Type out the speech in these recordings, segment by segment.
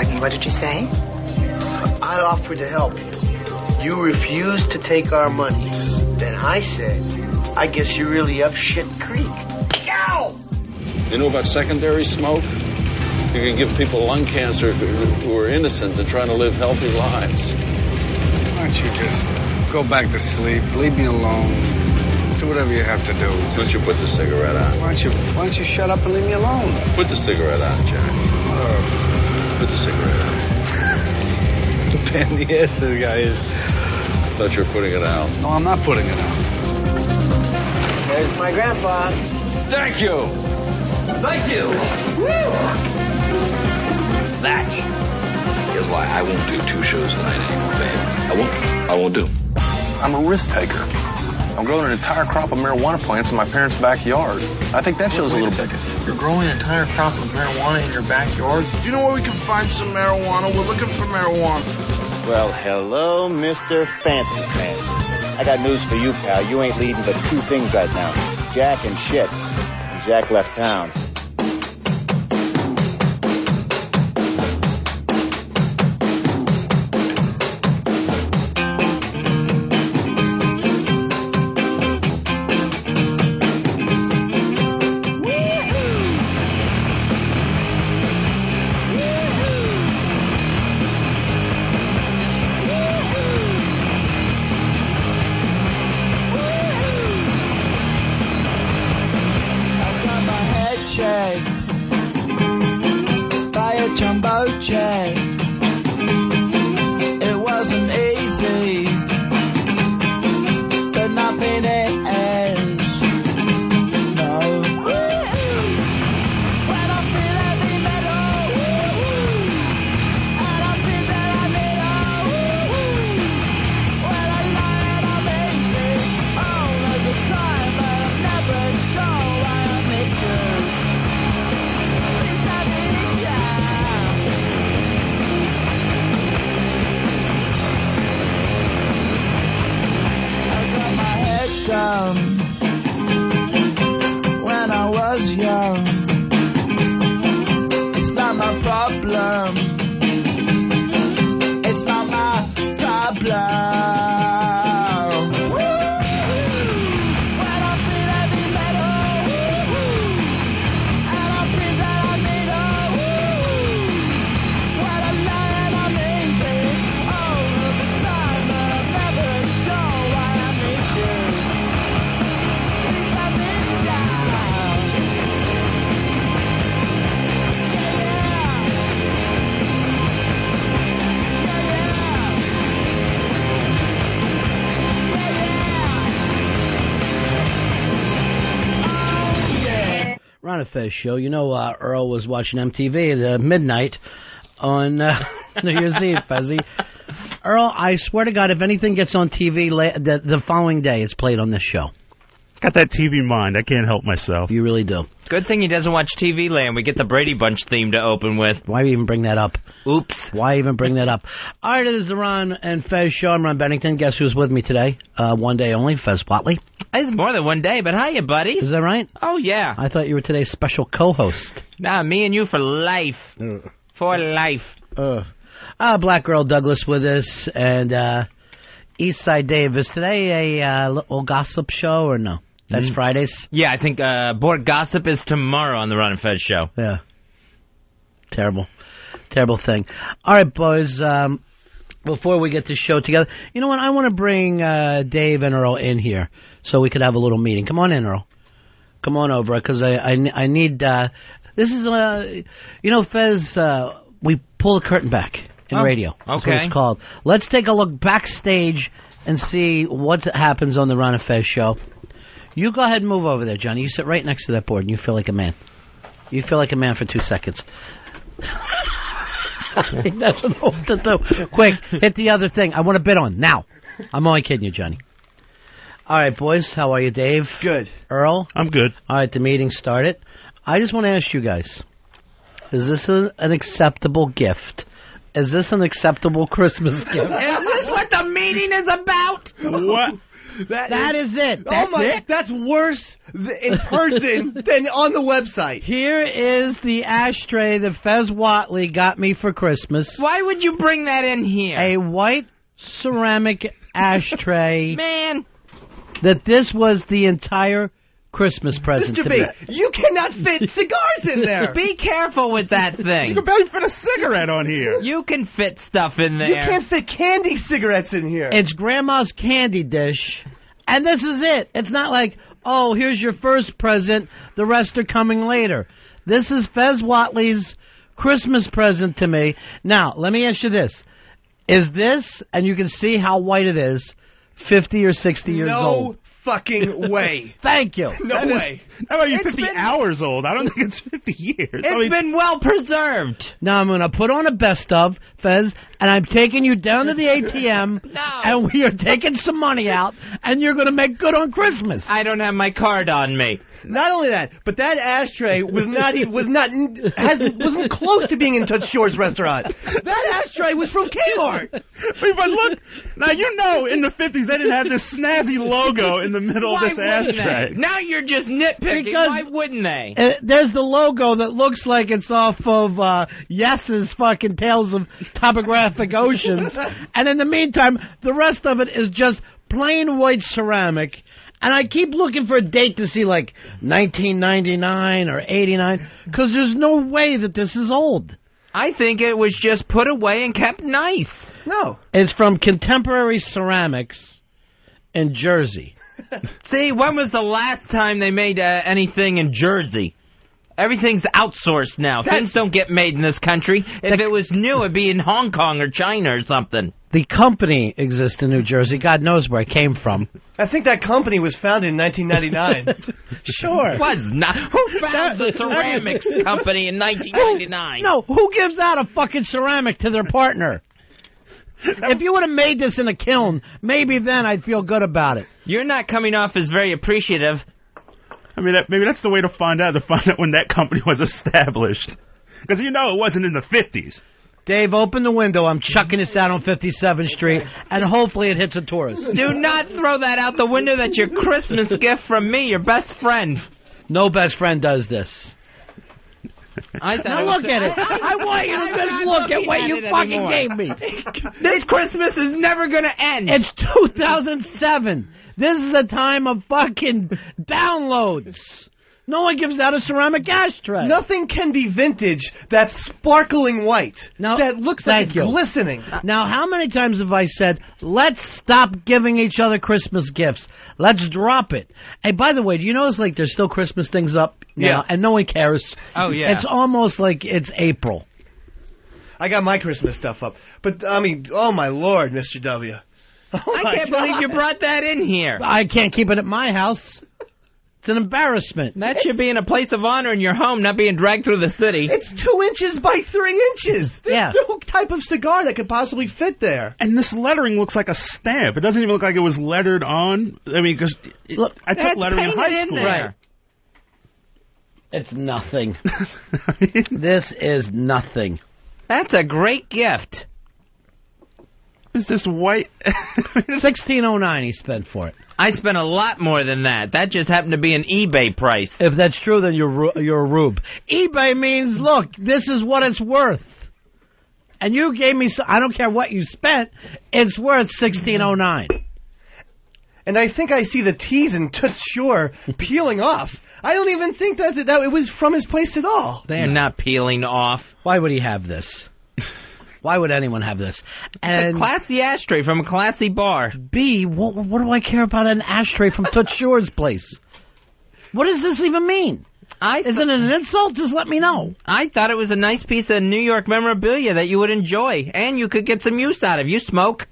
Pardon me, what did you say? I offered to help you. You refused to take our money. Then I said, I guess you're really up shit creek. Ow! You know about secondary smoke? You can give people lung cancer who are innocent and trying to live healthy lives. Why don't you just go back to sleep, leave me alone, do whatever you have to do. Why don't you put the cigarette out? Why don't you shut up and leave me alone? Put the cigarette out, Jack. Put the cigarette out. The pain in the ass this guy is. I thought you were putting it out. No, I'm not putting it out. There's my grandpa. Thank you. Thank you. Woo! That is why I won't do 2 shows a night anymore, babe. I won't do. I'm a risk taker. I'm growing an entire crop of marijuana plants in my parents' backyard. I think that shows a little bit. You're growing an entire crop of marijuana in your backyard? Do you know where we can find some marijuana? We're looking for marijuana. Well, hello, Mr. Fancy Pants. I got news for you, pal. You ain't leading but 2 things right now. Jack and shit. And Jack left town. It wasn't easy, but nothing is. No. When I feel heavy metal, and I feel that I need when I lie and I'm easy all of the time, but I'm never sure why I need you. Please let me down. Down when I was young. It's not my problem. It's not my problem. When I feel heavy metal, and I feel that I need when I lie and I'm easy all of the time, but I'm never sure why I need you. Ron and Fez show. You know, Earl was watching MTV at midnight on New Year's Eve, Fezzy. Earl, I swear to God, if anything gets on TV the following day, it's played on this show. Got that TV mind. I can't help myself. You really do. Good thing he doesn't watch TV Land. We get the Brady Bunch theme to open with. Why even bring that up? Oops. Why even bring that up? All right, it is the Ron and Fez show. I'm Ron Bennington. Guess who's with me today? One day only, Fez Watley. It's more than one day, but hiya, buddy. Is that right? Oh, yeah. I thought you were today's special co-host. Nah, me and you for life. For life. Black Girl Douglas with us, and Eastside Dave. Is today a little gossip show or no? That's Fridays? Yeah, I think board gossip is tomorrow on the Ron and Fez show. Yeah. Terrible. Terrible thing. All right, boys, before we get this show together, you know what? I want to bring Dave and Earl in here so we could have a little meeting. Come on in, Earl. Come on over, because I need... this is, you know, Fez, we pull the curtain back in radio. That's what it's called. Let's take a look backstage and see what happens on the Ron and Fez show. You go ahead and move over there, Johnny. You sit right next to that board, and you feel like a man. You feel like a man for 2 seconds. He doesn't know what to do. Quick, hit the other thing. I want to bid on now. I'm only kidding you, Johnny. All right, boys. How are you, Dave? Good. Earl? I'm good. All right, the meeting started. I just want to ask you guys, is this an acceptable gift? Is this an acceptable Christmas gift? Is this what the meeting is about? What? That is it. That's it. That's worse in person than on the website. Here is the ashtray that Fez Whatley got me for Christmas. Why would you bring that in here? A white ceramic ashtray. Man. That this was the entire Christmas present Mr. to B, me. you cannot fit cigars in there. Be careful with that thing. You can barely fit a cigarette on here. You can fit stuff in there. You can't fit candy cigarettes in here. It's Grandma's candy dish, and this is it. It's not like, oh, here's your first present, the rest are coming later. This is Fez Whatley's Christmas present to me. Now, let me ask you this. Is this, and you can see how white it is, 50 or 60 years old? No fucking way. Thank you. No way. How about you 50 hours old? I don't think it's 50 years. It's been well preserved. Now I'm going to put on a best of, Fez, and I'm taking you down to the ATM, and we are taking some money out, and you're going to make good on Christmas. I don't have my card on me. Not only that, but that ashtray wasn't close to being in Touch Shore's restaurant. That ashtray was from Kmart. But look, now you know in the 50s they didn't have this snazzy logo in the middle of this ashtray. Now you're just nitpicking. Because why wouldn't they? There's the logo that looks like it's off of Yes's fucking Tales of Topographic Oceans. And in the meantime, the rest of it is just plain white ceramic. And I keep looking for a date to see, like, 1999 or 89, because there's no way that this is old. I think it was just put away and kept nice. No. It's from Contemporary Ceramics in Jersey. See, when was the last time they made anything in Jersey? Everything's outsourced now. Things don't get made in this country. If it was new, it'd be in Hong Kong or China or something. The company exists in New Jersey. God knows where it came from. I think that company was founded in 1999. Sure. It was not. Who founded the ceramics company in 1999? No, who gives out a fucking ceramic to their partner? If you would have made this in a kiln, maybe then I'd feel good about it. You're not coming off as very appreciative. I mean, maybe that's the way to find out when that company was established. Because you know it wasn't in the 50s. Dave, open the window. I'm chucking this out on 57th Street, and hopefully it hits a tourist. Do not throw that out the window. That's your Christmas gift from me, your best friend. No best friend does this. Now look at it. I want you to just look at what you fucking gave me. This Christmas is never going to end. It's 2007. This is the time of fucking downloads. No one gives out a ceramic ashtray. Nothing can be vintage that's sparkling white. Now, that looks like it's glistening. Now, how many times have I said, let's stop giving each other Christmas gifts. Let's drop it. Hey, by the way, do you notice like there's still Christmas things up now, and no one cares? Oh, yeah. It's almost like it's April. I got my Christmas stuff up. But, I mean, oh my Lord, Mr. W. Oh I can't believe you brought that in here. I can't keep it at my house. It's an embarrassment. That should be in a place of honor in your home, not being dragged through the city. It's 2 inches by 3 inches. There's no type of cigar that could possibly fit there. And this lettering looks like a stamp. It doesn't even look like it was lettered on. I mean, because I took lettering in high school. Right. It's nothing. This is nothing. That's a great gift. Is this white? $16.09 he spent for it. I spent a lot more than that. That just happened to be an eBay price. If that's true, then you're a rube. eBay means, look, this is what it's worth. And you gave me, I don't care what you spent, it's worth $16.09. And I think I see the T's in Toots Shore peeling off. I don't even think that it was from his place at all. They're not peeling off. Why would he have this? Why would anyone have this? And a classy ashtray from a classy bar. B, what do I care about an ashtray from Toots Shore's place? What does this even mean? Isn't it an insult? Just let me know. I thought it was a nice piece of New York memorabilia that you would enjoy, and you could get some use out of. You smoke.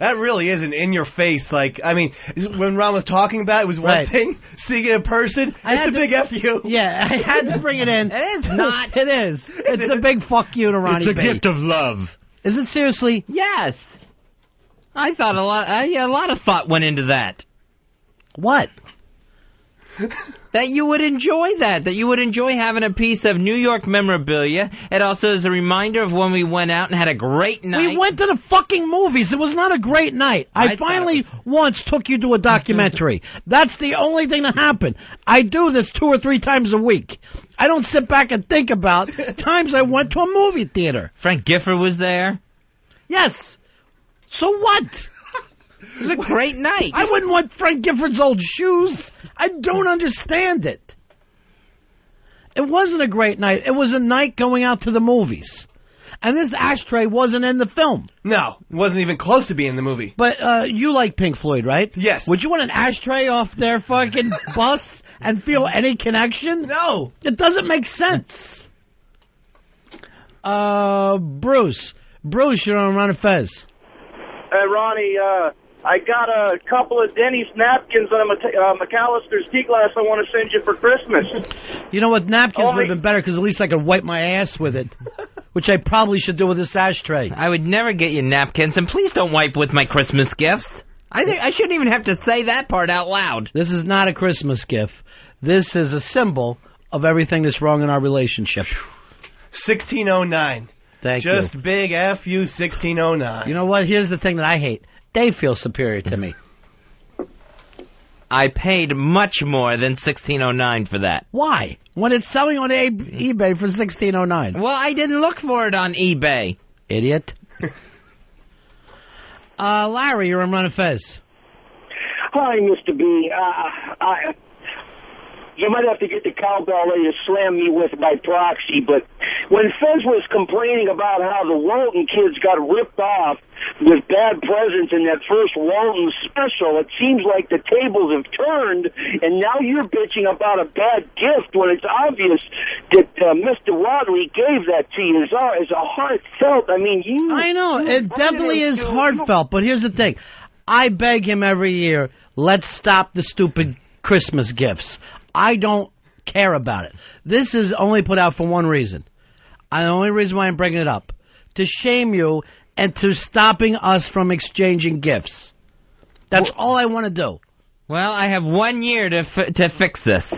That really is an in-your-face, like, I mean, when Ron was talking about it, was one thing. Seeing it in person, it's a big F you. Yeah, I had to bring it in. It is not. It is. It's a big fuck you to Ronnie B. It's a gift of love. Is it seriously? Yes. I thought a lot of thought went into that. What? That you would enjoy that you would enjoy having a piece of New York memorabilia. It also is a reminder of when we went out and had a great night. We went to the fucking movies. It was not a great night. I finally once took you to a documentary. That's the only thing that happened. I do this 2 or 3 times a week. I don't sit back and think about times I went to a movie theater. Frank Gifford was there. Yes. So what? It was a great night. I wouldn't want Frank Gifford's old shoes. I don't understand it. It wasn't a great night. It was a night going out to the movies. And this ashtray wasn't in the film. No, it wasn't even close to being in the movie. But you like Pink Floyd, right? Yes. Would you want an ashtray off their fucking bus and feel any connection? No. It doesn't make sense. Bruce, you're on Ron and Fez. Hey, Ronnie, I got a couple of Denny's napkins and a McAllister's tea glass I want to send you for Christmas. You know what? Napkins would have been better because at least I could wipe my ass with it, which I probably should do with this ashtray. I would never get you napkins, and please don't wipe with my Christmas gifts. I shouldn't even have to say that part out loud. This is not a Christmas gift. This is a symbol of everything that's wrong in our relationship. 1609. Thank you. Just big F-U 1609. You know what? Here's the thing that I hate. Dave feels superior to me. I paid much more than 1609 for that. Why? When it's selling on eBay for 1609. Well, I didn't look for it on eBay. Idiot. Larry, you're on Ron and Fez. Hi, Mr. B. You might have to get the cowbell lady to slam me with by proxy, but when Fez was complaining about how the Walton kids got ripped off with bad presents in that first Walton special, it seems like the tables have turned, and now you're bitching about a bad gift when it's obvious that Mr. Wadley gave that to you as a heartfelt. I mean, I know, it definitely is heartfelt, but here's the thing. I beg him every year, let's stop the stupid Christmas gifts. I don't care about it. This is only put out for one reason. And the only reason why I'm bringing it up. To shame you and to stopping us from exchanging gifts. That's all I want to do. Well, I have 1 year to fix this.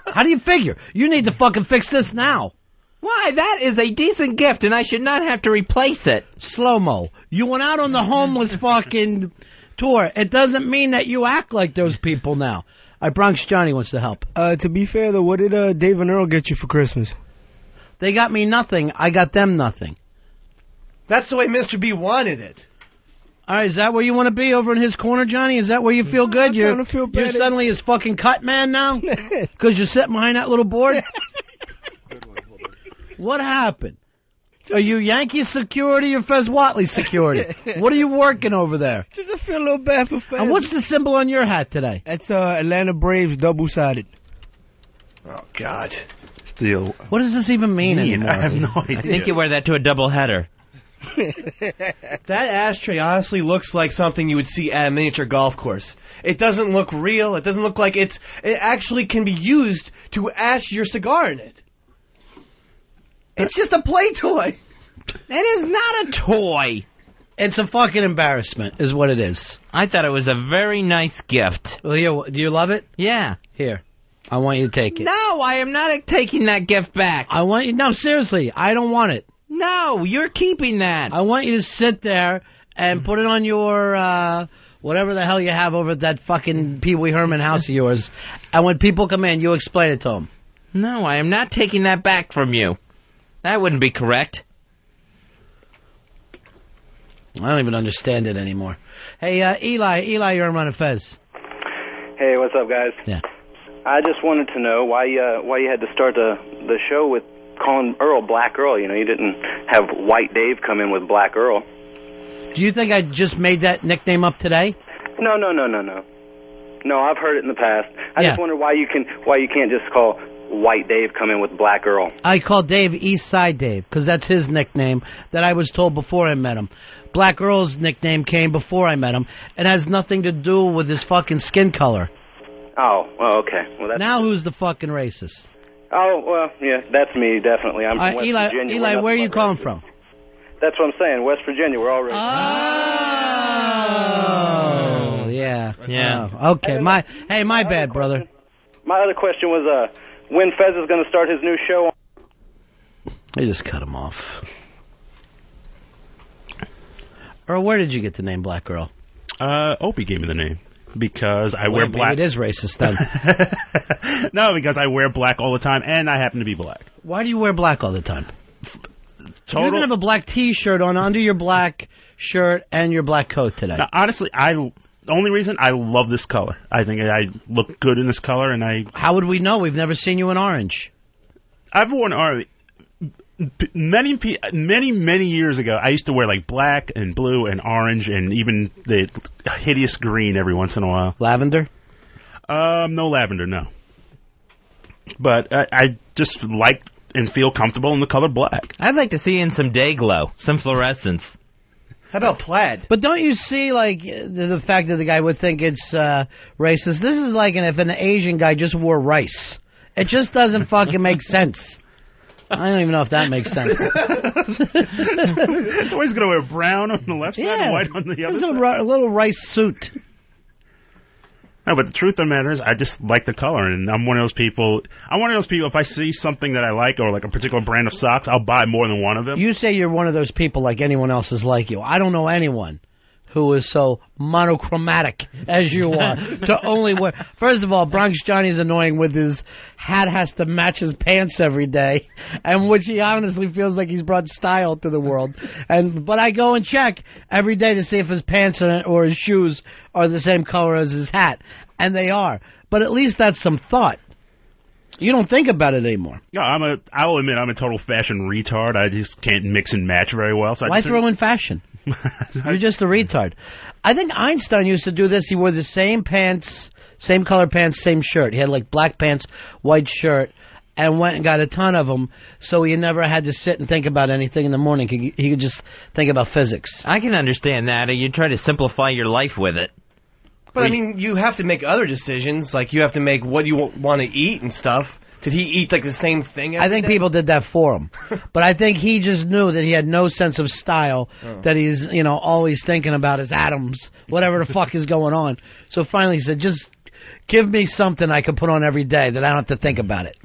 How do you figure? You need to fucking fix this now. Why? That is a decent gift, and I should not have to replace it. Slow-mo. You went out on the homeless fucking tour. It doesn't mean that you act like those people now. All right, Bronx Johnny wants to help. To be fair, though, what did Dave and Earl get you for Christmas? They got me nothing. I got them nothing. That's the way Mr. B wanted it. All right, is that where you want to be, over in his corner, Johnny? Is that where you feel good? You're suddenly his fucking cut man now? Because you're sitting behind that little board? What happened? Are you Yankee security or Fez Watley security? What are you working over there? Just I feel a little bad for Fez. And what's the symbol on your hat today? That's Atlanta Braves double-sided. Oh, God. Still. What does this even mean anymore? I have no idea. I think you wear that to a doubleheader. That ashtray honestly looks like something you would see at a miniature golf course. It doesn't look real. It doesn't look like it actually can be used to ash your cigar in it. It's just a play toy. It is not a toy. It's a fucking embarrassment, is what it is. I thought it was a very nice gift. Well, here, do you love it? Yeah. Here, I want you to take it. No, I am not taking that gift back. I want you. No, seriously, I don't want it. No, you're keeping that. I want you to sit there and put it on your whatever the hell you have over at that fucking Pee Wee Herman house of yours. And when people come in, you explain it to them. No, I am not taking that back from you. That wouldn't be correct. I don't even understand it anymore. Hey, Eli, you're on Ron and Fez. Hey, what's up, guys? Yeah. I just wanted to know why you had to start the show with calling Earl Black Earl. You know, you didn't have White Dave come in with Black Earl. Do you think I just made that nickname up today? No. No, I've heard it in the past. I just wonder why you can't just call White Dave come in with Black Earl. I call Dave East Side Dave because that's his nickname that I was told before I met him. Black Earl's nickname came before I met him. It has nothing to do with his fucking skin color. Oh, well, okay. Well, that's now who's the fucking racist? Oh, well, yeah, that's me, definitely. I'm from West Virginia. Eli, where are you calling from? That's what I'm saying. West Virginia, we're all racist. Oh, yeah. Oh, okay. My bad, brother. My other question was when Fez is going to start his new show. They just cut him off. Earl, where did you get the name Black Girl? Opie gave me the name because I wear black. Maybe it is racist then. No, because I wear black all the time, and I happen to be black. Why do you wear black all the time? Total. You even have a black T-shirt on under your black shirt and your black coat today. Now, honestly, the only reason I love this color. I think I look good in this color, and I. How would we know? We've never seen you in orange. I've worn orange. Many years ago, I used to wear like black and blue and orange and even the hideous green every once in a while. Lavender? No lavender, no. But I just like and feel comfortable in the color black. I'd like to see in some day glow, some fluorescence. How about plaid? But don't you see, like, the fact that the guy would think it's racist? This is like if an Asian guy just wore rice. It just doesn't fucking make sense. I don't even know if that makes sense. Always going to wear brown on the left side and white on the other side. A little rice suit. No, but the truth of the matter is, I just like the color, and I'm one of those people. If I see something that I like, or like a particular brand of socks, I'll buy more than one of them. You say you're one of those people like anyone else is like you. I don't know anyone who is so monochromatic as you are to only wear. First of all, Bronx Johnny's annoying with his hat has to match his pants every day, and which he honestly feels like he's brought style to the world. But I go and check every day to see if his pants or his shoes are the same color as his hat, and they are. But at least that's some thought. You don't think about it anymore. No, I'll admit I'm a total fashion retard. I just can't mix and match very well. So why throw in fashion? You're just a retard. I think Einstein used to do this. He wore the same pants, same color pants, same shirt. He had like black pants, white shirt, and went and got a ton of them, so he never had to sit and think about anything in the morning. He could just think about physics. I can understand that. You try to simplify your life with it. But, I mean, you have to make other decisions. Like, you have to make what you want to eat and stuff. Did he eat, like, the same thing every day? People did that for him. But I think he just knew that he had no sense of style, that he's, always thinking about his atoms, whatever the fuck is going on. So finally he said, just give me something I can put on every day that I don't have to think about it.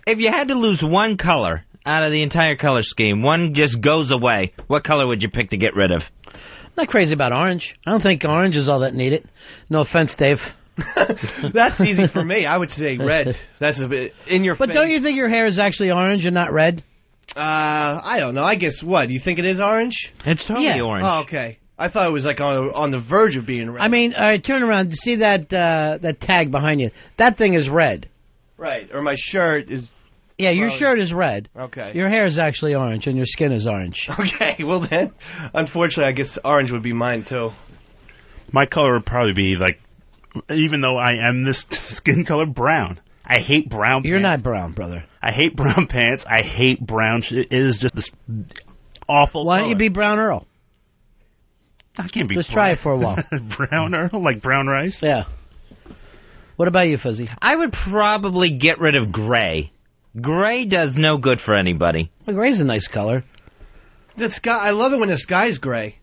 If you had to lose one color out of the entire color scheme, one just goes away, what color would you pick to get rid of? I'm not crazy about orange. I don't think orange is all that needed. No offense, Dave. That's easy for me. I would say red. That's a bit in your face. But don't you think your hair is actually orange and not red? I don't know. I guess what? You think it is orange? It's totally orange. Oh, okay. I thought it was like on the verge of being red. I mean, all right, turn around. See that tag behind you? That thing is red. Right. Or my shirt is... Yeah, your shirt is red. Okay. Your hair is actually orange, and your skin is orange. Okay, well then, unfortunately, I guess orange would be mine, too. My color would probably be, like, even though I am this skin color, brown. I hate brown pants. You're not brown, brother. I hate brown pants. I hate brown It is just this awful Why color. don't you be Brown Earl? I can't be Let's try it for a while. Brown Earl? Like brown rice? Yeah. What about you, Fuzzy? I would probably get rid of gray. Gray does no good for anybody. Well, gray's a nice color. The sky. I love it when the sky's gray.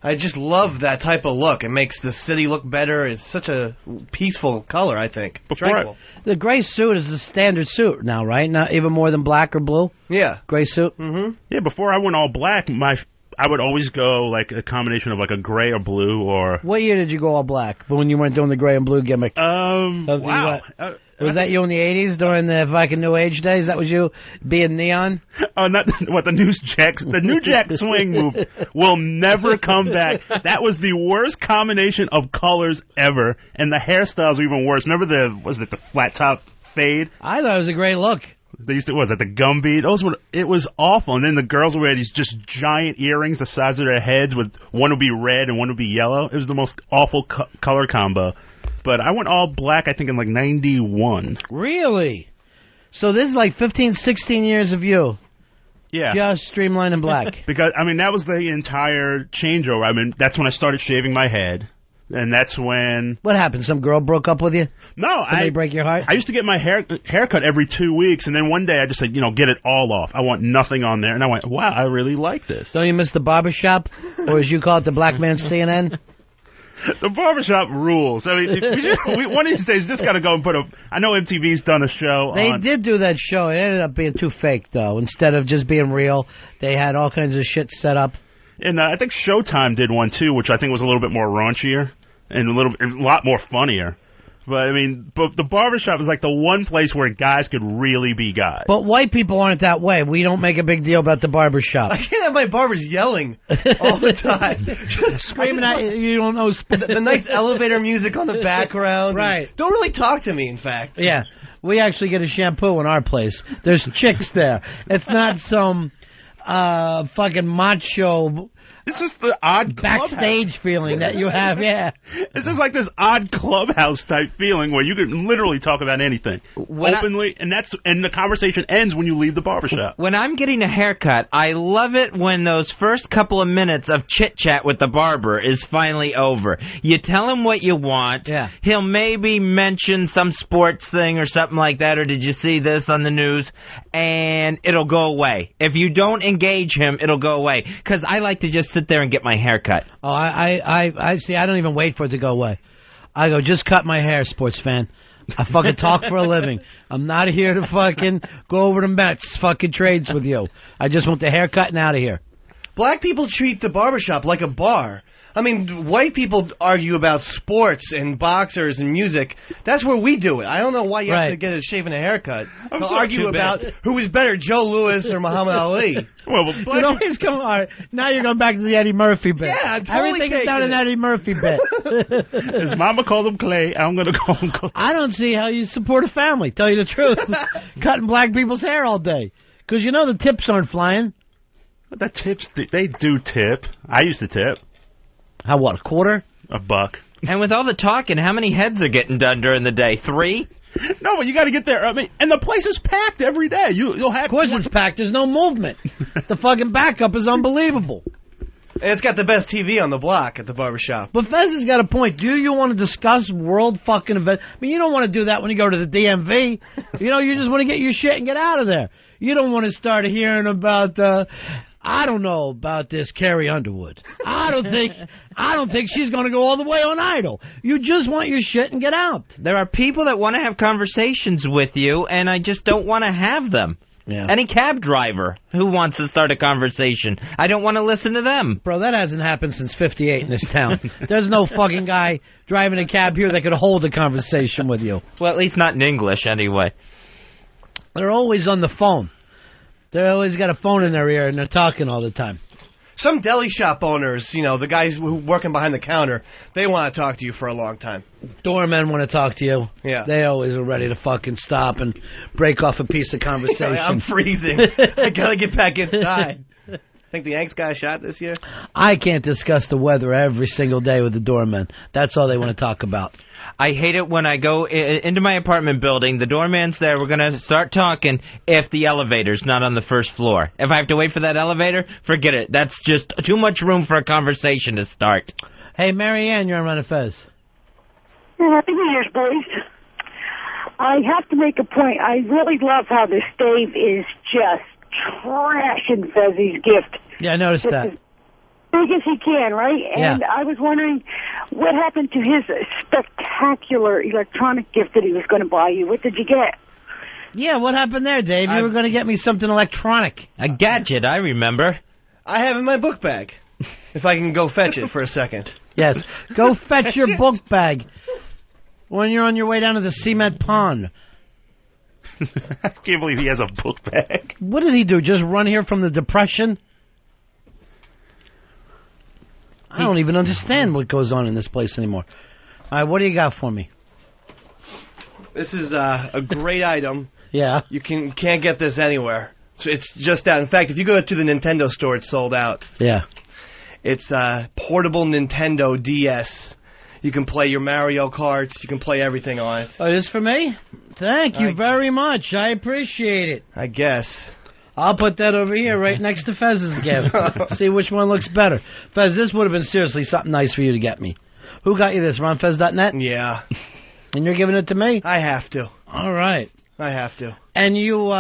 I just love that type of look. It makes the city look better. It's such a peaceful color, I think. Tranquil. The gray suit is the standard suit now, right? Not even more than black or blue? Yeah. Gray suit? Mm-hmm. Yeah, before I went all black, I would always go like a combination of like a gray or blue or... What year did you go all black? When you weren't doing the gray and blue gimmick? Wow. Was that you in the 80s during the fucking New Age days? That was you being neon? Oh, not what, the New Jack swing move will never come back. That was the worst combination of colors ever, and the hairstyles were even worse. Remember the flat top fade? I thought it was a great look. They used to, was it the gum bead? It was awful. And then the girls would wear these just giant earrings the size of their heads, with one would be red and one would be yellow. It was the most awful color combo. But I went all black, I think, in like 91. Really? So this is like 15, 16 years of you. Yeah. Just streamlined and black. Because, I mean, that was the entire changeover. I mean, that's when I started shaving my head. And that's when... What happened? Some girl broke up with you? No, Somebody break your heart? I used to get my haircut every 2 weeks, and then one day I just said, get it all off. I want nothing on there. And I went, wow, I really like this. Don't you miss the barbershop? Or as you call it, the black man's CNN? The barbershop rules. I mean, one of these days, just got to go and put a. I know MTV's done a show. They did do that show. It ended up being too fake, though. Instead of just being real, they had all kinds of shit set up. And I think Showtime did one too, which I think was a little bit more raunchier and a lot more funnier. But I mean, the barbershop is like the one place where guys could really be guys. But white people aren't that way. We don't make a big deal about the barbershop. I can't have my barbers yelling all the time. Screaming at you, you don't know. The nice elevator music on the background. Right. Don't really talk to me, in fact. Yeah. We actually get a shampoo in our place. There's chicks there. It's not some fucking macho... It's just the odd backstage feeling that you have, yeah. It's just like this odd clubhouse type feeling where you can literally talk about anything openly, and the conversation ends when you leave the barbershop. When I'm getting a haircut, I love it when those first couple of minutes of chit-chat with the barber is finally over. You tell him what you want. Yeah. He'll maybe mention some sports thing or something like that, or did you see this on the news? And it'll go away. If you don't engage him, it'll go away. Because I like to just sit there and get my hair cut. Oh, I see. I don't even wait for it to go away. I go, just cut my hair, sports fan. I fucking talk for a living. I'm not here to fucking go over the Mets fucking trades with you. I just want the haircut and out of here. Black people treat the barbershop like a bar. I mean, white people argue about sports and boxers and music. That's where we do it. I don't know why you have to get a shave and a haircut. They'll argue about who is better, Joe Louis or Muhammad Ali. Well, you always come. All right, now you're going back to the Eddie Murphy bit. Yeah, I'm totally everything is down an Eddie Murphy bit. His mama called him Clay. I'm going to call him Clay. I don't see how you support a family. Tell you the truth, cutting black people's hair all day because you know the tips aren't flying. But the tips, they do tip. I used to tip. How, what, a quarter? $1. And with all the talking, how many heads are getting done during the day? 3? No, but you got to get there. I mean, and the place is packed every day. You'll have. Of course it's packed. There's no movement. The fucking backup is unbelievable. It's got the best TV on the block at the barbershop. But Fez has got a point. Do you want to discuss world fucking event? I mean, you don't want to do that when you go to the DMV. You know, you just want to get your shit and get out of there. You don't want to start hearing about I don't know about this Carrie Underwood. I don't think she's going to go all the way on Idol. You just want your shit and get out. There are people that want to have conversations with you, and I just don't want to have them. Yeah. Any cab driver who wants to start a conversation, I don't want to listen to them. Bro, that hasn't happened since 58 in this town. There's no fucking guy driving a cab here that could hold a conversation with you. Well, at least not in English, anyway. They're always on the phone. They always got a phone in their ear, and they're talking all the time. Some deli shop owners, you know, the guys who working behind the counter, they want to talk to you for a long time. Doormen want to talk to you. Yeah. They always are ready to fucking stop and break off a piece of conversation. I'm freezing. I gotta get back inside. Think the Yanks got a shot this year? I can't discuss the weather every single day with the doorman. That's all they want to talk about. I hate it when I go into my apartment building, the doorman's there, we're going to start talking if the elevator's not on the first floor. If I have to wait for that elevator, forget it. That's just too much room for a conversation to start. Hey, Marianne, you're on Ron and Fez. Happy New Year's, boys. I have to make a point. I really love how this Dave is just trashing Fezzy's gift. Yeah, I noticed that. Big as he can, right? Yeah. And I was wondering what happened to his spectacular electronic gift that he was going to buy you. What did you get? Yeah, what happened there, Dave? You were going to get me something electronic. A gadget, I remember. I have it in my book bag. If I can go fetch it for a second. Yes. Go fetch your book bag when you're on your way down to the cement pond. I can't believe he has a book bag. What did he do? Just run here from the Depression? I don't even understand what goes on in this place anymore. All right, what do you got for me? This is a great item. Yeah. You can't get this anywhere. So it's just out. In fact, if you go to the Nintendo store, it's sold out. Yeah. It's a portable Nintendo DS. You can play your Mario Karts. You can play everything on it. Oh, this for me? Thank you very much. I appreciate it. I guess. I'll put that over here right next to Fez's gift. See which one looks better. Fez, this would have been seriously something nice for you to get me. Who got you this, RonFez.net? Yeah. And you're giving it to me? I have to. All right. I have to. And you,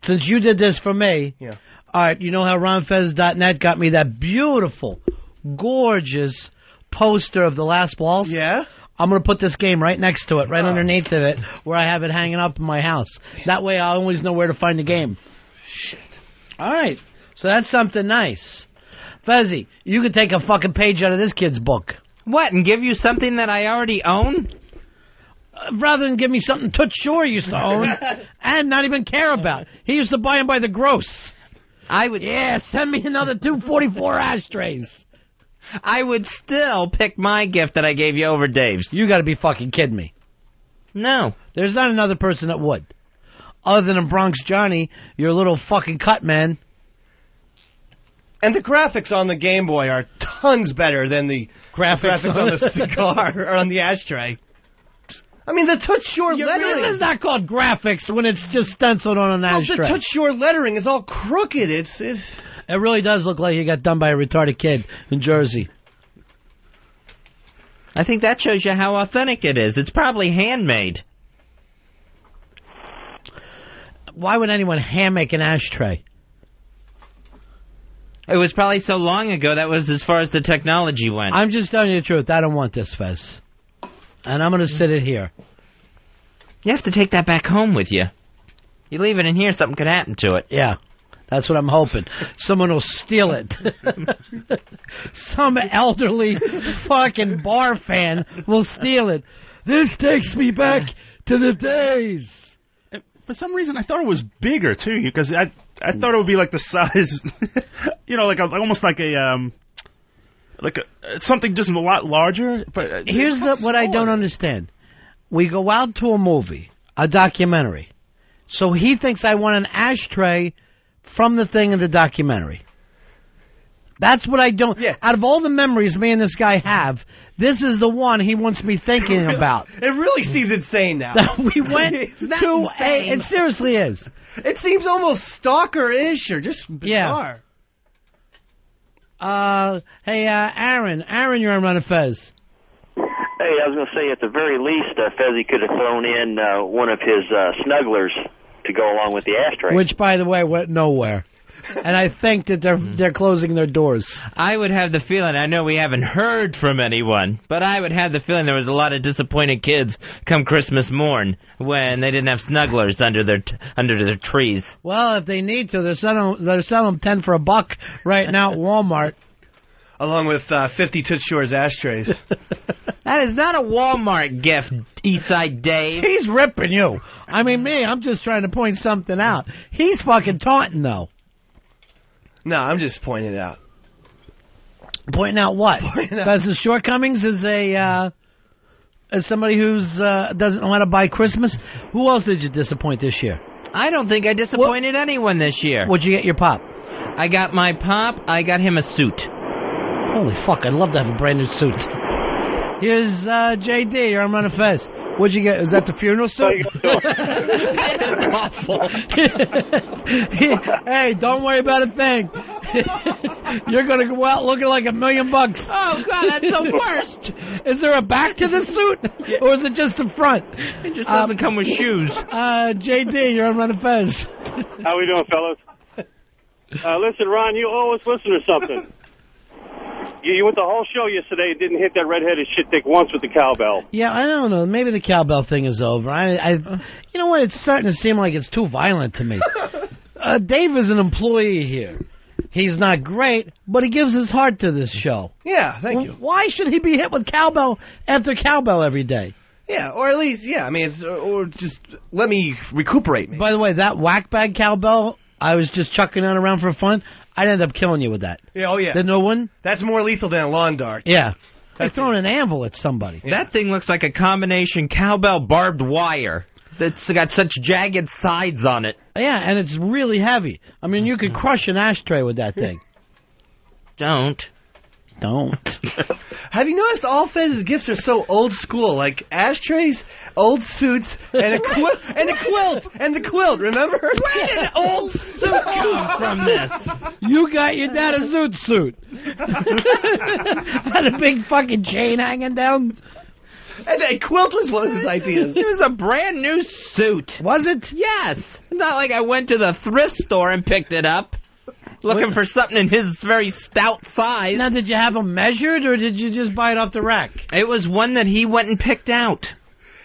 since you did this for me, yeah. All right, you know how RonFez.net got me that beautiful, gorgeous poster of The Last Waltz. Yeah? I'm going to put this game right next to it, right underneath of it, where I have it hanging up in my house. That way I always know where to find the game. Shit. All right. So that's something nice. Fezzy, you could take a fucking page out of this kid's book. What, and give you something that I already own? Rather than give me something Toots Shore used to own and not even care about. He used to buy them by the gross. I would... Yeah, send me another 244 ashtrays. I would still pick my gift that I gave you over Dave's. You got to be fucking kidding me. No. There's not another person that would. Other than Bronx Johnny, your little fucking cut man. And the graphics on the Game Boy are tons better than the graphics on the cigar or on the ashtray. I mean, the Toots Shore lettering is not called graphics when it's just stenciled on an ashtray. The Toots Shore lettering is all crooked. It really does look like it got done by a retarded kid in Jersey. I think that shows you how authentic it is. It's probably handmade. Why would anyone hand make an ashtray? It was probably so long ago that was as far as the technology went. I'm just telling you the truth. I don't want this, Fez. And I'm going to sit it here. You have to take that back home with you. You leave it in here, something could happen to it. Yeah, that's what I'm hoping. Someone will steal it. Some elderly fucking bar fan will steal it. This takes me back to the days. For some reason, I thought it was bigger, too, because I thought it would be like the size, like almost like something just a lot larger. But here's what I don't understand. We go out to a movie, a documentary. So he thinks I want an ashtray from the thing in the documentary. That's what I don't... Yeah. Out of all the memories me and this guy have, this is the one he wants me thinking about. It really seems insane now. We went to a... It seriously is. It seems almost stalker-ish or just bizarre. Yeah. Aaron. Aaron, you're on Ron and Fez. Hey, I was going to say, at the very least, Fezzy could have thrown in one of his snugglers to go along with the ashtray. Which, by the way, went nowhere. And I think that they're closing their doors. I would have the feeling, I know we haven't heard from anyone, but I would have the feeling there was a lot of disappointed kids come Christmas morn when they didn't have snugglers under their trees. Well, if they need to, they're selling them 10 for $1 right now at Walmart. Along with 50 Toots Shore's ashtrays. That is not a Walmart gift, Eastside Dave. He's ripping you. I mean, I'm just trying to point something out. He's fucking taunting, though. No, I'm just pointing it out. Pointing out what? Fez's shortcomings as somebody who's doesn't know how to buy Christmas. Who else did you disappoint this year? I don't think I disappointed anyone this year. What'd you get your pop? I got my pop. I got him a suit. Holy fuck! I'd love to have a brand new suit. Here's JD. You're on Ron and Fez. What'd you get? Is that the funeral suit? That is awful. Hey, don't worry about a thing. You're going to go out looking like $1 million. Oh, God, that's the worst. Is there a back to the suit? Yeah. Or is it just the front? It just doesn't come with shoes. JD, you're on Ron and Fez. How we doing, fellas? Listen, Ron, you always listen to something. You went the whole show yesterday and didn't hit that redheaded shit dick once with the cowbell. Yeah, I don't know. Maybe the cowbell thing is over. You know what? It's starting to seem like it's too violent to me. Dave is an employee here. He's not great, but he gives his heart to this show. Yeah, thank you. Why should he be hit with cowbell after cowbell every day? Yeah, or at least, I mean, or just let me recuperate me. By the way, that whack bag cowbell, I was just chucking that around for fun. I'd end up killing you with that. Yeah, oh, yeah. The new one? That's more lethal than a lawn dart. Yeah. Like throwing an anvil at somebody. Yeah. That thing looks like a combination cowbell barbed wire that's got such jagged sides on it. Yeah, and it's really heavy. I mean, you could crush an ashtray with that thing. Don't. Have you noticed all Fez's gifts are so old school? Like ashtrays, old suits, and a quilt, and the quilt. Remember? Where did an old suit come from this? You got your dad a zoot suit. Had a big fucking chain hanging down. And a quilt was one of his ideas. It was a brand new suit. Was it? Yes. It's not like I went to the thrift store and picked it up. looking for something in his very stout size. Now, did you have them measured, or did you just buy it off the rack? It was one that he went and picked out.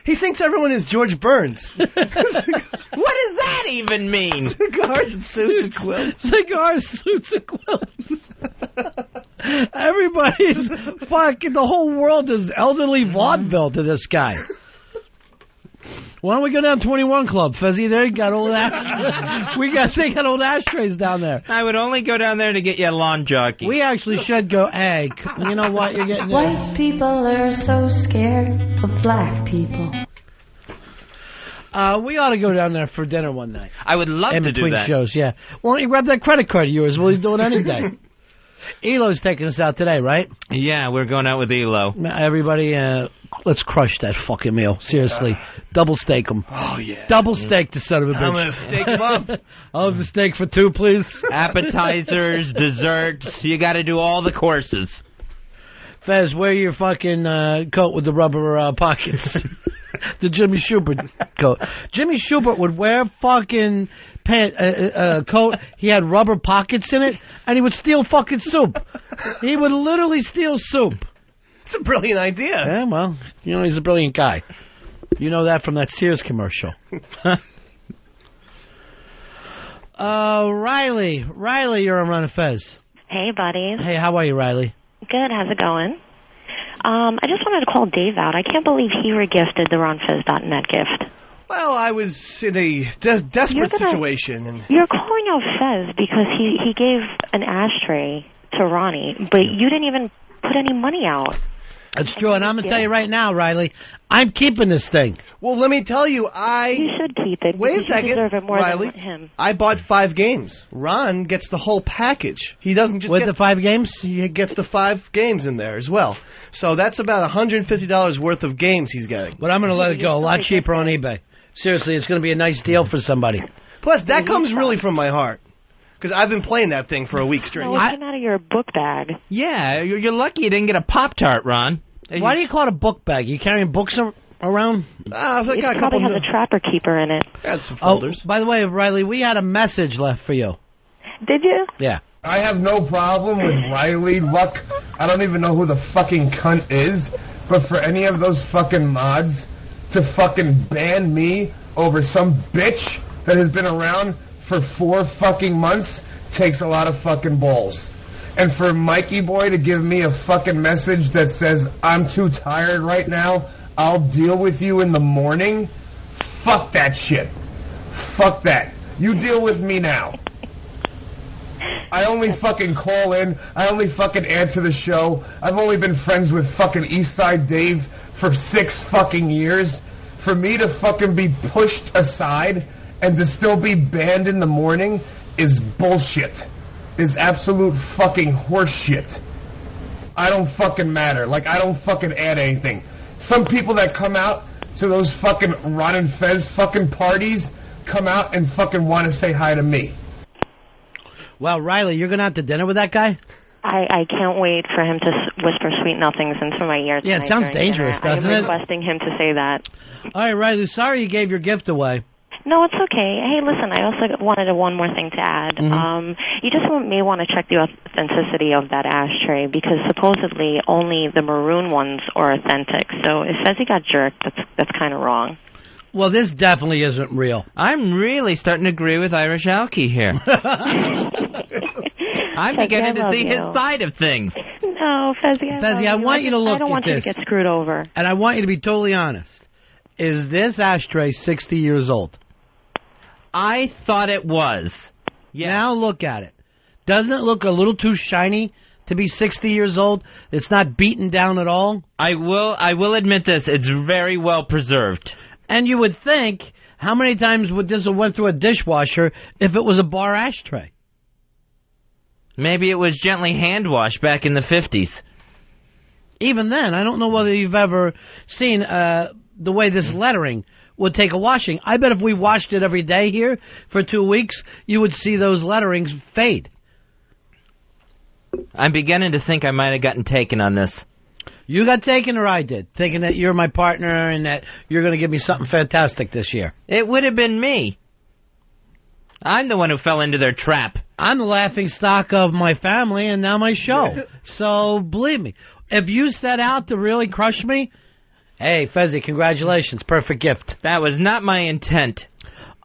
He thinks everyone is George Burns. What does that even mean? Cigars, suits, and quilts. Cigars, suits, and quilts. Everybody's fucking, the whole world is elderly vaudeville to this guy. Why don't we go down 21 Club, Fezzy? There, you got old they got old ashtrays down there. I would only go down there to get you a lawn jockey. We actually should go egg. You know what? You're getting this. White people are so scared of black people. We ought to go down there for dinner one night. I would love in to do between that. shows, yeah. Why don't you grab that credit card of yours? We'll do it any day. Elo's taking us out today, right? Yeah, we're going out with Elo. Everybody, let's crush that fucking meal. Seriously. Double steak them. Oh, yeah. Double steak the son of a bitch. I'm going to steak them up. I'll have the steak for two, please. Appetizers, desserts. You got to do all the courses. Fez, wear your fucking coat with the rubber pockets. The Jimmy Schubert coat. Jimmy Schubert would wear fucking coat. He had rubber pockets in it, and he would steal fucking soup. He would literally steal soup. It's a brilliant idea. Yeah, well, you know, he's a brilliant guy. You know that from that Sears commercial. Riley. Riley, you're on Ron and Fez. Hey, buddies. Hey, how are you, Riley? Good. How's it going? I just wanted to call Dave out. I can't believe he regifted the RonFez.net gift. Well, I was in a desperate situation. And You're calling out Fez because he gave an ashtray to Ronnie, but you didn't even put any money out. That's true, and I'm going to tell you right now, Riley, I'm keeping this thing. Well, let me tell you, You should keep it. Wait a You second, deserve it more Riley. than him. I bought 5 games. Ron gets the whole package. He doesn't just With the 5 games? He gets the 5 games in there as well. So that's about $150 worth of games he's getting. But I'm going to let it go a lot cheaper on eBay. Seriously, it's going to be a nice deal for somebody. Plus, that comes really from my heart. Because I've been playing that thing for a week straight. No, it came out of your book bag. Yeah, you're lucky you didn't get a Pop-Tart, Ron. Why do you call it a book bag? You carrying books around? I got It probably has a Trapper Keeper in it. Got some folders. Oh, by the way, Riley, we had a message left for you. Did you? Yeah. I have no problem with Riley. Luck, I don't even know who the fucking cunt is, but for any of those fucking mods to fucking ban me over some bitch that has been around for 4 fucking months takes a lot of fucking balls. And for Mikey Boy to give me a fucking message that says, I'm too tired right now, I'll deal with you in the morning, fuck that shit. Fuck that. You deal with me now. I only fucking call in. I only fucking answer the show. I've only been friends with fucking Eastside Dave for 6 fucking years. For me to fucking be pushed aside and to still be banned in the morning is bullshit. Is absolute fucking horseshit. I don't fucking matter. Like, I don't fucking add anything. Some people that come out to those fucking Ron and Fez fucking parties come out and fucking want to say hi to me. Well, Riley, you're going to have to dinner with that guy? I can't wait for him to whisper sweet nothings into my ear. Yeah, it sounds dangerous, doesn't I am it? requesting him to say that. All right, Riley, sorry you gave your gift away. No, it's okay. Hey, listen, I also wanted one more thing to add. Mm-hmm. You just may want to check the authenticity of that ashtray because supposedly only the maroon ones are authentic. So it says he got jerked. That's kind of wrong. Well, this definitely isn't real. I'm really starting to agree with Irish Alky here. I'm beginning to see his side of things. No, Fezzy, I want you to look I don't want at you this. to get screwed over. And I want you to be totally honest. Is this ashtray 60 years old? I thought it was. Yeah. Now look at it. Doesn't it look a little too shiny to be 60 years old? It's not beaten down at all? I will admit this. It's very well preserved. And you would think, how many times would this have went through a dishwasher if it was a bar ashtray? Maybe it was gently hand washed back in the 50s. Even then, I don't know whether you've ever seen the way this lettering would take a washing. I bet if we washed it every day here for 2 weeks, you would see those letterings fade. I'm beginning to think I might have gotten taken on this. You got taken or I did? Thinking that you're my partner and that you're going to give me something fantastic this year. It would have been me. I'm the one who fell into their trap. I'm the laughing stock of my family and now my show. So, believe me, if you set out to really crush me, hey, Fezzy, congratulations. Perfect gift. That was not my intent.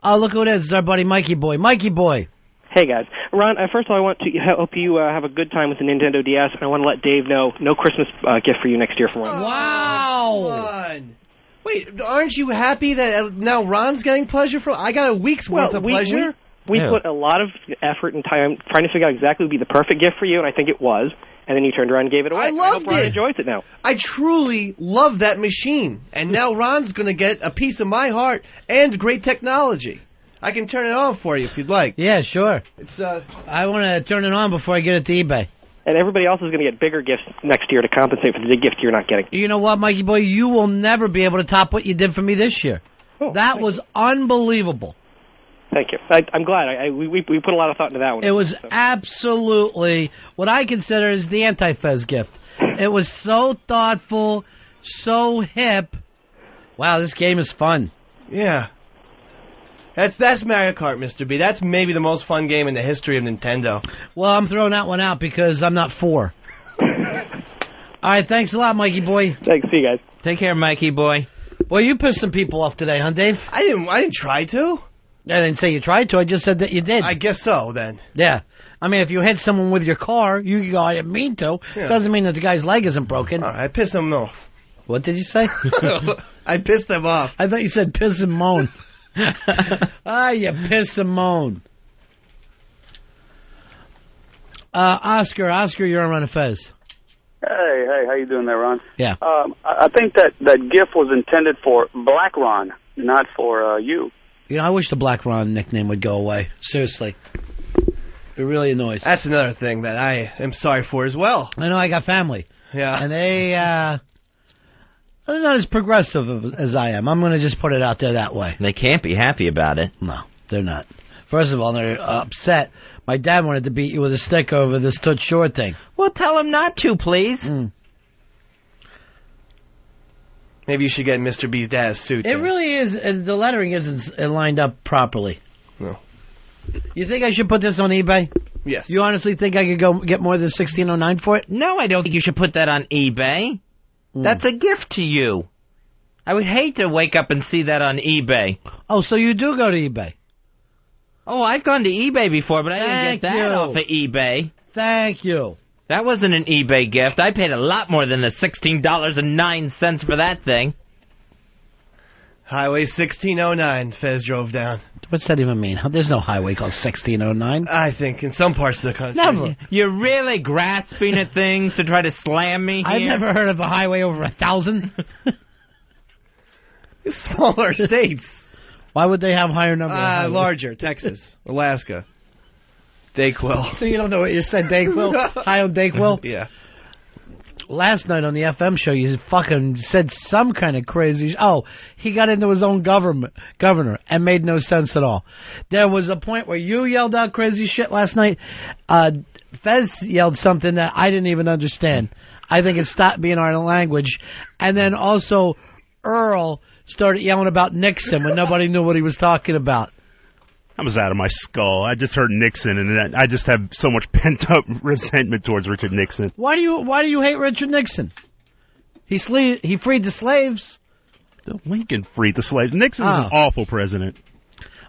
Oh, look who it is. It's our buddy Mikey Boy. Mikey Boy. Hey, guys. Ron, first of all, I want to hope you have a good time with the Nintendo DS, and I want to let Dave know no Christmas gift for you next year from Ron. Wow! Wait, aren't you happy that now Ron's getting pleasure from? I got a week's worth of pleasure. We put a lot of effort and time trying to figure out exactly what would be the perfect gift for you, and I think it was. And then you turned around and gave it away. I loved hope Ron it. enjoys it now. I truly love that machine. And now Ron's going to get a piece of my heart and great technology. I can turn it on for you if you'd like. Yeah, sure. It's I want to turn it on before I get it to eBay. And everybody else is going to get bigger gifts next year to compensate for the big gift you're not getting. You know what, Mikey Boy? You will never be able to top what you did for me this year. That was unbelievable. Thank you. I'm glad. We put a lot of thought into that one. It was absolutely what I consider is the anti-Fez gift. It was so thoughtful, so hip. Wow, this game is fun. Yeah. That's Mario Kart, Mr. B. That's maybe the most fun game in the history of Nintendo. Well, I'm throwing that one out because I'm not 4. All right, thanks a lot, Mikey Boy. Thanks. See you guys. Take care, Mikey Boy. Well, you pissed some people off today, huh, Dave? I didn't try to. I didn't say you tried to. I just said that you did. I guess so, then. Yeah. I mean, if you hit someone with your car, you can go, I didn't mean to. Yeah. Doesn't mean that the guy's leg isn't broken. I pissed him off. What did you say? I pissed him off. I thought you said piss and moan. You piss and moan. Oscar, you're on Ron and Fez. Hey, how you doing there, Ron? Yeah. I think that gift was intended for Black Ron, not for you. You know, I wish the Black Ron nickname would go away. Seriously. It really annoys. That's another thing that I am sorry for as well. I know I got family. Yeah. And they're not as progressive as I am. I'm going to just put it out there that way. They can't be happy about it. No, they're not. First of all, they're upset. My dad wanted to beat you with a stick over this Toots Short thing. Well, tell him not to, please. Maybe you should get Mr. B's dad's suit. It really is. The lettering isn't lined up properly. No. You think I should put this on eBay? Yes. You honestly think I could go get more than $16.09 for it? No, I don't think you should put that on eBay. That's a gift to you. I would hate to wake up and see that on eBay. Oh, so you do go to eBay? Oh, I've gone to eBay before, but I didn't get that off of eBay. Thank you. That wasn't an eBay gift. I paid a lot more than the $16.09 for that thing. Highway 1609, Fez drove down. What's that even mean? There's no highway called 1609. I think in some parts of the country. Never. You're really grasping at things to try to slam me here? I've never heard of a highway over 1,000. Smaller states. Why would they have higher numbers? Larger. Texas, Alaska, Dayquil. So you don't know what you said, Dayquil? High on Dayquil? Yeah. Last night on the FM show, you fucking said some kind of crazy... he got into his own governor and made no sense at all. There was a point where you yelled out crazy shit last night. Fez yelled something that I didn't even understand. I think it stopped being our language. And then also Earl started yelling about Nixon when nobody knew what he was talking about. I was out of my skull. I just heard Nixon, and I just have so much pent-up resentment towards Richard Nixon. Why do you hate Richard Nixon? He freed the slaves. Lincoln freed the slaves. Nixon was an awful president.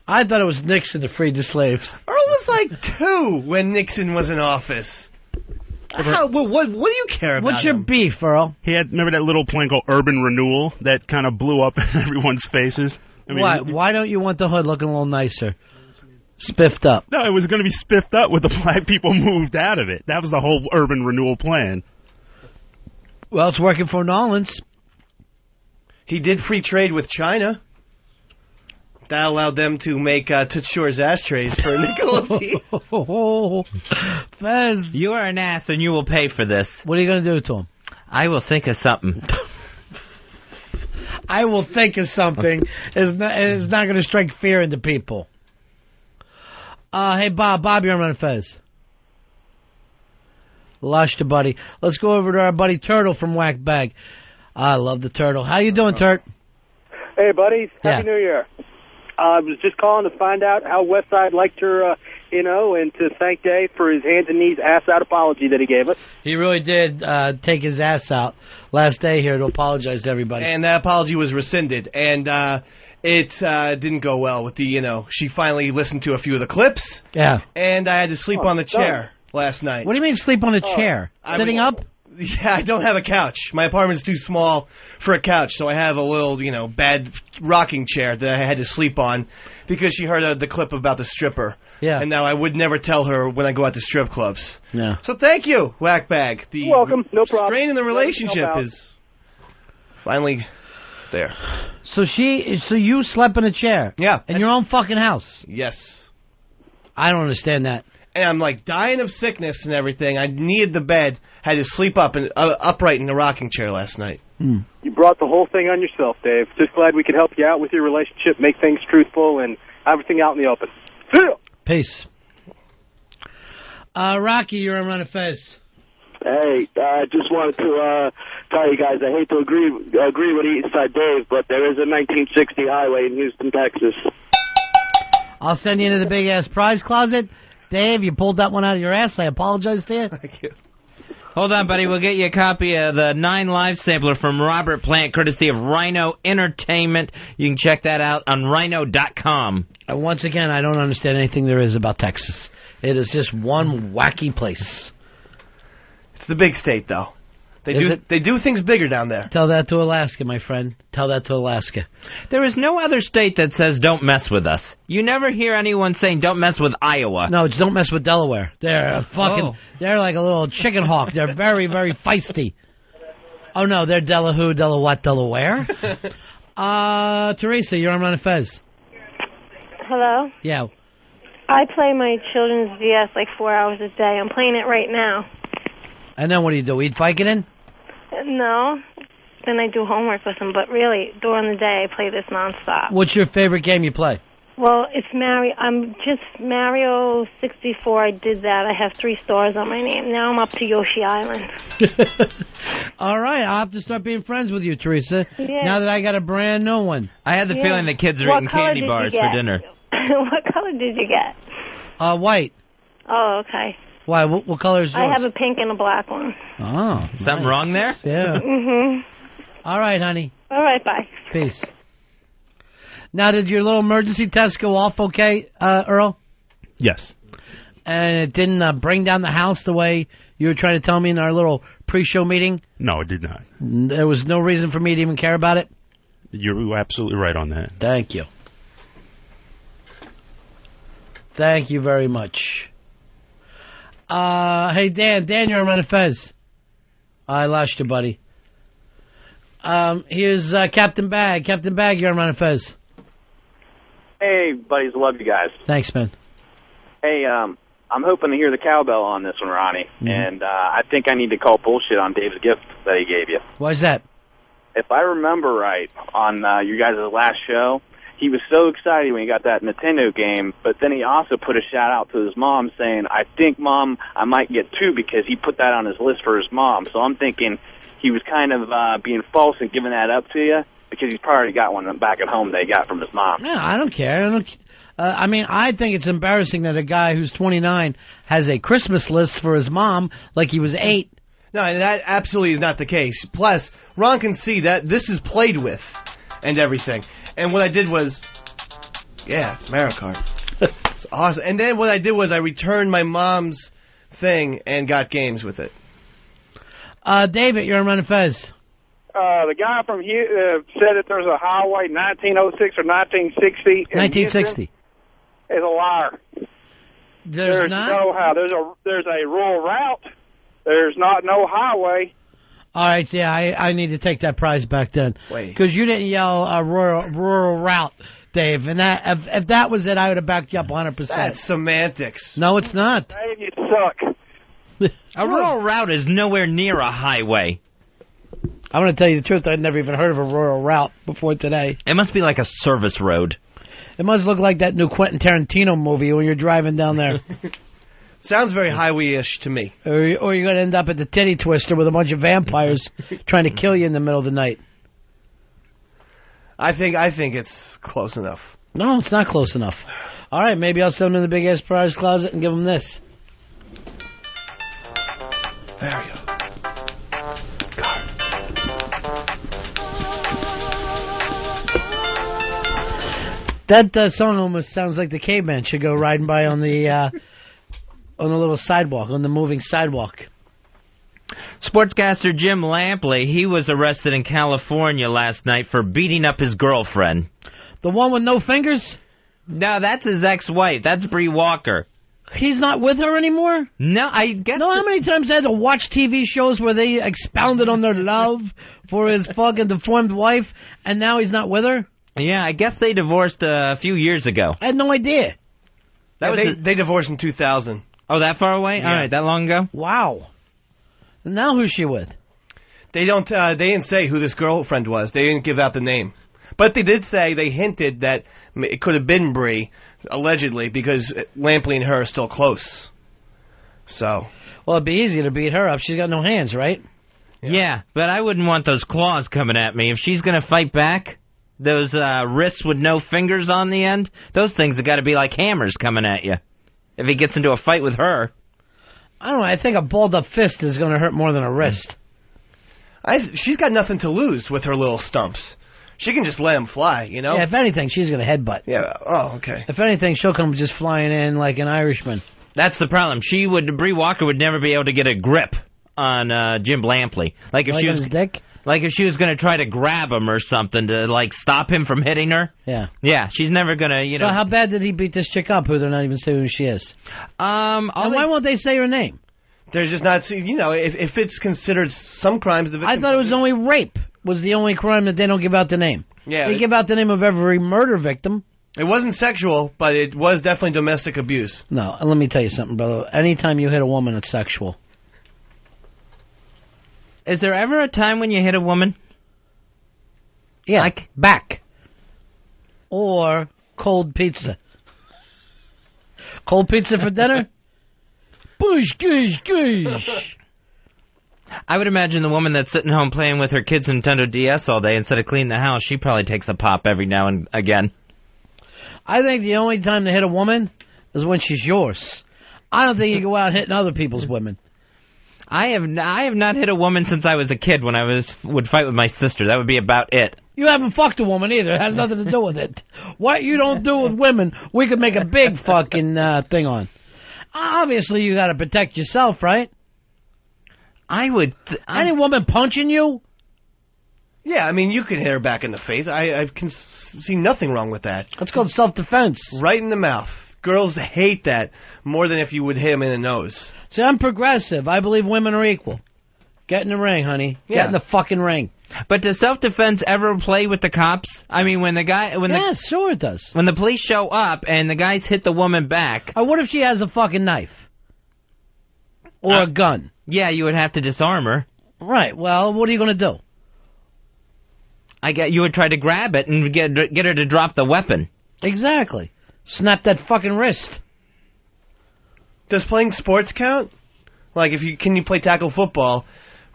I thought it was Nixon that freed the slaves. Earl was like 2 when Nixon was in office. What do you care about What's your beef, Earl? Remember that little plan called Urban Renewal that kind of blew up in everyone's faces? I mean, Why don't you want the hood looking a little nicer? Spiffed up. No, it was going to be spiffed up with the black people moved out of it. That was the whole urban renewal plan. Well, it's working for Nolans. He did free trade with China. That allowed them to make Toots Short's ashtrays for Nickelodeon. Fez. You are an ass and you will pay for this. What are you going to do to him? I will think of something. I will think of something. It's not going to strike fear into people. Hey, Bob, you're on Fez. Lost your buddy. Let's go over to our buddy Turtle from Whack Bag. I love the Turtle. How you doing, Turt? Hey, buddies. Happy New Year. I was just calling to find out how Westside liked your and to thank Dave for his hands and knees ass-out apology that he gave us. He really did take his ass out last day here to apologize to everybody. And that apology was rescinded. And it didn't go well with the, she finally listened to a few of the clips. Yeah. And I had to sleep on the chair last night. What do you mean sleep on a chair? Sitting up? Yeah, I don't have a couch. My apartment's too small for a couch, so I have a little, bad rocking chair that I had to sleep on because she heard the clip about the stripper. Yeah. And now I would never tell her when I go out to strip clubs. Yeah. So thank you, Whackbag. You're welcome. No problem. Strain in the relationship is finally there. So you slept in a chair? Yeah. In your own fucking house? Yes. I don't understand that. And I'm like dying of sickness and everything. I needed the bed. Had to sleep upright in the rocking chair last night. You brought the whole thing on yourself, Dave. Just glad we could help you out with your relationship, make things truthful, and everything out in the open. See ya! Peace. Rocky, you're on Ron and Fez. Hey, I just wanted to tell you guys, I hate to agree with Eastside Dave, but there is a 1960 highway in Houston, Texas. I'll send you into the big-ass prize closet. Dave, you pulled that one out of your ass. I apologize to you. Thank you. Hold on, buddy. We'll get you a copy of the 9 Live sampler from Robert Plant, courtesy of Rhino Entertainment. You can check that out on rhino.com. Once again, I don't understand anything there is about Texas. It is just one wacky place. It's the big state, though. They do things bigger down there. Tell that to Alaska, my friend. Tell that to Alaska. There is no other state that says don't mess with us. You never hear anyone saying don't mess with Iowa. No, it's don't mess with Delaware. They're they're like a little chicken hawk. They're very, very feisty. Oh, no, they're Delaware? Teresa, you're on Ron and Fez. Hello? Yeah. I play my children's DS like 4 hours a day. I'm playing it right now. And then what do? Eat Vicodin? No. Then I do homework with them. But really, during the day, I play this nonstop. What's your favorite game you play? Well, it's Mario. I'm just Mario 64. I did that. I have 3 stars on my name. Now I'm up to Yoshi Island. All right. I'll have to start being friends with you, Teresa. Yeah. Now that I got a brand new one. I had the feeling the kids are eating candy bars for dinner. What color did you get? White. Oh, okay. Why? What color is yours? I have a pink and a black one. Oh. Something wrong there? Yeah. Mm-hmm. All right, honey. All right, bye. Peace. Now, did your little emergency test go off okay, Earl? Yes. And it didn't bring down the house the way you were trying to tell me in our little pre-show meeting? No, it did not. There was no reason for me to even care about it? You're absolutely right on that. Thank you. Thank you very much. Hey, Dan, you're on Ron and Fez. I lost you, buddy. Here's Captain Bag. Captain Bag, you're on Ron and Fez. Hey, buddies, love you guys. Thanks, man. Hey, I'm hoping to hear the cowbell on this one, Ronnie. Mm-hmm. And I think I need to call bullshit on Dave's gift that he gave you. Why's that? If I remember right, on you guys' last show, he was so excited when he got that Nintendo game, but then he also put a shout-out to his mom saying, I think, Mom, I might get 2 because he put that on his list for his mom. So I'm thinking he was kind of being false and giving that up to you because he's probably got one back at home that he got from his mom. No, I don't care. I think it's embarrassing that a guy who's 29 has a Christmas list for his mom like he was 8. No, that absolutely is not the case. Plus, Ron can see that this is played with and everything. And what I did was, Mario Kart. It's awesome. And then what I did was I returned my mom's thing and got games with it. David, you're on Ron and Fez. The guy from said that there's a highway 1906 or 1960. 1960. Is a liar. There's not? No how. There's a rural route. There's not no highway. All right, yeah, I need to take that prize back then. Wait. Because you didn't yell rural route, Dave. And that if that was it, I would have backed you up 100%. That's semantics. No, it's not. Dave, you suck. A rural route is nowhere near a highway. I'm going to tell you the truth. I'd never even heard of a rural route before today. It must be like a service road. It must look like that new Quentin Tarantino movie when you're driving down there. Sounds very highway-ish to me. Or you're going to end up at the Titty Twister with a bunch of vampires trying to kill you in the middle of the night. I think it's close enough. No, it's not close enough. All right, maybe I'll send him in the big-ass prize closet and give him this. There you go. That song almost sounds like the caveman should go riding by on the little sidewalk, on the moving sidewalk. Sportscaster Jim Lampley, he was arrested in California last night for beating up his girlfriend. The one with no fingers? No, that's his ex-wife. That's Bree Walker. He's not with her anymore? No, I guess... No, how many times I had to watch TV shows where they expounded on their love for his fucking deformed wife, and now he's not with her? Yeah, I guess they divorced a few years ago. I had no idea. They divorced in 2000. Oh, that far away? Yeah. All right, that long ago? Wow. Now who's she with? They didn't say who this girlfriend was. They didn't give out the name. But they did say, they hinted that it could have been Bree, allegedly, because Lampley and her are still close. So. Well, it'd be easy to beat her up. She's got no hands, right? Yeah, but I wouldn't want those claws coming at me. If she's going to fight back, those wrists with no fingers on the end, those things have got to be like hammers coming at you. If he gets into a fight with her. I don't know. I think a balled-up fist is going to hurt more than a wrist. She's got nothing to lose with her little stumps. She can just let him fly, you know? Yeah, if anything, she's going to headbutt. Yeah, oh, okay. If anything, she'll come just flying in like an Irishman. That's the problem. Bree Walker would never be able to get a grip on Jim Lampley. Like if she was his dick? Like if she was going to try to grab him or something to like stop him from hitting her. Yeah. Yeah, she's never going to, you know. So how bad did he beat this chick up who they're not even saying who she is? And why won't they say her name? They're just not, you know, if it's considered some crimes. I thought it was only rape was the only crime that they don't give out the name. Yeah. They give out the name of every murder victim. It wasn't sexual, but it was definitely domestic abuse. No, and let me tell you something, brother. Anytime you hit a woman, it's sexual. Is there ever a time when you hit a woman? Yeah, like back. Or cold pizza. Cold pizza for dinner? Push, gosh, gosh. I would imagine the woman that's sitting home playing with her kids' Nintendo DS all day instead of cleaning the house, she probably takes a pop every now and again. I think the only time to hit a woman is when she's yours. I don't think you go out hitting other people's women. I have not hit a woman since I was a kid when I would fight with my sister. That would be about it. You haven't fucked a woman either. It has nothing to do with it. What you don't do with women, we could make a big fucking thing on. Obviously, you got to protect yourself, right? I would... Any woman punching you? Yeah, I mean, you can hit her back in the face. I can see nothing wrong with that. That's called self-defense. Right in the mouth. Girls hate that more than if you would hit him in the nose. See, I'm progressive. I believe women are equal. Get in the ring, honey. Yeah. Get in the fucking ring. But does self-defense ever play with the cops? I mean, when the guy... Yeah, sure it does. When the police show up and the guys hit the woman back... Or what if she has a fucking knife? Or a gun? Yeah, you would have to disarm her. Right, well, what are you going to do? You would try to grab it and get her to drop the weapon. Exactly. Snap that fucking wrist. Does playing sports count? Like, can you play tackle football?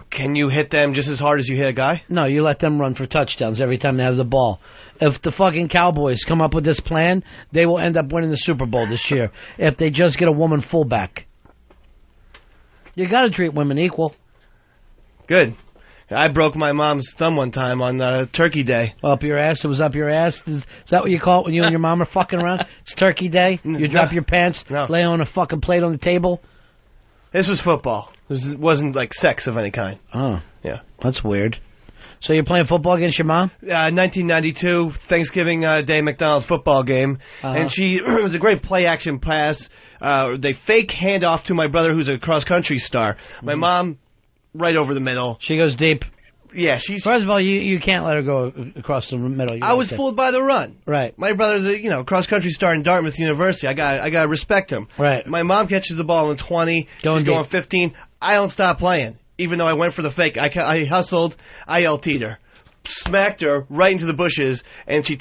Can you hit them just as hard as you hit a guy? No, you let them run for touchdowns every time they have the ball. If the fucking Cowboys come up with this plan, they will end up winning the Super Bowl this year if they just get a woman fullback. You got to treat women equal. Good. I broke my mom's thumb one time on Turkey Day. Up your ass? It was up your ass? Is that what you call it when you and your mom are fucking around? It's Turkey Day? You drop your pants, lay on a fucking plate on the table? This was football. It wasn't like sex of any kind. Oh. Yeah. That's weird. So you're playing football against your mom? 1992, Thanksgiving Day McDonald's football game. And it was a great play-action pass. They fake handoff to my brother, who's a cross-country star. My mom, right over the middle. She goes deep. Yeah, First of all, you can't let her go across the middle. I was fooled by the run. Right. My brother's a cross-country star in Dartmouth University. I got to respect him. Right. My mom catches the ball in 20. She's going 15. I don't stop playing. Even though I went for the fake, I hustled, I LT'd her. Smacked her right into the bushes, and she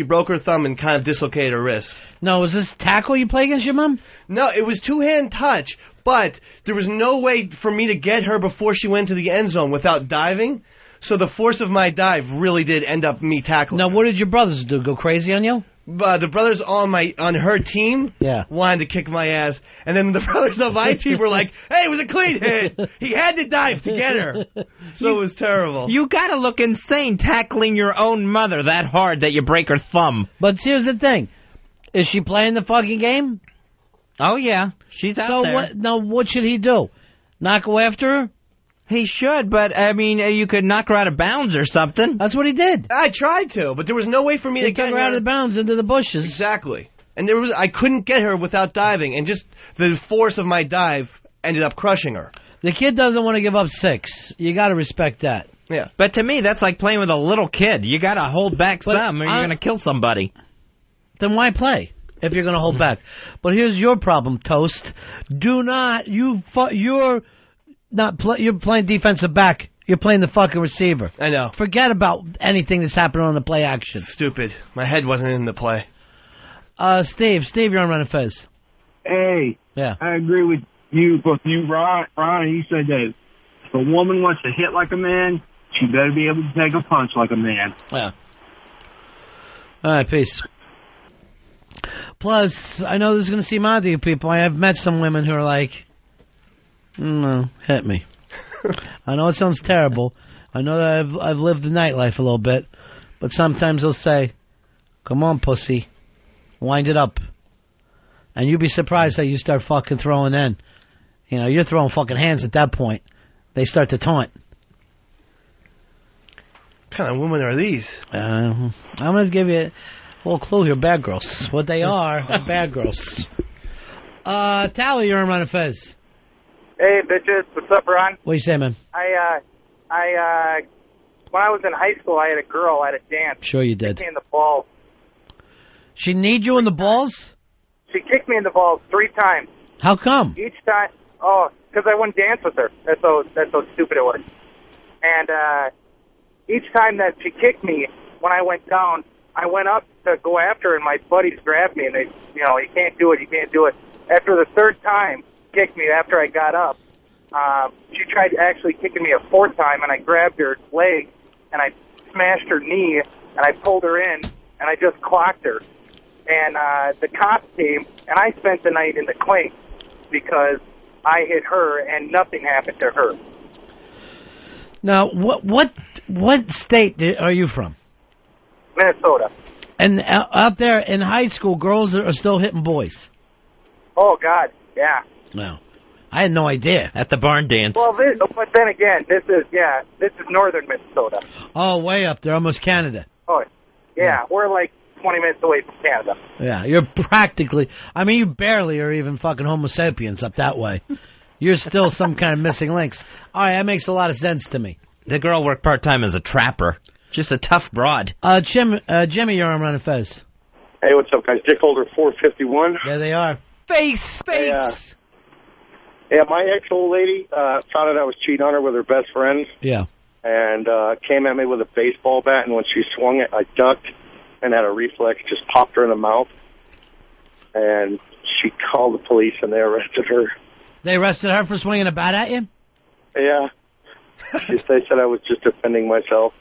broke her thumb and kind of dislocated her wrist. No, was this tackle you play against your mom? No, it was two-hand touch, but there was no way for me to get her before she went to the end zone without diving, so the force of my dive really did end up me tackling her. Now, what did your brothers do? Go crazy on you? the brothers on her team wanted to kick my ass, and then the brothers on my team were like, "Hey, it was a clean hit. He had to dive to get her." So it was terrible. You gotta look insane tackling your own mother that hard that you break her thumb. But here's the thing: is she playing the fucking game? Oh yeah, she's out there. What should he do? Not go after her? He should, but I mean, you could knock her out of bounds or something. That's what he did. I tried to, but there was no way for me to get her out of bounds into the bushes. Exactly. And I couldn't get her without diving, and just the force of my dive ended up crushing her. The kid doesn't want to give up 6. You got to respect that. Yeah. But to me, that's like playing with a little kid. You got to hold back some, or you're going to kill somebody. Then why play if you're going to hold back? But here's your problem, Toast. Do not you're playing defensive back. You're playing the fucking receiver. I know. Forget about anything that's happening on the play action. Stupid. My head wasn't in the play. Steve, you're on Ron and Fez. Hey. Yeah. I agree with you, both you, Ron, and you said that if a woman wants to hit like a man, she better be able to take a punch like a man. Yeah. All right, peace. Plus, I know this is going to seem odd to you people. I have met some women who are like, no, hit me. I know it sounds terrible. I know that I've lived the nightlife a little bit, but sometimes they'll say, "Come on, pussy, wind it up," and you'd be surprised how you start fucking throwing in. You know, you're throwing fucking hands at that point. They start to taunt. What kind of women are these? I'm going to give you a little clue here. Bad girls. What they are, they're bad girls. Tally, you're on Ron and Fez. Hey, bitches. What's up, Ron? What do you say, man? When I was in high school, I had a girl at a dance. Sure you did. She kicked me in the balls. She need you in the balls? She kicked me in the balls 3 times. How come? Each time, because I wouldn't dance with her. That's how stupid it was. And each time that she kicked me, when I went down, I went up to go after her, and my buddies grabbed me, and they, you can't do it, you can't do it. After the 3rd time, kicked me after I got up. She tried actually kicking me a 4th time, and I grabbed her leg, and I smashed her knee, and I pulled her in, and I just clocked her. And the cops came, and I spent the night in the clink because I hit her, and nothing happened to her. Now, what state are you from? Minnesota. And out there in high school, girls are still hitting boys. Oh, God, yeah. No, I had no idea. At the barn dance. Well, but then again, this is northern Minnesota. Oh, way up there, almost Canada. Oh, yeah, we're like 20 minutes away from Canada. Yeah, you're practically, you barely are even fucking Homo sapiens up that way. You're still some kind of missing links. All right, that makes a lot of sense to me. The girl worked part-time as a trapper. Just a tough broad. Jimmy, you're on Ron and Fez. Hey, what's up, guys? Dick Holder 451. There they are. Face. Yeah, my ex-old lady found out I was cheating on her with her best friend. Yeah. And came at me with a baseball bat, and when she swung it, I ducked and had a reflex, just popped her in the mouth. And she called the police, and they arrested her. They arrested her for swinging a bat at you? Yeah. They said I was just defending myself.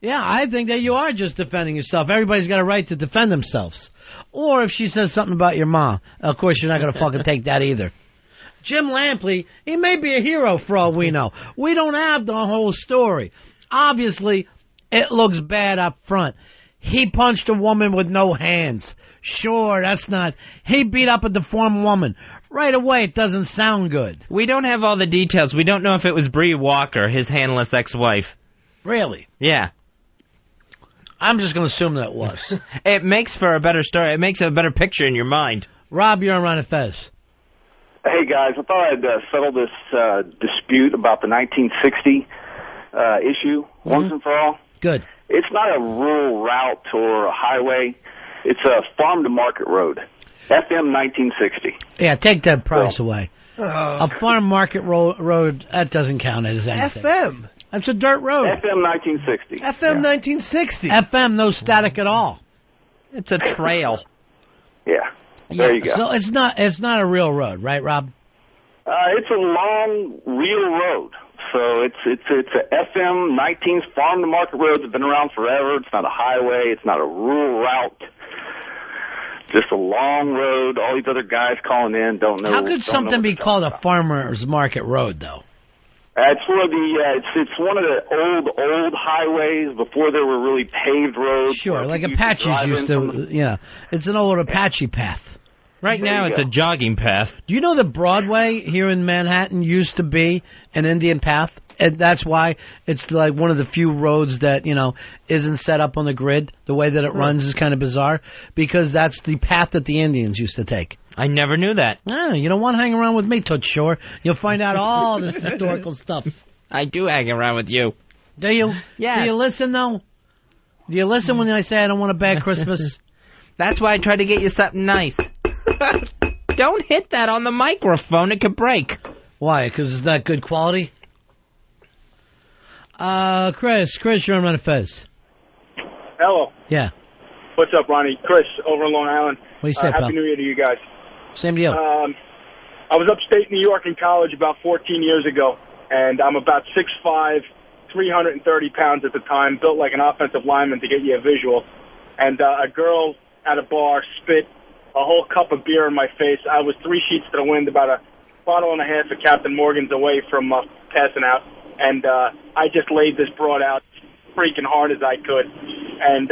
Yeah, I think that you are just defending yourself. Everybody's got a right to defend themselves. Or if she says something about your mom, of course you're not going to fucking take that either. Jim Lampley, he may be a hero for all we know. We don't have the whole story. Obviously, it looks bad up front. He punched a woman with no hands. Sure, that's not... He beat up a deformed woman. Right away, it doesn't sound good. We don't have all the details. We don't know if it was Bree Walker, his handless ex-wife. Really? Yeah. I'm just going to assume that was. It makes for a better story. It makes a better picture in your mind. Rob, you're on Ron and Fez. Hey, guys. I thought I'd settle this dispute about the 1960 issue once and for all. Good. It's not a rural route or a highway. It's a farm-to-market road. FM 1960. Yeah, take that price away. A farm market road, that doesn't count as anything. FM. That's a dirt road. FM 1960. FM 1960. FM, no static at all. It's a trail. Yeah. There you go. So it's not a real road, right, Rob? It's a long, real road. So it's a FM 19 farm to market road that's been around forever. It's not a highway. It's not a rural route. just a long road. All these other guys calling in don't know. How could something be called a farmer's market road, though? It's one of the it's one of the old highways before there were really paved roads. Sure, like Apaches used to. Yeah, it's an old Apache path. Right now, it's a jogging path. Do you know that Broadway here in Manhattan used to be an Indian path? And that's why it's like one of the few roads that, isn't set up on the grid. The way that it runs is kind of bizarre because that's the path that the Indians used to take. I never knew that. You don't want to hang around with me, Toots Shore. You'll find out all this historical stuff. I do hang around with you. Do you? Yeah. Do you listen, though? Do you listen when I say I don't want a bad Christmas? That's why I tried to get you something nice. Don't hit that on the microphone. It could break. Why? Because it's not good quality? Chris, you're on Ron and Fez. Hello. Yeah. What's up, Ronnie? Chris, over in Long Island. What do you say, pal? Happy New Year to you guys. Same to you. I was upstate New York in college about 14 years ago, and I'm about 6'5", 330 pounds at the time, built like an offensive lineman to get you a visual. And a girl at a bar spit a whole cup of beer in my face. I was 3 sheets to the wind, about a bottle and a half of Captain Morgan's away from passing out. And I just laid this broad out freaking hard as I could. And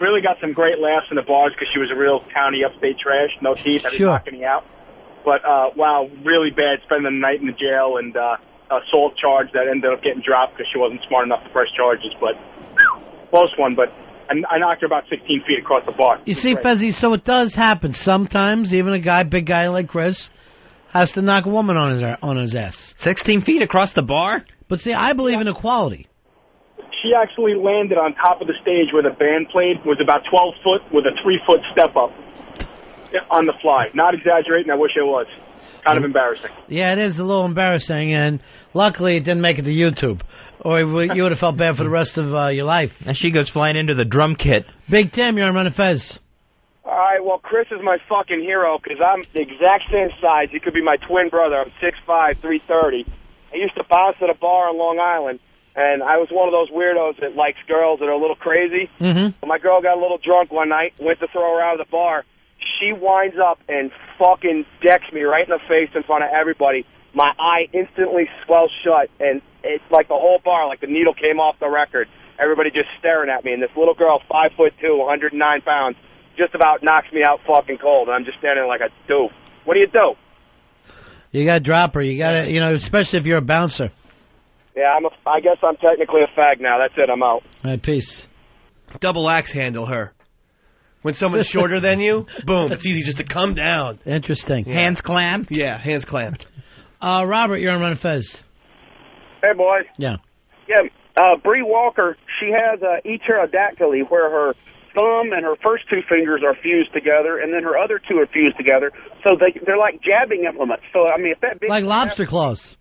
really got some great laughs in the bars because she was a real county upstate trash. No teeth. I didn't knock any out. But, wow, really bad spending the night in the jail and assault charge that ended up getting dropped because she wasn't smart enough to press charges. But close one. But I knocked her about 16 feet across the bar. You see, Fezzy, so it does happen. Sometimes even a big guy like Chris, has to knock a woman on his ass. 16 feet across the bar? But see, I believe in equality. She actually landed on top of the stage where the band played, was about 12 foot with a 3-foot step up on the fly. Not exaggerating, I wish it was. Kind of embarrassing. Yeah, it is a little embarrassing, and luckily it didn't make it to YouTube. Or you would have felt bad for the rest of your life. And she goes flying into the drum kit. Big Tim, you're on Ron and Fez. All right, well, Chris is my fucking hero because I'm the exact same size. He could be my twin brother. I'm 6'5", 330. I used to bounce at a bar on Long Island, and I was one of those weirdos that likes girls that are a little crazy. Mm-hmm. My girl got a little drunk one night, went to throw her out of the bar. She winds up and fucking decks me right in the face in front of everybody. My eye instantly swells shut, and it's like the whole bar, like the needle came off the record. Everybody just staring at me, and this little girl, 5'2", 109 pounds, just about knocks me out fucking cold, and I'm just standing there like a doof. What do you do? You got to drop her. You got to, especially if you're a bouncer. Yeah, I guess I'm technically a fag now. That's it. I'm out. All right, peace. Double axe handle her. When someone's shorter than you, boom, it's easy just to come down. Interesting. Yeah. Hands clamped? Yeah, hands clamped. Robert, you're on Ron and Fez. Hey, boys. Yeah. Yeah, Bree Walker, she has pterodactyly where her thumb and her first 2 fingers are fused together, and then her other 2 are fused together. So they're like jabbing implements. So, I mean, if that big... Like lobster claws.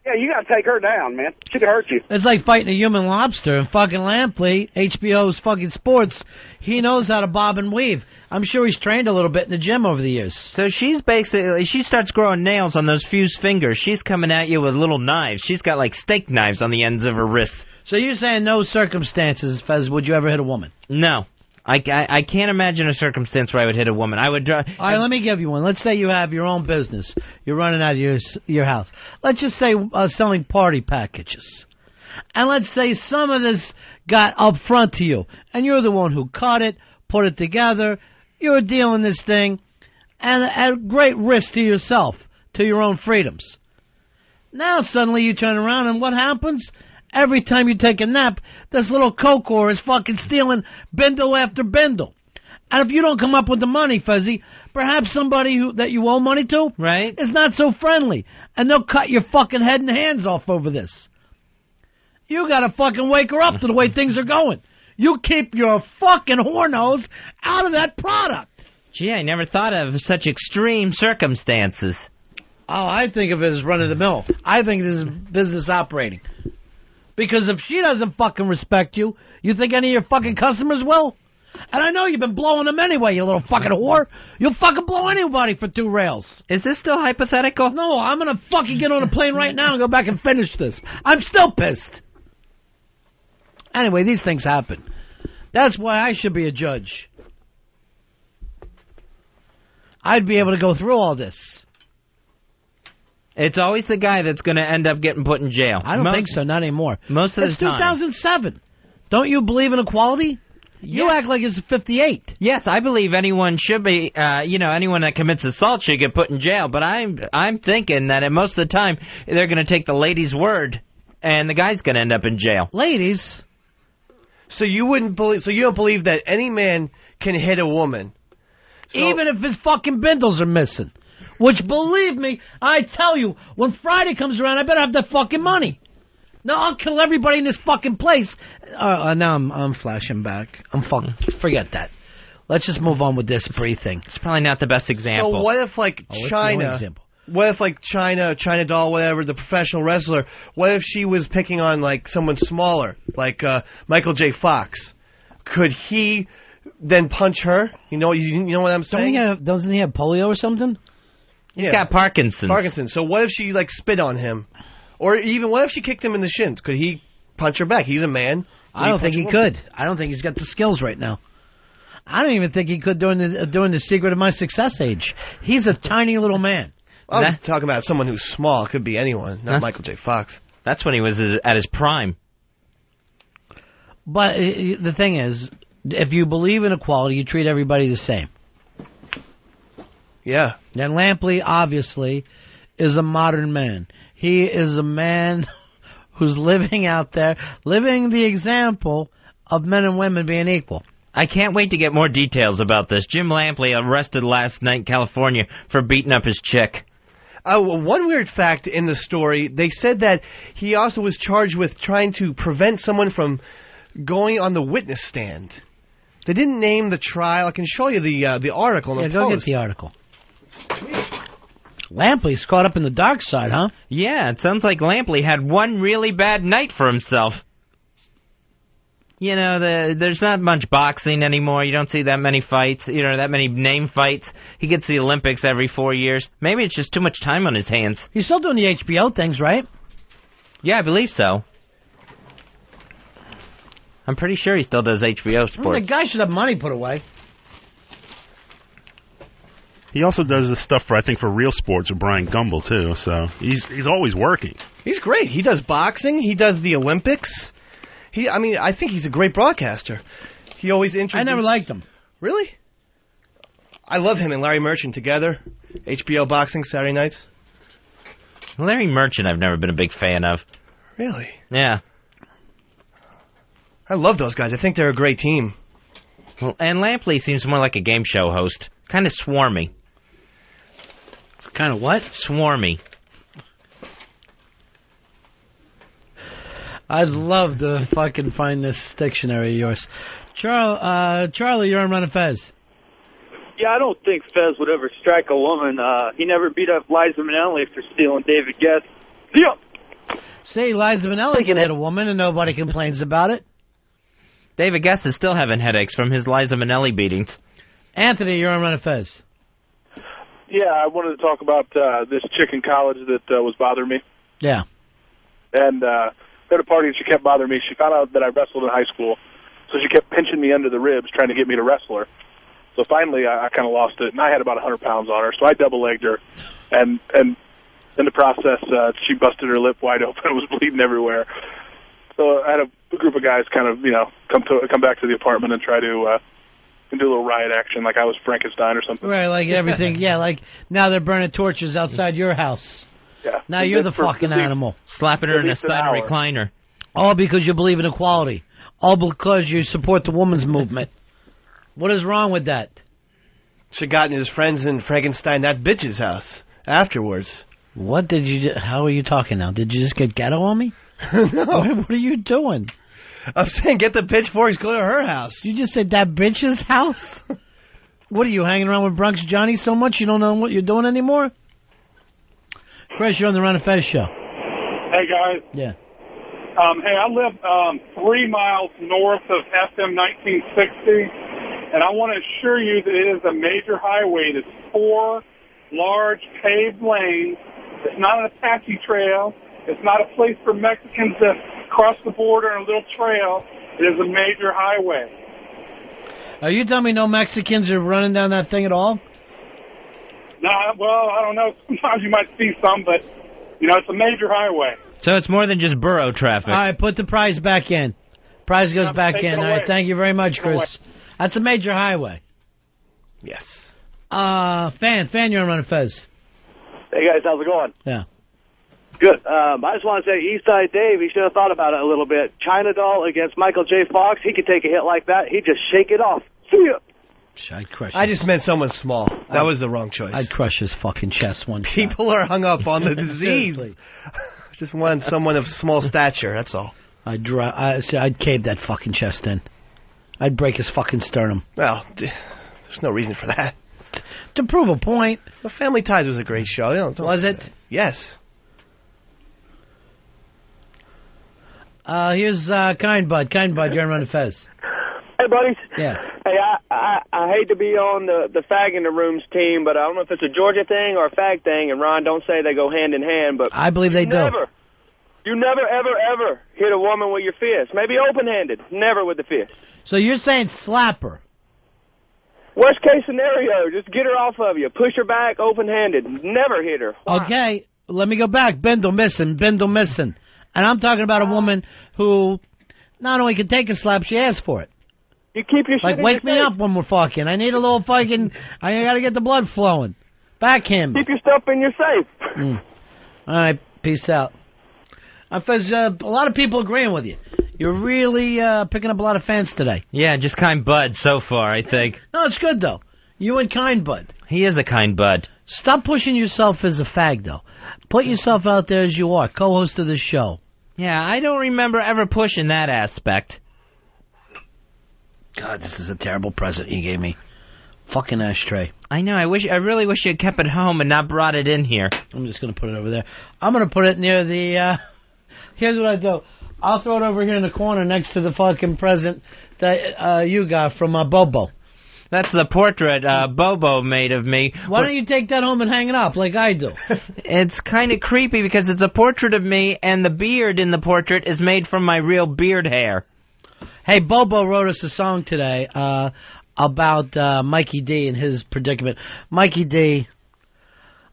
Yeah, you got to take her down, man. She could hurt you. It's like fighting a human lobster. And fucking Lampley, HBO's fucking sports, he knows how to bob and weave. I'm sure he's trained a little bit in the gym over the years. So she's basically, she starts growing nails on those fused fingers. She's coming at you with little knives. She's got like steak knives on the ends of her wrists. So you're saying no circumstances, Fez, would you ever hit a woman? No. I can't imagine a circumstance where I would hit a woman. I would. All right, let me give you one. Let's say you have your own business. You're running out of your house. Let's just say selling party packages. And let's say some of this got up front to you. And you're the one who cut it, put it together. You're dealing this thing. And at great risk to yourself, to your own freedoms. Now suddenly you turn around and what happens? Every time you take a nap, this little coke whore is fucking stealing bindle after bindle. And if you don't come up with the money, Fuzzy, perhaps somebody that you owe money to is not so friendly. And they'll cut your fucking head and hands off over this. You gotta fucking wake her up to the way things are going. You keep your fucking hornos out of that product. Gee, I never thought of such extreme circumstances. Oh, I think of it as run-of-the-mill. I think this is business operating. Because if she doesn't fucking respect you, you think any of your fucking customers will? And I know you've been blowing them anyway, you little fucking whore. You'll fucking blow anybody for 2 rails. Is this still hypothetical? No, I'm gonna fucking get on a plane right now and go back and finish this. I'm still pissed. Anyway, these things happen. That's why I should be a judge. I'd be able to go through all this. It's always the guy that's going to end up getting put in jail. I don't think so, not anymore. Most of the It's time. 2007. Don't you believe in equality? You act like it's 58. Yes, I believe anyone should be, anyone that commits assault should get put in jail. But I'm thinking that most of the time they're going to take the lady's word, and the guy's going to end up in jail. Ladies. So you don't believe that any man can hit a woman, Even if his fucking bindles are missing. Which, believe me, I tell you, when Friday comes around, I better have that fucking money. No, I'll kill everybody in this fucking place. Now I'm flashing back. Forget that. Let's just move on with this Bree thing. It's probably not the best example. So what if, China, China Doll, whatever, the professional wrestler, what if she was picking on, someone smaller, Michael J. Fox? Could he then punch her? You know what I'm saying? Doesn't he have polio or something? He's got Parkinson's. Parkinson's. So what if she, spit on him? Or even what if she kicked him in the shins? Could he punch her back? He's a man. I don't think he could. I don't think he's got the skills right now. I don't even think he could during the Secret of My Success age. He's a tiny little man. I'm talking about someone who's small. It could be anyone, not Michael J. Fox. That's when he was at his prime. But the thing is, if you believe in equality, you treat everybody the same. Yeah. And Lampley, obviously, is a modern man. He is a man who's living out there, living the example of men and women being equal. I can't wait to get more details about this. Jim Lampley arrested last night in California for beating up his chick. One weird fact in the story, they said that he also was charged with trying to prevent someone from going on the witness stand. They didn't name the trial. I can show you the article in the go Post. get the article. Lampley's caught up in the dark side, huh? Yeah, it sounds like Lampley had one really bad night for himself. There's not much boxing anymore. You don't see that many fights, that many name fights. He gets the Olympics every 4 years. Maybe it's just too much time on his hands. He's still doing the HBO things, right? Yeah, I believe so. I'm pretty sure he still does HBO sports. The guy should have money put away. He also does the stuff for Real Sports with Brian Gumbel too. So he's always working. He's great. He does boxing. He does the Olympics. I think he's a great broadcaster. He always introduces... I never liked him. Really? I love him and Larry Merchant together. HBO boxing Saturday nights. Larry Merchant I've never been a big fan of. Really? Yeah. I love those guys. I think they're a great team. Well, and Lampley seems more like a game show host. Kind of swarmy. Kind of what? Swarmy. I'd love to fucking find this dictionary of yours. Charlie, you're on Ron and Fez. Yeah, I don't think Fez would ever strike a woman. He never beat up Liza Minnelli for stealing David Guest. Yeah. See, Liza Minnelli can hit a woman and nobody complains about it. David Guest is still having headaches from his Liza Minnelli beatings. Anthony, you're on Ron and Fez. Yeah, I wanted to talk about this chick in college that was bothering me. Yeah. And at a party, and she kept bothering me. She found out that I wrestled in high school, so she kept pinching me under the ribs, trying to get me to wrestle her. So finally, I kind of lost it, and I had about 100 pounds on her, so I double-legged her. And in the process, she busted her lip wide open. It was bleeding everywhere. So I had a group of guys kind of, come back to the apartment and try to do a little riot action, like I was Frankenstein or something. Right, like everything. Yeah, like now they're burning torches outside your house. Yeah. Now you're the fucking animal. Slapping her in the side of a recliner. All because you believe in equality. All because you support the women's movement. What is wrong with that? Should have gotten his friends in Frankenstein that bitch's house afterwards. What did you... How are you talking now? Did you just get ghetto on me? No. What are you doing? I'm saying get the pitchforks, go to her house. You just said that bitch's house? What are you, hanging around with Bronx Johnny so much you don't know what you're doing anymore? Chris, you're on the Ron and Fez show. Hey, guys. Yeah. Hey, I live 3 miles north of FM 1960, and I want to assure you that it is a major highway. It's 4 large paved lanes. It's not an Apache trail. It's not a place for Mexicans to cross the border on a little trail. It is a major highway. Are you telling me no Mexicans are running down that thing at all? Well, I don't know. Sometimes you might see some, but, it's a major highway. So it's more than just borough traffic. All right, put the prize back in. Prize goes back take in. it All away. right, thank you very much, Take it away. Chris. That's a major highway. Yes. Fan, you're on Ron and Fez. Hey guys, how's it going? Yeah. Good. I just want to say, Eastside Dave, he should have thought about it a little bit. China Doll against Michael J. Fox, he could take a hit like that. He'd just shake it off. See ya. I'd crush I just meant someone small. That was the wrong choice. I'd crush his fucking chest one shot. People are hung up on the disease. Seriously. Just want someone of small stature, that's all. I'd cave that fucking chest in. I'd break his fucking sternum. Well, there's no reason for that. To prove a point. Well, Family Ties was a great show. Was it? Yes. Here's Kind Bud. Kind Bud, you're on Ron and Fez. Hey, buddies. Yeah. Hey, I hate to be on the fag in the rooms team, but I don't know if it's a Georgia thing or a fag thing, and Ron, don't say they go hand in hand, but I believe they do. You never, ever, ever hit a woman with your fist. Maybe open-handed. Never with the fist. So you're saying slap her? Worst case scenario, just get her off of you. Push her back open-handed. Never hit her. Okay, let me go back. Bindle missing. And I'm talking about a woman who not only can take a slap, she asks for it. You keep your shit like, in wake your me safe. up when we're fucking. I need a little fucking, I gotta get the blood flowing. Backhand me. Keep your stuff in your safe. All right, peace out. Fez, a lot of people agreeing with you. You're really picking up a lot of fans today. Yeah, just Kind Bud so far, I think. No, it's good, though. You and Kind Bud. He is a Kind Bud. Stop pushing yourself as a fag, though. Put yourself out there as you are, co-host of this show. Yeah, I don't remember ever pushing that aspect. God, this is a terrible present you gave me. Fucking ashtray. I know, I really wish you had kept it home and not brought it in here. I'm just going to put it over there. I'm going to put it near the, here's what I do. I'll throw it over here in the corner next to the fucking present that you got from Bobo. That's the portrait Bobo made of me. Why don't you take that home and hang it up like I do? It's kind of creepy because it's a portrait of me, and the beard in the portrait is made from my real beard hair. Hey, Bobo wrote us a song today about Mikey D and his predicament. Mikey D,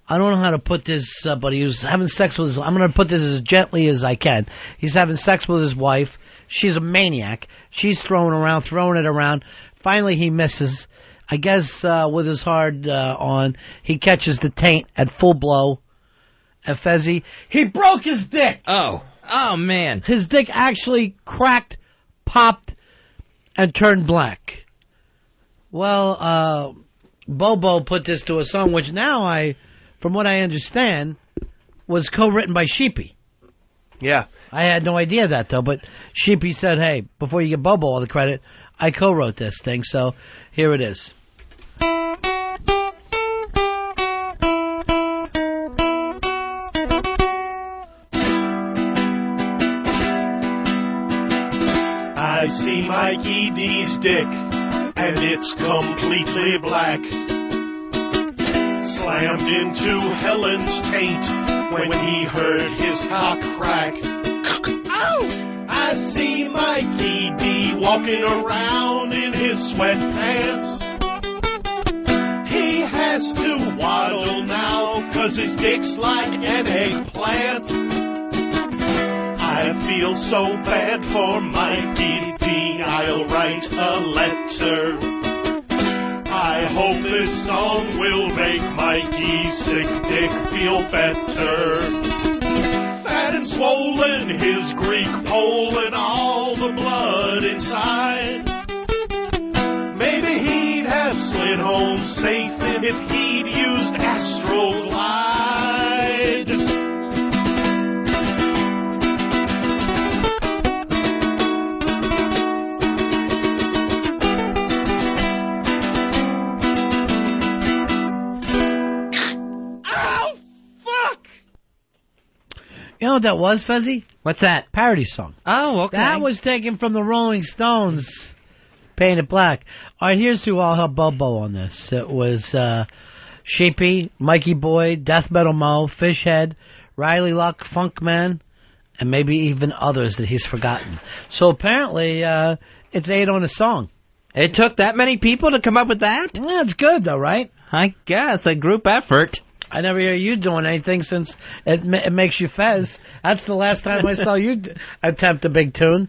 I don't know how to put this, but he was having sex with his... I'm going to put this as gently as I can. He's having sex with his wife. She's a maniac. She's throwing it around. Finally, he misses. I guess with his hard on, he catches the taint at full blow. And Fezzy, he broke his dick! Oh, man. His dick actually cracked, popped, and turned black. Well, Bobo put this to a song, which now from what I understand, was co-written by Sheepy. Yeah. I had no idea that, though, but Sheepy said, hey, before you give Bobo all the credit, I co-wrote this thing, so here it is. I see Mikey D's dick, and it's completely black. Slammed into Helen's taint when he heard his cock crack. Ow! I see Mikey D walking around in his sweatpants. He has to waddle now, 'cause his dick's like an eggplant. I feel so bad for Mikey D, I'll write a letter. I hope this song will make Mikey's sick dick feel better. Fat and swollen, his Greek pole and all the blood inside. Maybe he'd have slid home safe if he'd used Astroglide. You know what that was, Fezzy? What's that? Parody song. Oh, okay. That was taken from the Rolling Stones, Painted Black. All right, here's who all helped Bobo on this. It was Sheepy, Mikey Boy, Death Metal Mo, Fishhead, Riley Luck, Funkman, and maybe even others that he's forgotten. So apparently, it's 8 on a song. It took that many people to come up with that? Yeah, it's good, though, right? I guess a group effort. I never hear you doing anything since it makes you Fez. That's the last time I saw you attempt a big tune.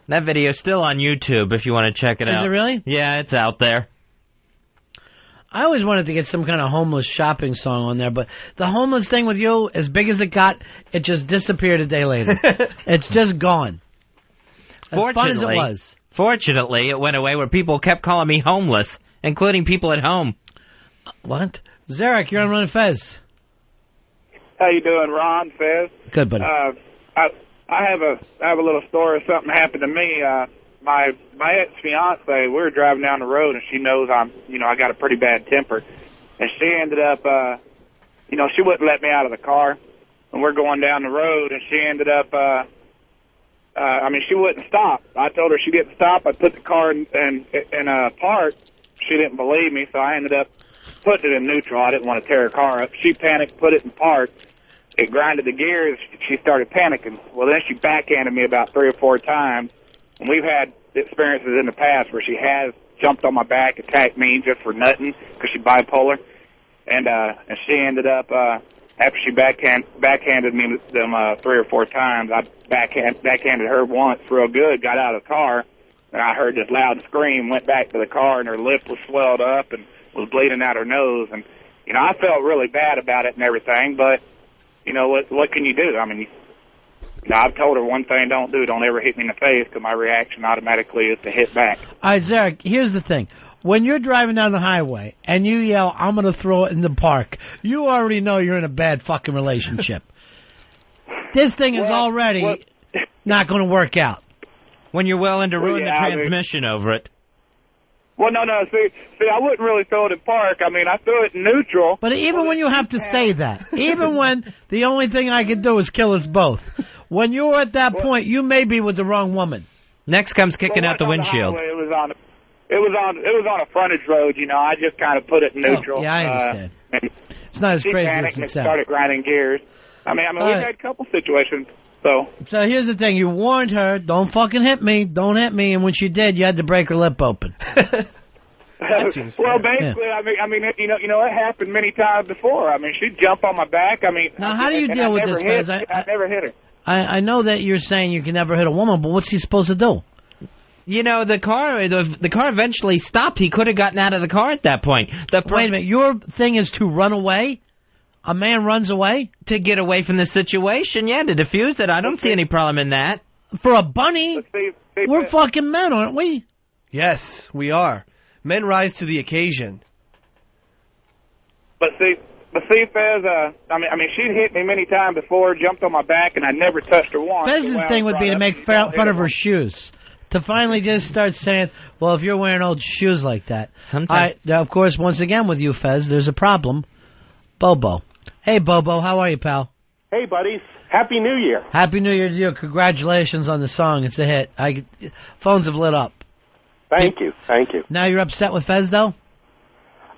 That video's still on YouTube if you want to check it out. Is it really? Yeah, it's out there. I always wanted to get some kind of homeless shopping song on there, but the homeless thing with you, as big as it got, it just disappeared a day later. It's just gone. As fun as it was. Fortunately, it went away where people kept calling me homeless, including people at home. What? Zarek, you're on Ron and Fez. How you doing, Ron, Fez? Good, buddy. I have a little story. Something happened to me. My ex-fiance, we were driving down the road, and she knows I got a pretty bad temper. And she ended up, she wouldn't let me out of the car. And we're going down the road, and she ended up, she wouldn't stop. I told her she didn't stop. I put the car in park. She didn't believe me, so I ended up putting it in neutral. I didn't want to tear her car up. She panicked, put it in park. It grinded the gears. She started panicking. Well, then she backhanded me about 3 or 4 times. And we've had experiences in the past where she has jumped on my back, attacked me just for nothing because she's bipolar. And she ended up, after she backhanded me them 3 or 4 times, I backhanded her once real good, got out of the car, and I heard this loud scream, went back to the car, and her lip was swelled up and was bleeding out her nose. And, I felt really bad about it and everything, but, what can you do? I mean, I've told her one thing, don't ever hit me in the face, because my reaction automatically is to hit back. All right, Zarek, here's the thing. When you're driving down the highway and you yell, I'm going to throw it in the park, you already know you're in a bad fucking relationship. This thing is already not going to work out. When you're willing to ruin the transmission over it. Well, no. See, I wouldn't really throw it in park. I threw it in neutral. But even when you have to say that, even when the only thing I can do is kill us both, when you're at that point, you may be with the wrong woman. Next comes kicking out the windshield. It was on a frontage road. I just kind of put it in neutral. Yeah, I understand. It's not as crazy as it sounds. Started grinding gears. We've had a couple situations. So here's the thing. You warned her, don't fucking hit me, don't hit me, and when she did, you had to break her lip open. Well, basically, yeah. It happened many times before. She'd jump on my back. Now, how do you deal with this, Fez? I never hit her. I know that you're saying you can never hit a woman, but what's he supposed to do? The car eventually stopped. He could have gotten out of the car at that point. Wait a minute. Your thing is to run away? A man runs away? To get away from the situation, yeah, to defuse it. I don't see any problem in that. For a bunny? We're fucking men, aren't we? Yes, we are. Men rise to the occasion. But see, Fez, she'd hit me many times before, jumped on my back, and I never touched her once. Fez's thing would be to make fun of her shoes. To finally just start saying, well, if you're wearing old shoes like that. Sometimes. Of course, once again with you, Fez, there's a problem. Bobo. Hey, Bobo, how are you, pal? Hey, buddies. Happy New Year. Happy New Year to you. Congratulations on the song. It's a hit. Phones have lit up. Thank you. Now you're upset with Fez, though?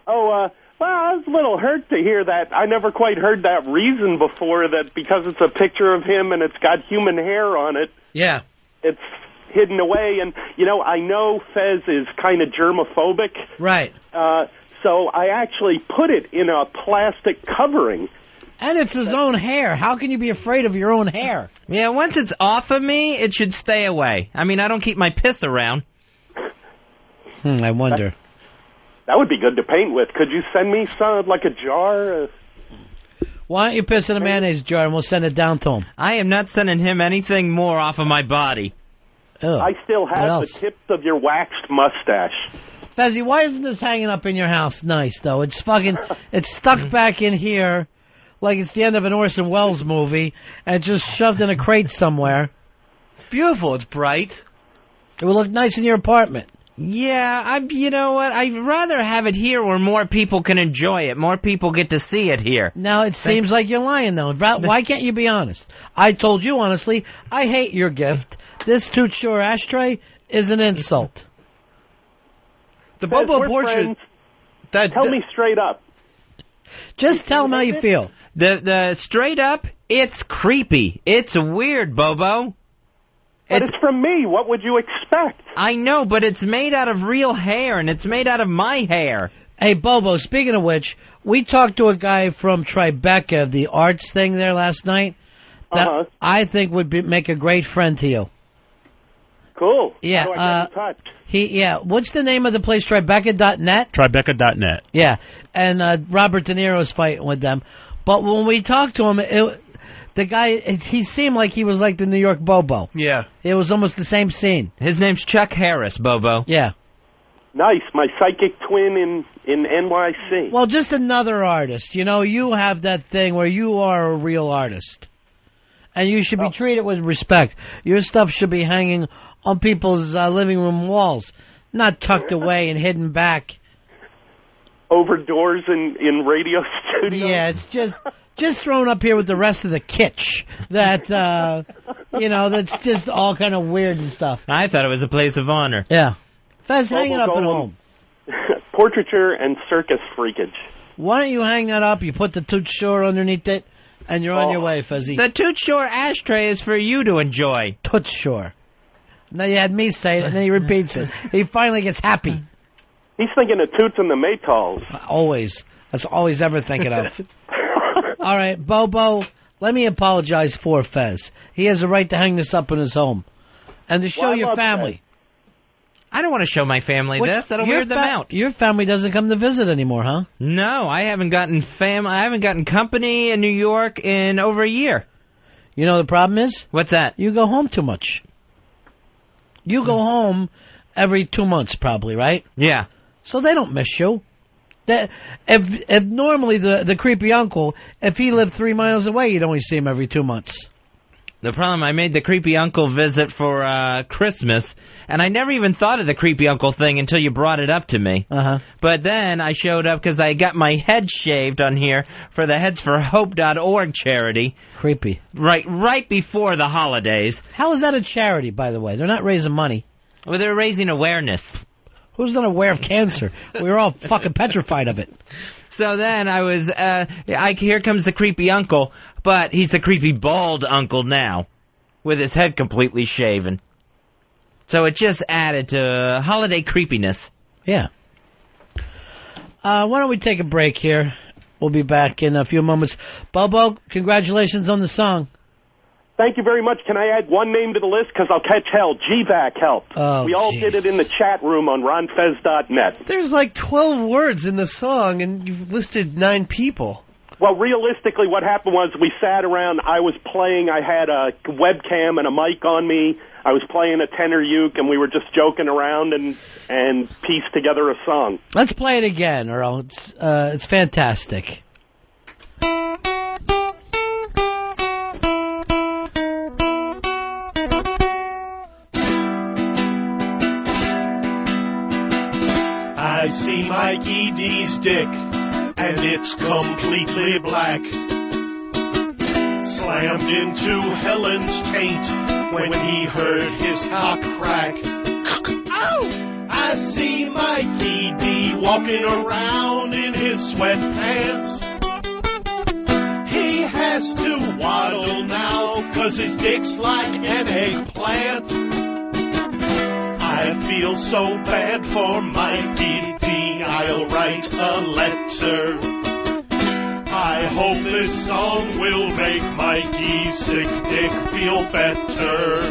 Oh, well, I was a little hurt to hear that. I never quite heard that reason before, that because it's a picture of him and it's got human hair on it. Yeah. It's hidden away. And, I know Fez is kind of germophobic. Right. So I actually put it in a plastic covering. And it's his own hair. How can you be afraid of your own hair? Yeah, once it's off of me, it should stay away. I don't keep my piss around. I wonder. That would be good to paint with. Could you send me some, like a jar? Why don't you piss in a mayonnaise jar and we'll send it down to him? I am not sending him anything more off of my body. Ugh. I still have the tips of your waxed mustache. Fezzy, why isn't this hanging up in your house nice, though? It's stuck back in here like it's the end of an Orson Welles movie and just shoved in a crate somewhere. It's beautiful. It's bright. It will look nice in your apartment. Yeah, you know what? I'd rather have it here where more people can enjoy it. More people get to see it here. Now, it seems like you're lying, though. Why can't you be honest? I told you, honestly, I hate your gift. This Toot Shore ashtray is an insult. The Bobo portrait. Tell me straight up. Just tell him how you feel. The straight up, it's creepy. It's weird, Bobo. But it's from me. What would you expect? I know, but it's made out of real hair, and it's made out of my hair. Hey, Bobo, speaking of which, we talked to a guy from Tribeca, the arts thing there last night, that I think would make a great friend to you. Cool. Yeah. How do I get in touch? What's the name of the place? Tribeca.net? Tribeca.net. Yeah. And Robert De Niro's fighting with them. But when we talked to him, the guy, he seemed like he was like the New York Bobo. Yeah. It was almost the same scene. His name's Chuck Harris, Bobo. Yeah. Nice. My psychic twin in NYC. Well, just another artist. You know, you have that thing where you are a real artist. And you should be treated with respect. Your stuff should be hanging on people's living room walls, not tucked away and hidden back. Over doors in radio studios. Yeah, it's just thrown up here with the rest of the kitsch that, that's just all kind of weird and stuff. I thought it was a place of honor. Yeah. Fez, hang it up at home. Portraiture and circus freakage. Why don't you hang that up, you put the Toots Shore underneath it, and you're on your way, Fezzy. The Toots Shore ashtray is for you to enjoy. Toots Shore. Now you had me say it, and then he repeats it. He finally gets happy. He's thinking of Toots and the Maytals. Always. That's all he's ever thinking of. All right, Bobo, let me apologize for Fez. He has a right to hang this up in his home. And to show your family. I don't want to show my family this. That'll weird them out. Your family doesn't come to visit anymore, huh? No, I haven't gotten company in New York in over a year. You know the problem is? What's that? You go home too much. You go home every 2 months, probably, right? Yeah. So they don't miss you. If normally the creepy uncle, if he lived 3 miles away, you'd only see him every 2 months. The problem, I made the creepy uncle visit for Christmas, and I never even thought of the creepy uncle thing until you brought it up to me. Uh-huh. But then I showed up because I got my head shaved on here for the headsforhope.org charity. Creepy. Right before the holidays. How is that a charity, by the way? They're not raising money. Well, they're raising awareness. Who's not aware of cancer? We were all fucking petrified of it. So then I was, here comes the creepy uncle, but he's the creepy bald uncle now, with his head completely shaven. So it just added to holiday creepiness. Yeah. Why don't we take a break here? We'll be back in a few moments. Bobo, congratulations on the song. Thank you very much. Can I add one name to the list? Because I'll catch hell. GVAC helped. Oh, we all did it in the chat room on ronfez.net. There's like 12 words in the song, and you've listed 9 people. Well, realistically, what happened was we sat around. I was playing. I had a webcam and a mic on me. I was playing a tenor uke, and we were just joking around and pieced together a song. Let's play it again, Earl. It's fantastic. I see Mikey D's dick, and it's completely black. Slammed into Helen's taint when he heard his cock crack. Ow! I see Mikey D walking around in his sweatpants. He has to waddle now, 'cause his dick's like an eggplant. I feel so bad for Mikey D, I'll write a letter. I hope this song will make Mikey's sick dick feel better.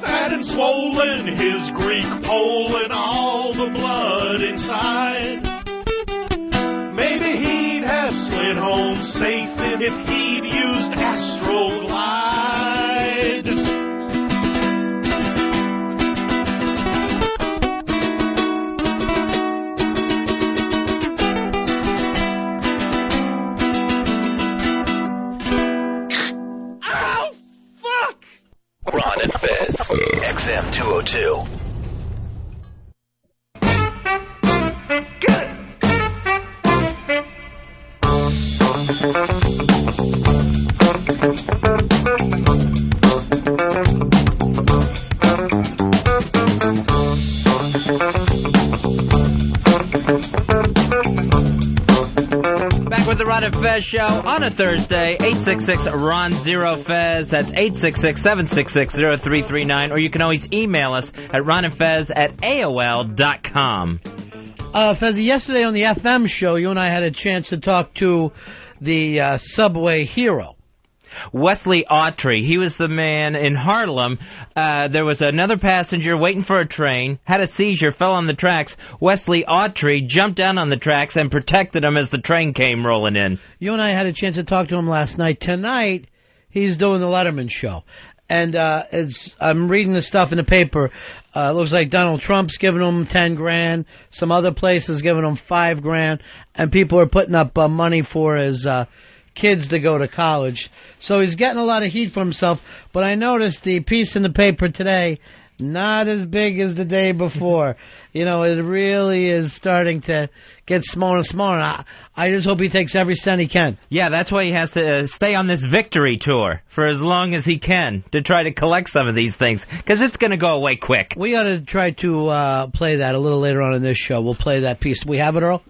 Fat and swollen, his Greek pole and all the blood inside. Maybe he'd have slid home safe if he'd used Astroglide. Ron and Fez, XM 202. with the Ron and Fez show on a Thursday. 866-RON-0-FEZ. That's 866-766-0339. Or you can always email us at ronandfez@AOL.com. Fez, yesterday on the FM show, you and I had a chance to talk to the subway hero. Wesley Autry. He was the man in Harlem. There was another passenger waiting for a train, had a seizure, fell on the tracks. Wesley Autry jumped down on the tracks and protected him as the train came rolling in. You and I had a chance to talk to him last night. Tonight, he's doing the Letterman show. And as I'm reading the stuff in the paper, it looks like Donald Trump's giving him $10,000, some other places giving him $5,000, and people are putting up money for his kids to go to college. So he's getting a lot of heat for himself, but I noticed the piece in the paper today, not as big as the day before. You know, it really is starting to get smaller and smaller. I just hope he takes every cent he can. Yeah, that's why he has to stay on this victory tour for as long as he can to try to collect some of these things, because it's going to go away quick. We ought to try to play that a little later on in this show. We'll play that piece. Do we have it, Earl?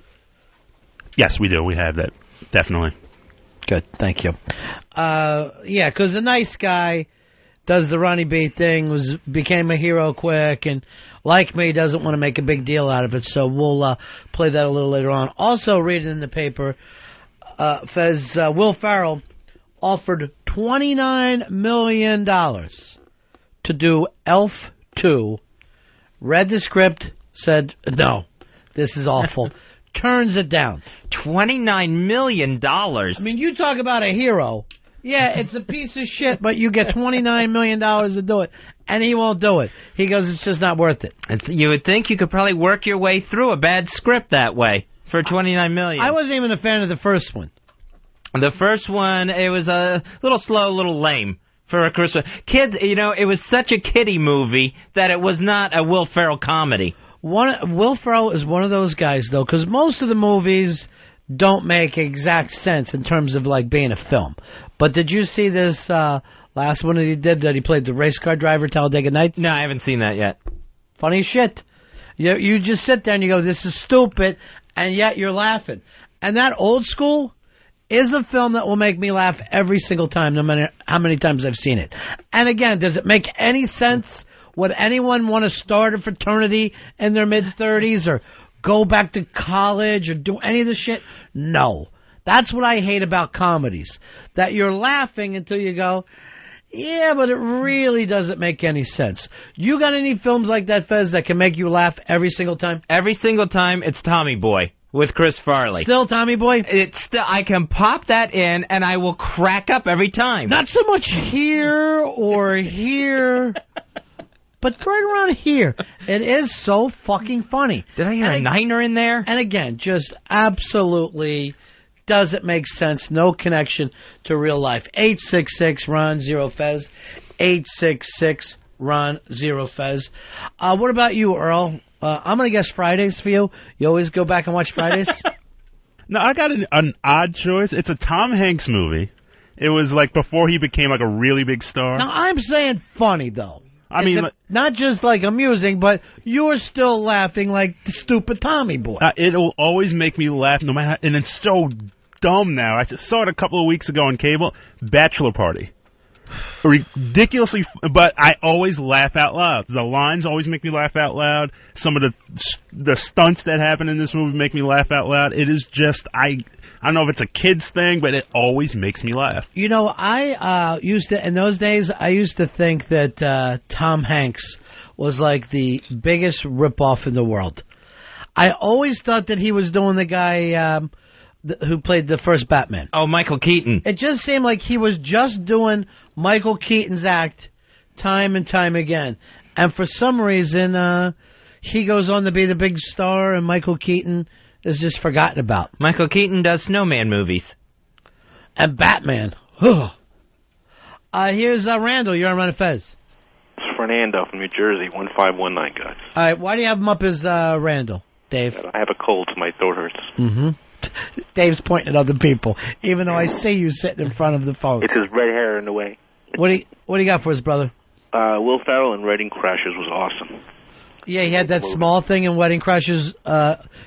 Yes, we do. We have that. Definitely. Good, thank you. Yeah, because the nice guy does the Ronnie B thing, became a hero quick, and like me, doesn't want to make a big deal out of it, so we'll play that a little later on. Also, reading in the paper, Fez, Will Ferrell offered $29 million to do Elf 2, read the script, said, no, this is awful. Turns it down. $29 million. I mean, you talk about a hero. Yeah, it's a piece of shit, but you get $29 million to do it, and he won't do it. He goes, it's just not worth it. You would think you could probably work your way through a bad script that way for $29 million. I wasn't even a fan of the first one. The first one, it was a little slow, a little lame for a Christmas. Kids, you know, it was such a kiddie movie that it was not a Will Ferrell comedy. Will Ferrell is one of those guys, though, because most of the movies don't make exact sense in terms of, like, being a film. But did you see this last one that he did, that he played the race car driver, Talladega Nights? No, I haven't seen that yet. Funny shit. You just sit there and you go, this is stupid, and yet you're laughing. And that Old School is a film that will make me laugh every single time, no matter how many times I've seen it. And again, does it make any sense? Would anyone want to start a fraternity in their mid-30s or go back to college or do any of this shit? No. That's what I hate about comedies. That you're laughing until you go, yeah, but it really doesn't make any sense. You got any films like that, Fez, that can make you laugh every single time? Every single time, it's Tommy Boy with Chris Farley. Still Tommy Boy? It's still, I can pop that in and I will crack up every time. Not so much here or here. But right around here, it is so fucking funny. Did I hear a niner in there? And again, just absolutely doesn't make sense. No connection to real life. 866-RON-0-FEZ. 866-RON-0-FEZ. What about you, Earl? I'm going to guess Fridays for you. You always go back and watch Fridays? No, I got an odd choice. It's a Tom Hanks movie. It was like before he became like a really big star. Now, I'm saying funny, though. I mean, not just like amusing, but you're still laughing like the stupid Tommy Boy. It'll always make me laugh, no matter. And it's so dumb now. I saw it a couple of weeks ago on cable. Bachelor Party, ridiculously, but I always laugh out loud. The lines always make me laugh out loud. Some of the stunts that happen in this movie make me laugh out loud. It is just I don't know if it's a kid's thing, but it always makes me laugh. You know, I used to, in those days, I used to think that Tom Hanks was like the biggest ripoff in the world. I always thought that he was doing the guy who played the first Batman. Oh, Michael Keaton. It just seemed like he was just doing Michael Keaton's act time and time again. And for some reason, he goes on to be the big star, and Michael Keaton is just forgotten about. Michael Keaton does Snowman movies. And Batman. Here's Randall. You're on Ron and Fez. It's Fernando from New Jersey, 1519, guys. All right, why do you have him up as Randall, Dave? I have a cold, so my throat hurts. Mm-hmm. Dave's pointing at other people, even though I see you sitting in front of the phone. It's his red hair in the way. What do you got for us, brother? Will Ferrell in Reading Crashers was awesome. Yeah, he had that small thing in Wedding Crashers.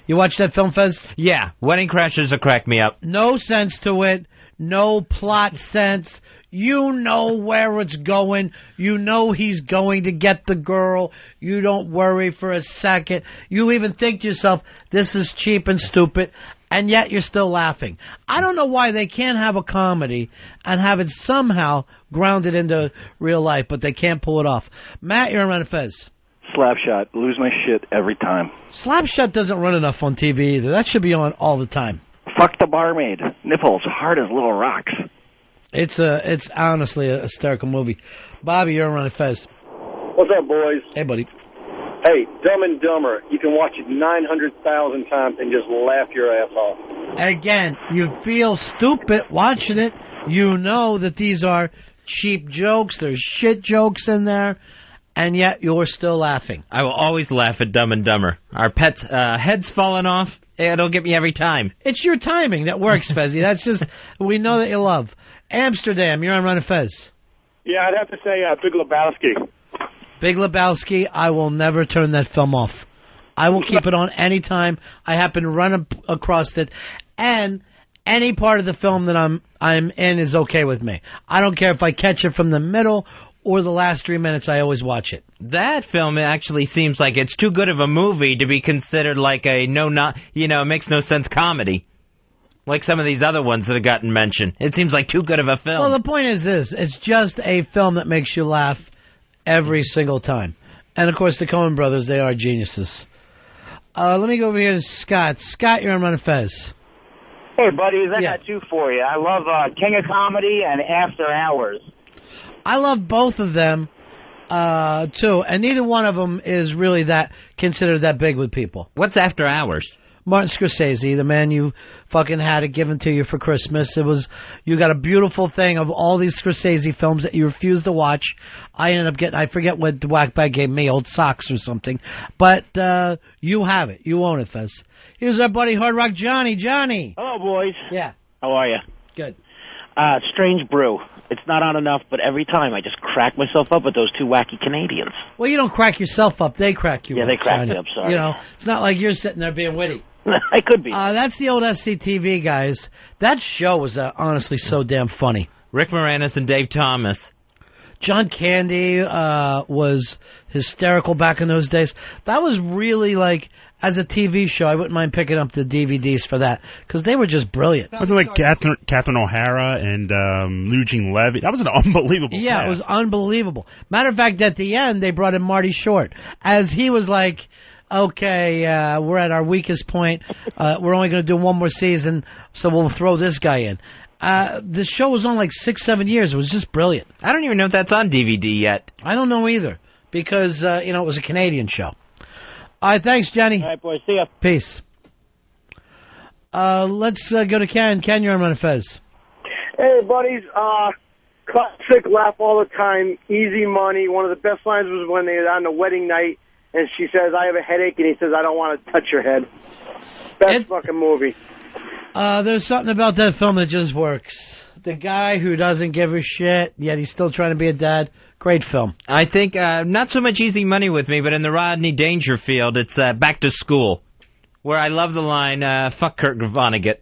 You watched that film, Fez? Yeah, Wedding Crashers will crack me up. No sense to it. No plot sense. You know where it's going. You know he's going to get the girl. You don't worry for a second. You even think to yourself, this is cheap and stupid, and yet you're still laughing. I don't know why they can't have a comedy and have it somehow grounded into real life, but they can't pull it off. Matt, you're on Ron and Fez. Slapshot. Lose my shit every time. Slapshot doesn't run enough on TV either. That should be on all the time. Fuck the barmaid. Nipples hard as little rocks. It's honestly a hysterical movie. Bobby, you're on Ron and Fez. What's up, boys? Hey, buddy. Hey, Dumb and Dumber. You can watch it 900,000 times and just laugh your ass off. Again, you feel stupid watching it. You know that these are cheap jokes. There's shit jokes in there. And yet you're still laughing. I will always laugh at Dumb and Dumber. Our pet's head's falling off. It'll get me every time. It's your timing that works, Fezzy. That's just, we know that you love. Amsterdam, you're on Ron and Fez. Yeah, I'd have to say Big Lebowski. Big Lebowski, I will never turn that film off. I will keep it on any time I happen to run across it. And any part of the film that I'm in is okay with me. I don't care if I catch it from the middle or the last 3 minutes, I always watch it. That film actually seems like it's too good of a movie to be considered like a it makes no sense comedy. Like some of these other ones that have gotten mentioned. It seems like too good of a film. Well, the point is this. It's just a film that makes you laugh every single time. And, of course, the Coen brothers, they are geniuses. Let me go over here to Scott. Scott, you're on Ron and Fez. Hey, buddies, I got two for you. I love King of Comedy and After Hours. I love both of them, too, and neither one of them is really considered that big with people. What's After Hours? Martin Scorsese, the man you fucking had it given to you for Christmas. You got a beautiful thing of all these Scorsese films that you refused to watch. I ended up getting, I forget what the whack bag gave me, old socks or something. But you have it. You own it, Fez. Here's our buddy Hard Rock Johnny. Johnny. Hello, boys. Yeah. How are you? Good. Strange Brew. It's not on enough, but every time I just crack myself up with those two wacky Canadians. Well, you don't crack yourself up. They crack you up. Yeah, they crack Johnny. me up, sorry. You know, it's not like you're sitting there being witty. I could be. That's the old SCTV, guys. That show was honestly so damn funny. Rick Moranis and Dave Thomas. John Candy was hysterical back in those days. That was really like, as a TV show, I wouldn't mind picking up the DVDs for that, because they were just brilliant. Was it like Catherine O'Hara and Eugene Levy? That was an unbelievable Yeah, cast. it was unbelievable. Matter of fact, at the end, they brought in Marty Short, as he was like, okay, we're at our weakest point. We're only going to do one more season, so we'll throw this guy in. The show was on like 6-7 years. It was just brilliant. I don't even know if that's on DVD yet. I don't know either, because, it was a Canadian show. All right, thanks, Johnny. All right, boys. See ya. Peace. Let's go to Ken. Ken, you're on Ron and Fez. Hey, buddies. Classic laugh all the time. Easy money. One of the best lines was when they were on the wedding night, and she says, I have a headache, and he says, I don't want to touch your head. Best fucking movie. There's something about that film that just works. The guy who doesn't give a shit, yet he's still trying to be a dad. Great film. I think not so much Easy Money with me, but in the Rodney Dangerfield, it's Back to School, where I love the line, fuck Kurt Vonnegut.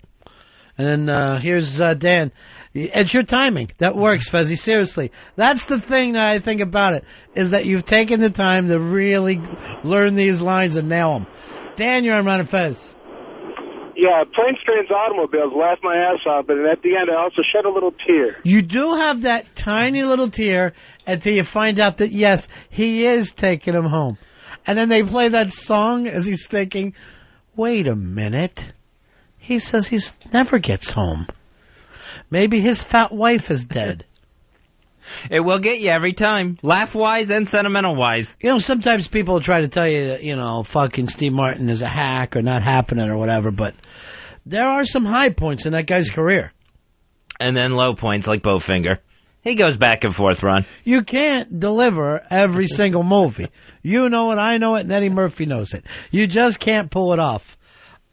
And then here's Dan. It's your timing. That works, Fezzy. Seriously. That's the thing that I think about it, is that you've taken the time to really learn these lines and nail them. Dan, you're on Ron and Fez. Yeah, planes, trains, automobiles, laugh my ass off, but at the end I also shed a little tear. You do have that tiny little tear until you find out that, yes, he is taking him home. And then they play that song as he's thinking, wait a minute. He says he never gets home. Maybe his fat wife is dead. It will get you every time, laugh-wise and sentimental-wise. Sometimes people try to tell you that, fucking Steve Martin is a hack or not happening or whatever, but there are some high points in that guy's career. And then low points like Bowfinger. He goes back and forth, Ron. You can't deliver every single movie. You know it, I know it, and Eddie Murphy knows it. You just can't pull it off.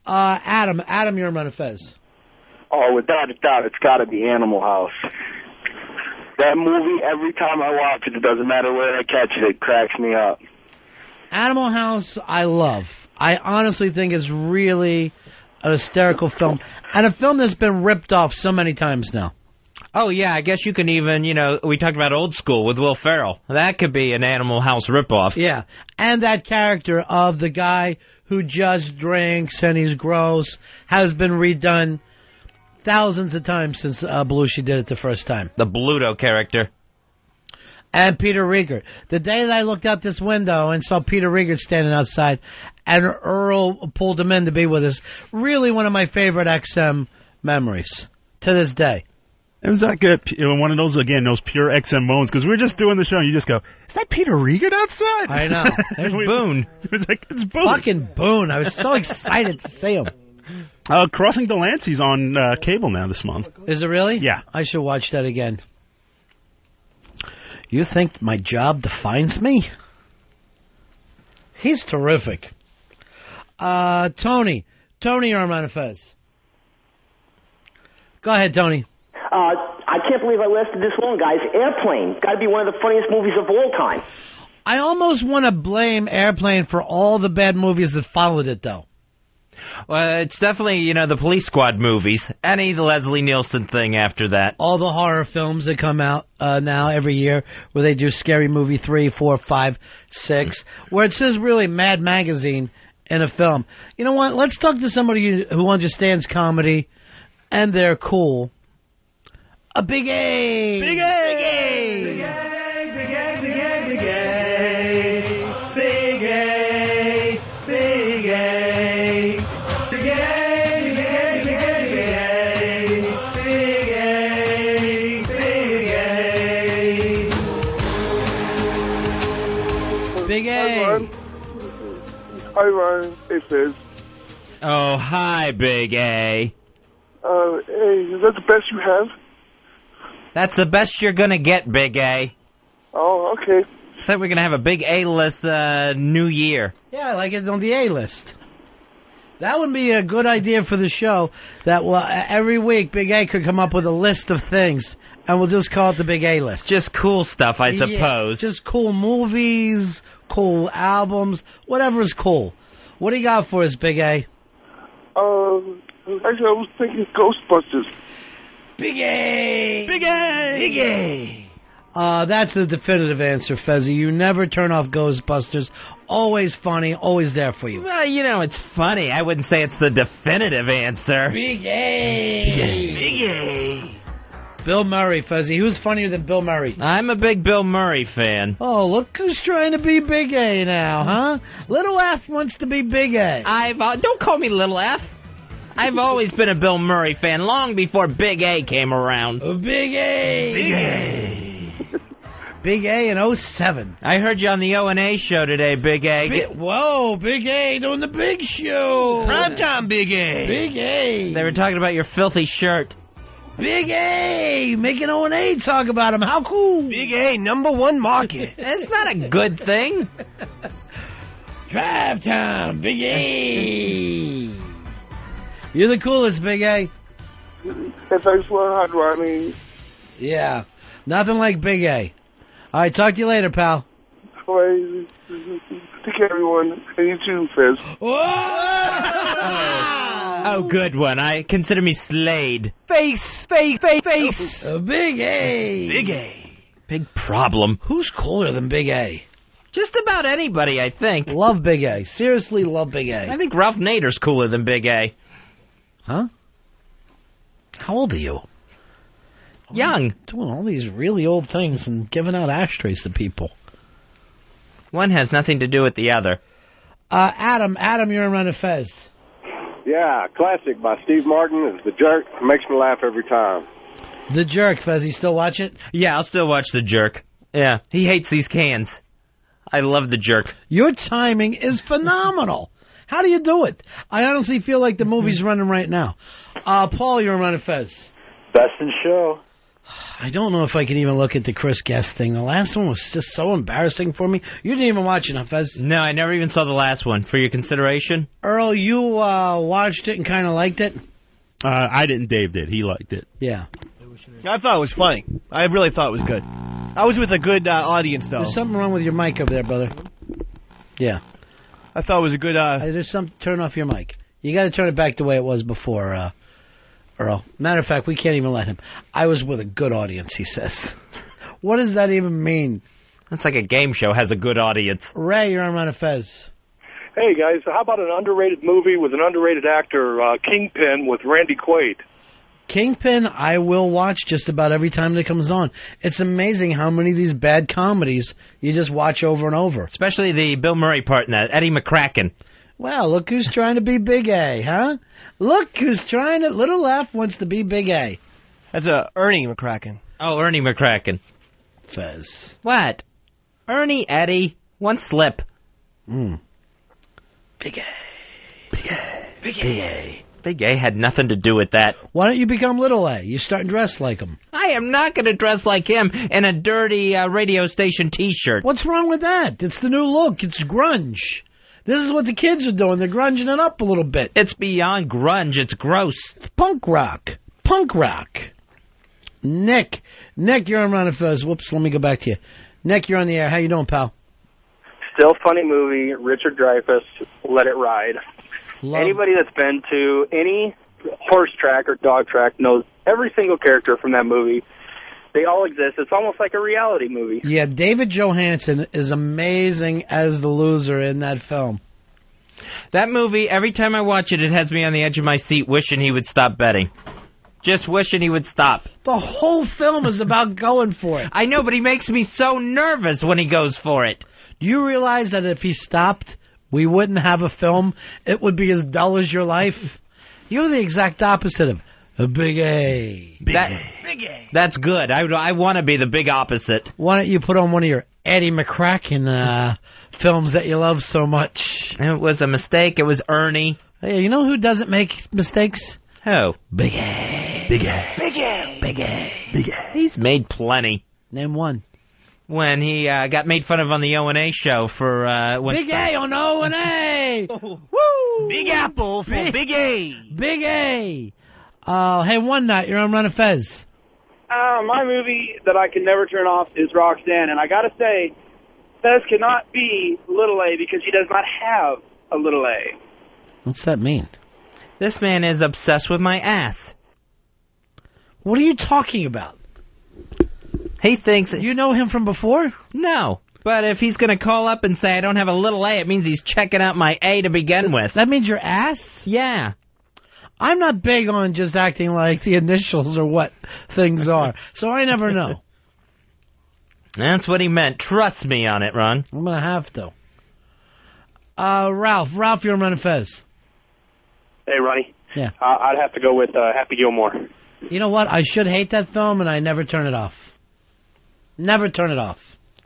Adam, you're on Ron and Fez. Oh, without a doubt, it's got to be Animal House. That movie, every time I watch it, it doesn't matter where I catch it, it cracks me up. Animal House, I love. I honestly think it's really an hysterical film, and a film that's been ripped off so many times now. Oh, yeah, I guess you can even, we talked about Old School with Will Ferrell. That could be an Animal House ripoff. Yeah, and that character of the guy who just drinks and he's gross has been redone thousands of times since Belushi did it the first time. The Bluto character. And Peter Riegert. The day that I looked out this window and saw Peter Riegert standing outside, and Earl pulled him in to be with us, really one of my favorite XM memories to this day. It was that good. One of those, again, those pure XM moments, because we were just doing the show, and you just go, is that Peter Riegert outside? I know. There's Boone. It was like, it's Boone. Fucking Boone. I was so excited to see him. Crossing Delancey's on cable now this month. Is it really? Yeah. I should watch that again. You think my job defines me? He's terrific. Tony, you're on Ron and Fez. Go ahead, Tony. I can't believe I lasted this long, guys. Airplane. Got to be one of the funniest movies of all time. I almost want to blame Airplane for all the bad movies that followed it, though. Well, it's definitely, the Police Squad movies. Any Leslie Nielsen thing after that. All the horror films that come out now every year, where they do Scary Movie 3, 4, 5, 6, where it says really Mad Magazine in a film. You know what? Let's talk to somebody who understands comedy, and they're cool. A Big A! Big A! Big A! Big A! Big A! Big A! Big A! Big A! Big A! Big A! Big A! Big A! Big A! Big A! Hi, Ron. Hey, Fez. Oh, hi, Big A. Hey, is that the best you have? That's the best you're going to get, Big A. Oh, okay. I thought we're going to have a big A-list New Year. Yeah, I like it on the A-list. That would be a good idea for the show, that every week Big A could come up with a list of things, and we'll just call it the Big A-list. Just cool stuff, I suppose. Yeah, just cool movies, cool albums, whatever's cool. What do you got for us, Big A? Actually, I was thinking Ghostbusters. Big A! Big A! Big A! That's the definitive answer, Fezzy. You never turn off Ghostbusters. Always funny, always there for you. Well, it's funny. I wouldn't say it's the definitive answer. Big A! Big A! Big A! Bill Murray, Fezzy. Who's funnier than Bill Murray? I'm a big Bill Murray fan. Oh, look who's trying to be Big A now, huh? Little F wants to be Big A. Don't call me Little F. I've always been a Bill Murray fan, long before Big A came around. Big A! Big A! Big A in 07. I heard you on the O&A show today, Big A. Whoa, Big A doing the big show. Primetime Big A. Big A. They were talking about your filthy shirt. Big A! Making O&A talk about him. How cool. Big A, #1 market. It's not a good thing. Drive time, Big A! You're the coolest, Big A. Thanks for Rodney. Yeah. Nothing like Big A. All right, talk to you later, pal. Bye. Take care, everyone. And you too, Fez. Oh, good one. I consider me slayed. Face. Big A. Big A. Big problem. Who's cooler than Big A? Just about anybody, I think. Love Big A. Seriously, love Big A. I think Ralph Nader's cooler than Big A. Huh? How old are you? Young. Doing all these really old things and giving out ashtrays to people. One has nothing to do with the other. Adam, you're in Ron and Fez. Yeah, classic by Steve Martin is The Jerk. Makes me laugh every time. The Jerk, Fez. You still watch it? Yeah, I'll still watch The Jerk. Yeah, he hates these cans. I love The Jerk. Your timing is phenomenal. How do you do it? I honestly feel like the movie's running right now. Paul, you're in Ron and Fez. Best in show. I don't know if I can even look at the Chris Guest thing. The last one was just so embarrassing for me. You didn't even watch it, huh, Fez? No, I never even saw the last one. For your consideration? Earl, you watched it and kind of liked it? I didn't. Dave did. He liked it. Yeah. I thought it was funny. I really thought it was good. I was with a good audience, though. There's something wrong with your mic over there, brother. Yeah. I thought it was a good. There's some. Turn off your mic. You got to turn it back the way it was before, Earl. Matter of fact, we can't even let him. I was with a good audience, he says. What does that even mean? That's like a game show has a good audience. Ray, you're on Ron and Fez. Hey, guys, how about an underrated movie with an underrated actor, Kingpin, with Randy Quaid? Kingpin, I will watch just about every time that comes on. It's amazing how many of these bad comedies you just watch over and over. Especially the Bill Murray part in that, Eddie McCracken. Well, look who's trying to be Big A, huh? Look who's trying to... Little F wants to be Big A. That's Ernie McCracken. Oh, Ernie McCracken. Fez. What? Ernie, Eddie, one slip. Big A. Big A. Big A. Big A had nothing to do with that. Why don't you become Little A? You start and dress like him. I am not going to dress like him in a dirty radio station T-shirt. What's wrong with that? It's the new look. It's grunge. This is what the kids are doing. They're grunging it up a little bit. It's beyond grunge. It's gross. It's punk rock. Punk rock. Nick, you're on Ron and Fez. Whoops, let me go back to you. Nick, you're on the air. How you doing, pal? Still funny movie, Richard Dreyfuss, Let It Ride. Anybody that's been to any horse track or dog track knows every single character from that movie. They all exist. It's almost like a reality movie. Yeah, David Johansen is amazing as the loser in that film. That movie, every time I watch it, it has me on the edge of my seat wishing he would stop betting. Just wishing he would stop. The whole film is about going for it. I know, but he makes me so nervous when he goes for it. Do you realize that if he stopped, we wouldn't have a film? It would be as dull as your life. You're the exact opposite of a Big A. Big A. That's good. I want to be the big opposite. Why don't you put on one of your Eddie McCracken films that you love so much? It was a mistake. It was Ernie. Hey, you know who doesn't make mistakes? Who? Big A. Big A. Big A. Big A. Big A. He's made plenty. Name one. When he got made fun of on the O&A show for... Big A on O&A! Woo! Big Apple for Big A! Big A! Hey, One Night, you're on Ron and Fez. My movie that I can never turn off is Roxanne, and I gotta say, Fez cannot be Little A because he does not have a Little A. What's that mean? This man is obsessed with my ass. What are you talking about? He thinks... You know him from before? No. But if he's going to call up and say, I don't have a little A, it means he's checking out my A to begin with. That means your ass? Yeah. I'm not big on just acting like the initials are what things are, so I never know. That's what he meant. Trust me on it, Ron. I'm going to have to. Ralph, you're on Ron and Fez. Hey, Ronnie. Yeah. I'd have to go with Happy Gilmore. You know what? I should hate that film, and I never turn it off. Never turn it off.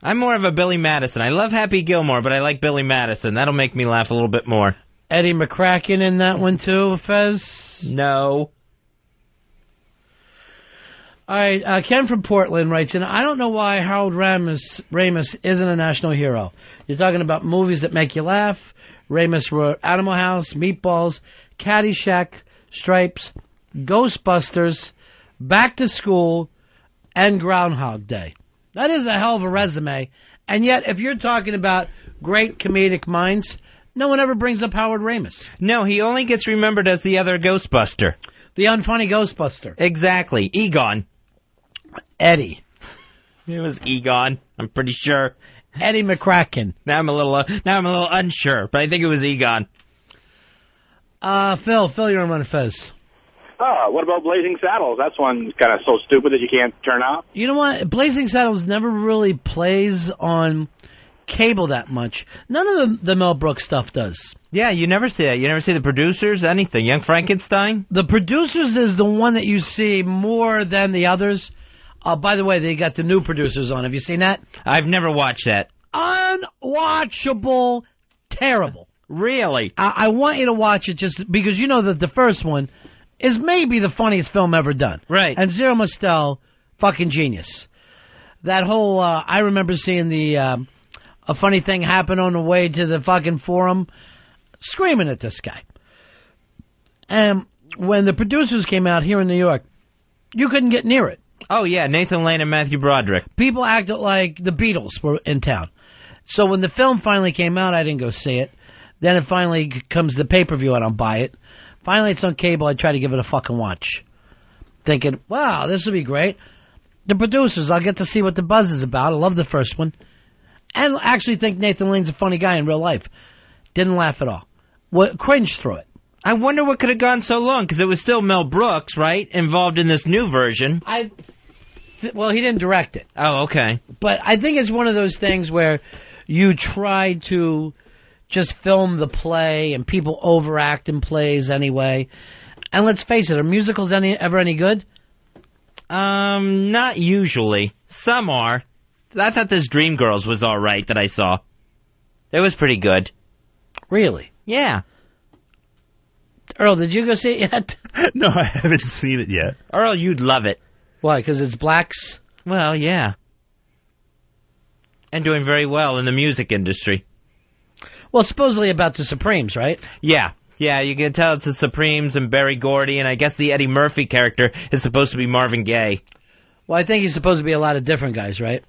I'm more of a Billy Madison. I love Happy Gilmore, but I like Billy Madison. That'll make me laugh a little bit more. Eddie McCracken in that one, too, Fez? No. All right, Ken from Portland writes in, I don't know why Harold Ramis isn't a national hero. You're talking about movies that make you laugh. Ramis wrote Animal House, Meatballs, Caddyshack, Stripes, Ghostbusters, Back to School, and Groundhog Day. That is a hell of a resume. And yet, if you're talking about great comedic minds, no one ever brings up Howard Ramis. No, he only gets remembered as the other Ghostbuster. The unfunny Ghostbuster. Exactly. Egon. Eddie. It was Egon, I'm pretty sure. Eddie McCracken. Now I'm a little unsure, but I think it was Egon. Phil, you're on Ron and Fez. What about Blazing Saddles? That's one kind of so stupid that you can't turn off. You know what? Blazing Saddles never really plays on cable that much. None of the Mel Brooks stuff does. Yeah, you never see that. You never see the producers, anything. Young Frankenstein? The producers is the one that you see more than the others. By the way, they got the new producers on. Have you seen that? I've never watched that. Unwatchable. Terrible. Really? I want you to watch it just because you know that the first one is maybe the funniest film ever done. Right. And Zero Mostel, fucking genius. That whole, I remember seeing a funny thing happen on the way to the fucking forum, screaming at this guy. And when the producers came out here in New York, you couldn't get near it. Oh, yeah, Nathan Lane and Matthew Broderick. People acted like the Beatles were in town. So when the film finally came out, I didn't go see it. Then it finally comes the pay-per-view, I don't buy it. Finally, it's on cable, I try to give it a fucking watch. Thinking, wow, this will be great. The producers, I'll get to see what the buzz is about. I love the first one. And actually think Nathan Lane's a funny guy in real life. Didn't laugh at all. Cringed through it. I wonder what could have gone so long, because it was still Mel Brooks, right, involved in this new version. Well, he didn't direct it. Oh, okay. But I think it's one of those things where you try to just film the play, and people overact in plays anyway. And let's face it, are musicals ever any good? Not usually. Some are. I thought this Dreamgirls was all right that I saw. It was pretty good. Really? Yeah. Earl, did you go see it yet? No, I haven't seen it yet. Earl, you'd love it. Why, because it's blacks? Well, yeah. And doing very well in the music industry. Well, it's supposedly about the Supremes, right? Yeah. Yeah, you can tell it's the Supremes and Berry Gordy, and I guess the Eddie Murphy character is supposed to be Marvin Gaye. Well, I think he's supposed to be a lot of different guys, right?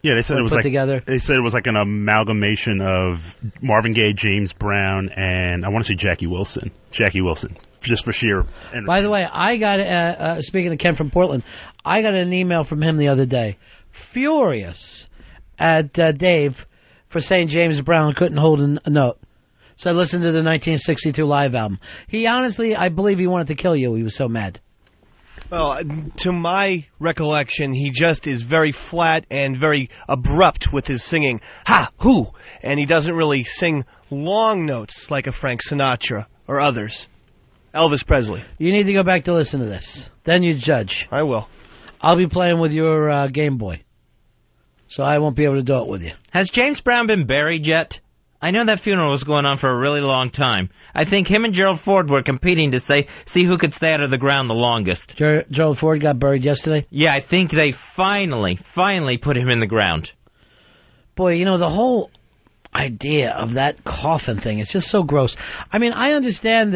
Yeah, they said it was like together. They said it was like an amalgamation of Marvin Gaye, James Brown, and I want to say Jackie Wilson, just for sheer. By the way, I got speaking of Ken from Portland, I got an email from him the other day, furious at Dave for saying James Brown couldn't hold a note. So I listened to the 1962 live album. He honestly, I believe he wanted to kill you. He was so mad. Well, to my recollection, he just is very flat and very abrupt with his singing. Ha! Who? And he doesn't really sing long notes like a Frank Sinatra or others. Elvis Presley. You need to go back to listen to this. Then you judge. I will. I'll be playing with your Game Boy. So I won't be able to do it with you. Has James Brown been buried yet? I know that funeral was going on for a really long time. I think him and Gerald Ford were competing to see who could stay out of the ground the longest. Gerald Ford got buried yesterday? Yeah, I think they finally put him in the ground. Boy, you know, the whole idea of that coffin thing is just so gross. I mean, I understand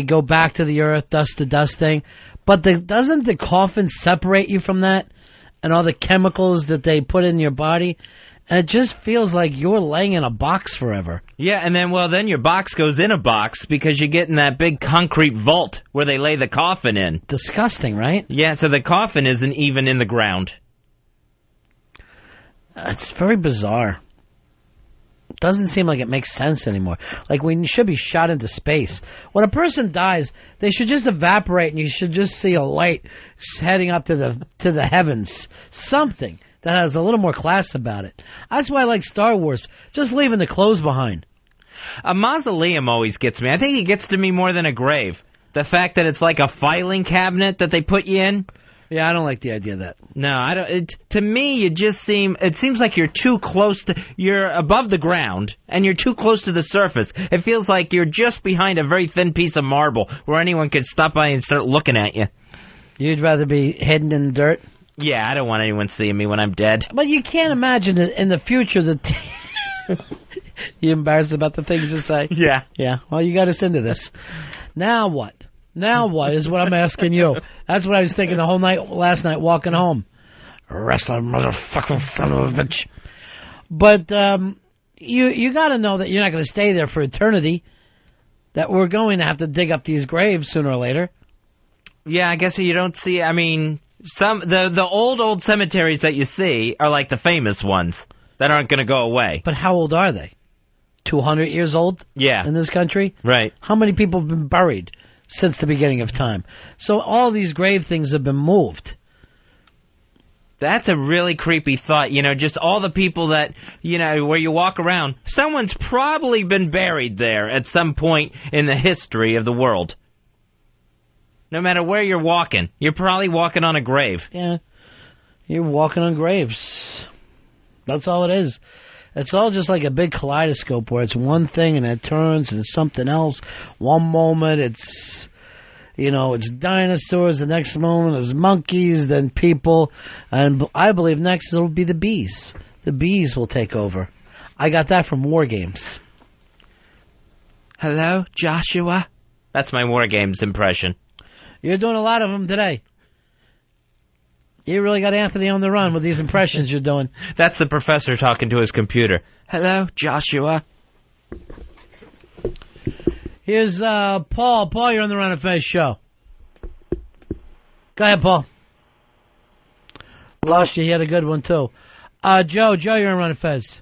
go back to the earth, dust to dust thing, but doesn't the coffin separate you from that and all the chemicals that they put in your body? And it just feels like you're laying in a box forever. Yeah, and then your box goes in a box because you get in that big concrete vault where they lay the coffin in. Disgusting, right? Yeah, so the coffin isn't even in the ground. It's very bizarre. It doesn't seem like it makes sense anymore. Like we should be shot into space. When a person dies, they should just evaporate and you should just see a light heading up to the heavens. Something that has a little more class about it. That's why I like Star Wars. Just leaving the clothes behind. A mausoleum always gets me. I think it gets to me more than a grave. The fact that it's like a filing cabinet that they put you in. Yeah, I don't like the idea of that. No, I don't. To me, it seems like you're above the ground and you're too close to the surface. It feels like you're just behind a very thin piece of marble where anyone could stop by and start looking at you. You'd rather be hidden in the dirt? Yeah, I don't want anyone seeing me when I'm dead. But you can't imagine that in the future that... You embarrassed about the things you say? Yeah. Yeah, well, you got us into this. Now what? Now what is what I'm asking you. That's what I was thinking the whole night, last night, walking home. Wrestler, motherfucking son of a bitch. But you got to know that you're not going to stay there for eternity, that we're going to have to dig up these graves sooner or later. Yeah, I guess you don't see... I mean... The old cemeteries that you see are like the famous ones that aren't going to go away. But how old are they? 200 years old? Yeah. In this country? Right. How many people have been buried since the beginning of time? So all these grave things have been moved. That's a really creepy thought, just all the people that, where you walk around, someone's probably been buried there at some point in the history of the world. No matter where you're walking, you're probably walking on a grave. Yeah, you're walking on graves. That's all it is. It's all just like a big kaleidoscope where it's one thing and it turns and it's something else. One moment it's, it's dinosaurs. The next moment it's monkeys, then people. And I believe next it'll be the bees. The bees will take over. I got that from War Games. Hello, Joshua? That's my War Games impression. You're doing a lot of them today. You really got Anthony on the run with these impressions you're doing. That's the professor talking to his computer. Hello, Joshua. Here's Paul. Paul, you're on the Ron and Fez show. Go ahead, Paul. Lost you. He had a good one, too. Joe, you're on Ron and Fez.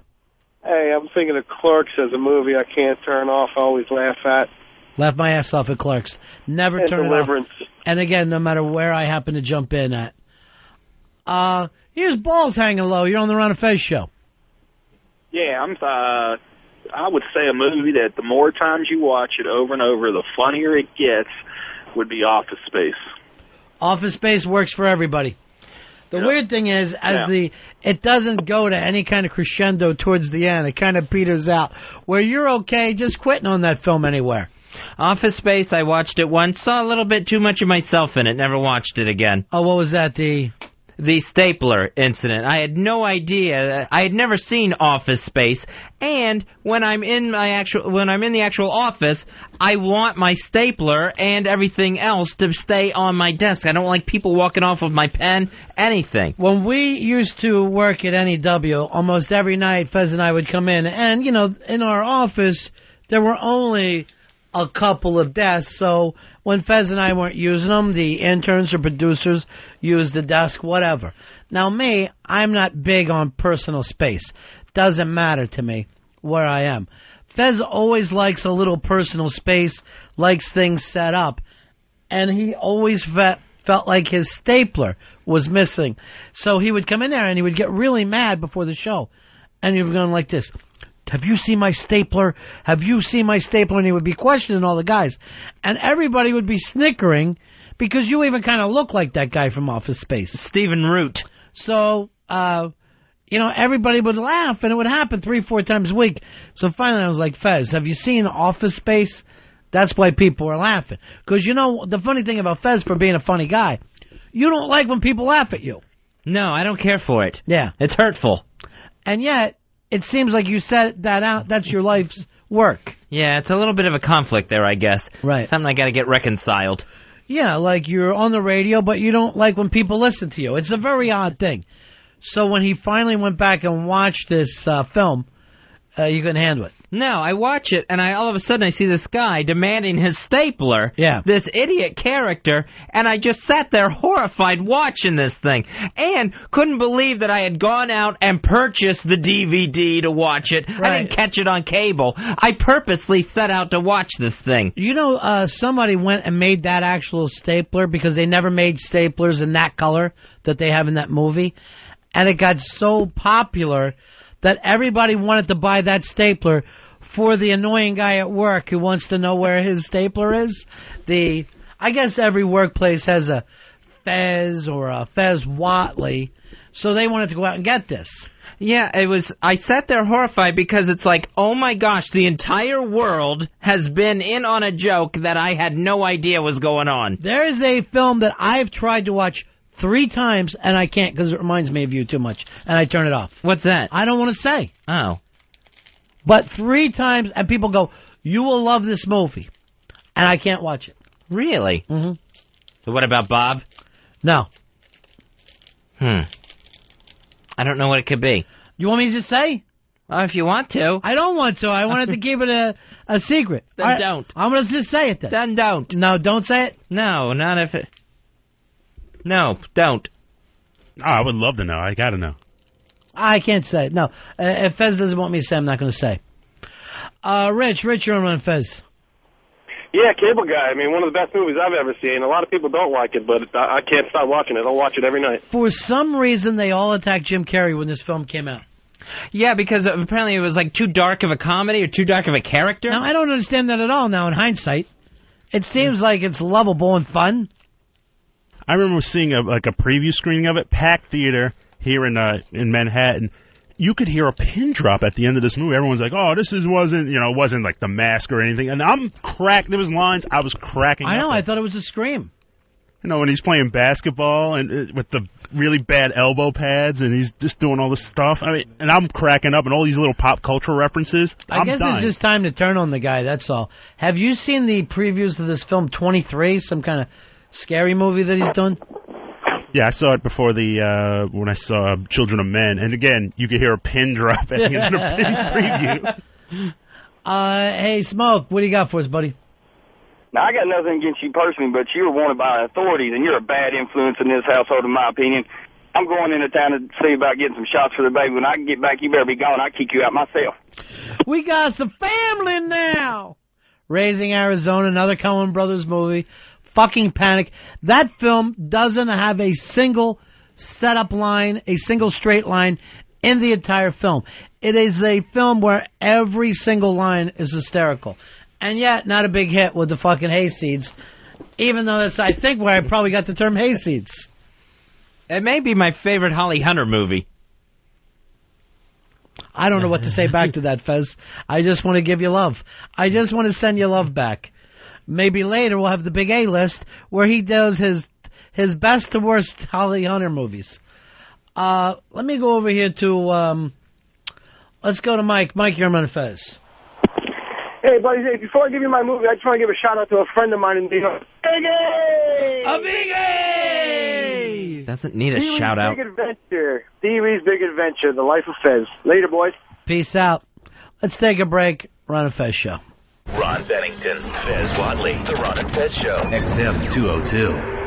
Hey, I'm thinking of Clerks as a movie I can't turn off. I always laugh at. Laugh my ass off at Clerks. Never And turn Deliverance. it off. And again, no matter where I happen to jump in at. Here's Balls hanging low. You're on the Ron and Fez show. Yeah, I would say a movie that the more times you watch it over and over, the funnier it gets would be Office Space. Office Space works for everybody. The weird thing is, it doesn't go to any kind of crescendo towards the end. It kind of peters out. Where you're okay just quitting on that film anywhere. Office Space, I watched it once, saw a little bit too much of myself in it, never watched it again. Oh, what was that, The stapler incident. I had no idea. I had never seen Office Space, and when I'm in the actual office, I want my stapler and everything else to stay on my desk. I don't like people walking off with my pen, anything. When we used to work at NEW, almost every night Fez and I would come in, and in our office there were only a couple of desks, so when Fez and I weren't using them, the interns or producers used the desk, whatever. Now me, I'm not big on personal space. Doesn't matter to me where I am. Fez always likes a little personal space, likes things set up, and he always felt like his stapler was missing. So he would come in there and he would get really mad before the show, and he would go like this. Have you seen my stapler? Have you seen my stapler? And he would be questioning all the guys. And everybody would be snickering because you even kind of look like that guy from Office Space. Stephen Root. So, everybody would laugh, and it would happen 3-4 times a week. So finally I was like, Fez, have you seen Office Space? That's why people are laughing. Because, the funny thing about Fez for being a funny guy, you don't like when people laugh at you. No, I don't care for it. Yeah. It's hurtful. And yet, it seems like you set that out. That's your life's work. Yeah, it's a little bit of a conflict there, I guess. Right. Something I got to get reconciled. Yeah, like you're on the radio, but you don't like when people listen to you. It's a very odd thing. So when he finally went back and watched this film, you couldn't handle it. No, I watch it, and all of a sudden I see this guy demanding his stapler, this idiot character, and I just sat there horrified watching this thing, and couldn't believe that I had gone out and purchased the DVD to watch it. Right. I didn't catch it on cable. I purposely set out to watch this thing. Somebody went and made that actual stapler because they never made staplers in that color that they have in that movie, and it got so popular that everybody wanted to buy that stapler for the annoying guy at work who wants to know where his stapler is. I guess every workplace has a Fez or a Fez Watley, so they wanted to go out and get this. Yeah, I sat there horrified because it's like, oh my gosh, the entire world has been in on a joke that I had no idea was going on. There is a film that I've tried to watch 3 times, and I can't because it reminds me of you too much, and I turn it off. What's that? I don't want to say. Oh. But 3 times, and people go, you will love this movie, and I can't watch it. Really? Mm-hmm. So what about Bob? No. I don't know what it could be. You want me to just say? If you want to. I don't want to. I wanted to keep it a secret. Then don't. I'm going to just say it then. Then don't. No, don't say it? No, not if it... No, don't. Oh, I would love to know. I got to know. I can't say it. No. If Fez doesn't want me to say, I'm not going to say. Rich, you're on Ron and Fez. Yeah, Cable Guy. I mean, one of the best movies I've ever seen. A lot of people don't like it, but I can't stop watching it. I'll watch it every night. For some reason, they all attacked Jim Carrey when this film came out. Yeah, because apparently it was like too dark of a comedy or too dark of a character. Now, I don't understand that at all now in hindsight. It seems like it's lovable and fun. I remember seeing a preview screening of it, packed theater here in Manhattan. You could hear a pin drop at the end of this movie. Everyone's like, "Oh, wasn't like The Mask or anything." And I'm cracked. There was lines I was cracking. I know. Up I thought it was a scream. When he's playing basketball and with the really bad elbow pads, and he's just doing all this stuff. I mean, and I'm cracking up, and all these little pop culture references. I guess it's just time to turn on the guy. That's all. Have you seen the previews of this film 23? Some kind of scary movie that he's done? Yeah, I saw it before when I saw Children of Men, and again, you could hear a pin drop in the preview. Hey, Smoke, what do you got for us, buddy? Now, I got nothing against you personally, but you were wanted by authorities, and you're a bad influence in this household, in my opinion. I'm going into town to see about getting some shots for the baby. When I can get back, you better be gone. I'll kick you out myself. We got some family now. Raising Arizona, another Coen Brothers movie. Fucking panic. That film doesn't have a single setup line, a single straight line in the entire film. It is a film where every single line is hysterical. And yet, not a big hit with the fucking hayseeds. Even though that's, I think, where I probably got the term hayseeds. It may be my favorite Holly Hunter movie. I don't know what to say back to that, Fez. I just want to give you love. I just want to send you love back. Maybe later we'll have the big A list where he does his best to worst Holly Hunter movies. Let me go over here to, let's go to Mike. Mike, you're on Fez. Hey, buddies, hey, before I give you my movie, I just want to give a shout-out to a friend of mine in New York. Biggie! Doesn't need a shout-out. Big Adventure. Dee-Wee's Big Adventure, The Life of Fez. Later, boys. Peace out. Let's take a break. Ron and Fez Show. Ron Bennington, Fez Watley, The Ron and Fez Show. XM 202.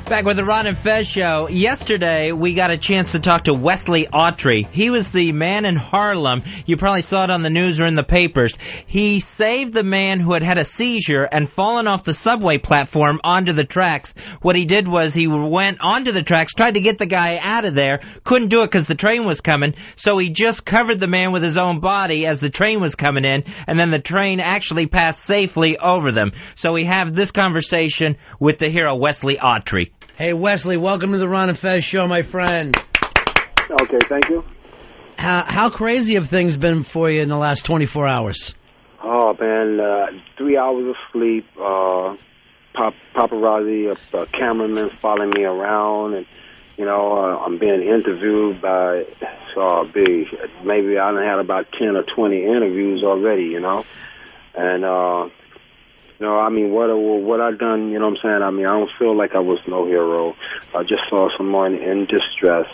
Back with the Ron and Fez Show. Yesterday, we got a chance to talk to Wesley Autry. He was the man in Harlem. You probably saw it on the news or in the papers. He saved the man who had had a seizure and fallen off the subway platform onto the tracks. What he did was he went onto the tracks, tried to get the guy out of there, couldn't do it because the train was coming, so he just covered the man with his own body as the train was coming in, and then the train actually passed safely over them. So we have this conversation with the hero Wesley Autry. Hey, Wesley, welcome to the Ron and Fez Show, my friend. Okay, thank you. How crazy have things been for you in the last 24 hours? Oh, man, 3 hours of sleep, paparazzi, cameramen following me around, and, you know, I'm being interviewed by, maybe I done had about 10 or 20 interviews already, you know, and, you know, I mean, what I done, you know what I'm saying? I mean, I don't feel like I was no hero. I just saw someone in distress.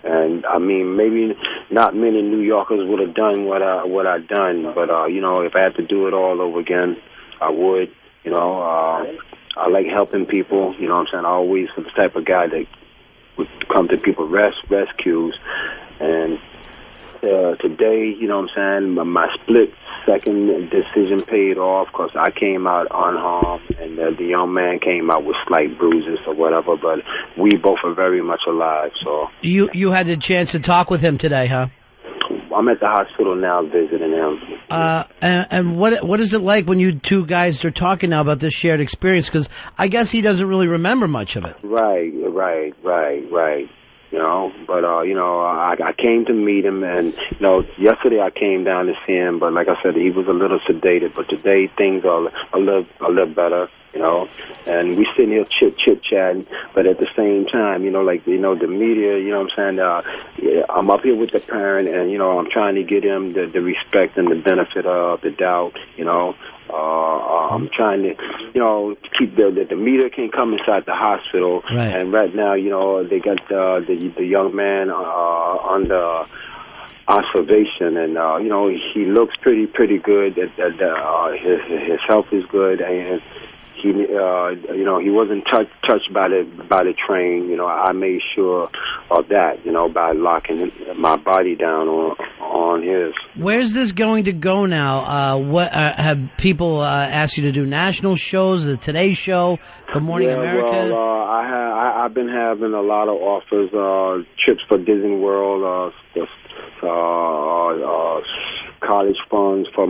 And, I mean, maybe not many New Yorkers would have done what I done. But, you know, if I had to do it all over again, I would. You know, I like helping people. You know what I'm saying? I always was the type of guy that would come to people rescues. And today, you know what I'm saying, my split second decision paid off because I came out unharmed and the young man came out with slight bruises or whatever, but we both are very much alive. So You had the chance to talk with him today, huh? I'm at the hospital now visiting him. And what is it like when you two guys are talking now about this shared experience? Because I guess he doesn't really remember much of it. Right. You know, but, you know, I came to meet him, and, you know, yesterday I came down to see him, but like I said, he was a little sedated, but today things are a little better, you know, and we sitting here chit-chatting, but at the same time, you know, like, you know, the media, you know what I'm saying, I'm up here with the parent, and, you know, I'm trying to get him the respect and the benefit of the doubt, you know. I'm trying to, you know, keep the media can come inside the hospital, right. And right now, you know, they got the young man under observation, and you know, he looks pretty good. His health is good, and he, you know, he wasn't touched by the train. You know, I made sure of that, you know, by locking my body down on his. Where's this going to go now? What have people asked you to do? National shows, the Today Show, Good Morning America? Well, I've been having a lot of offers, trips for Disney World, college funds for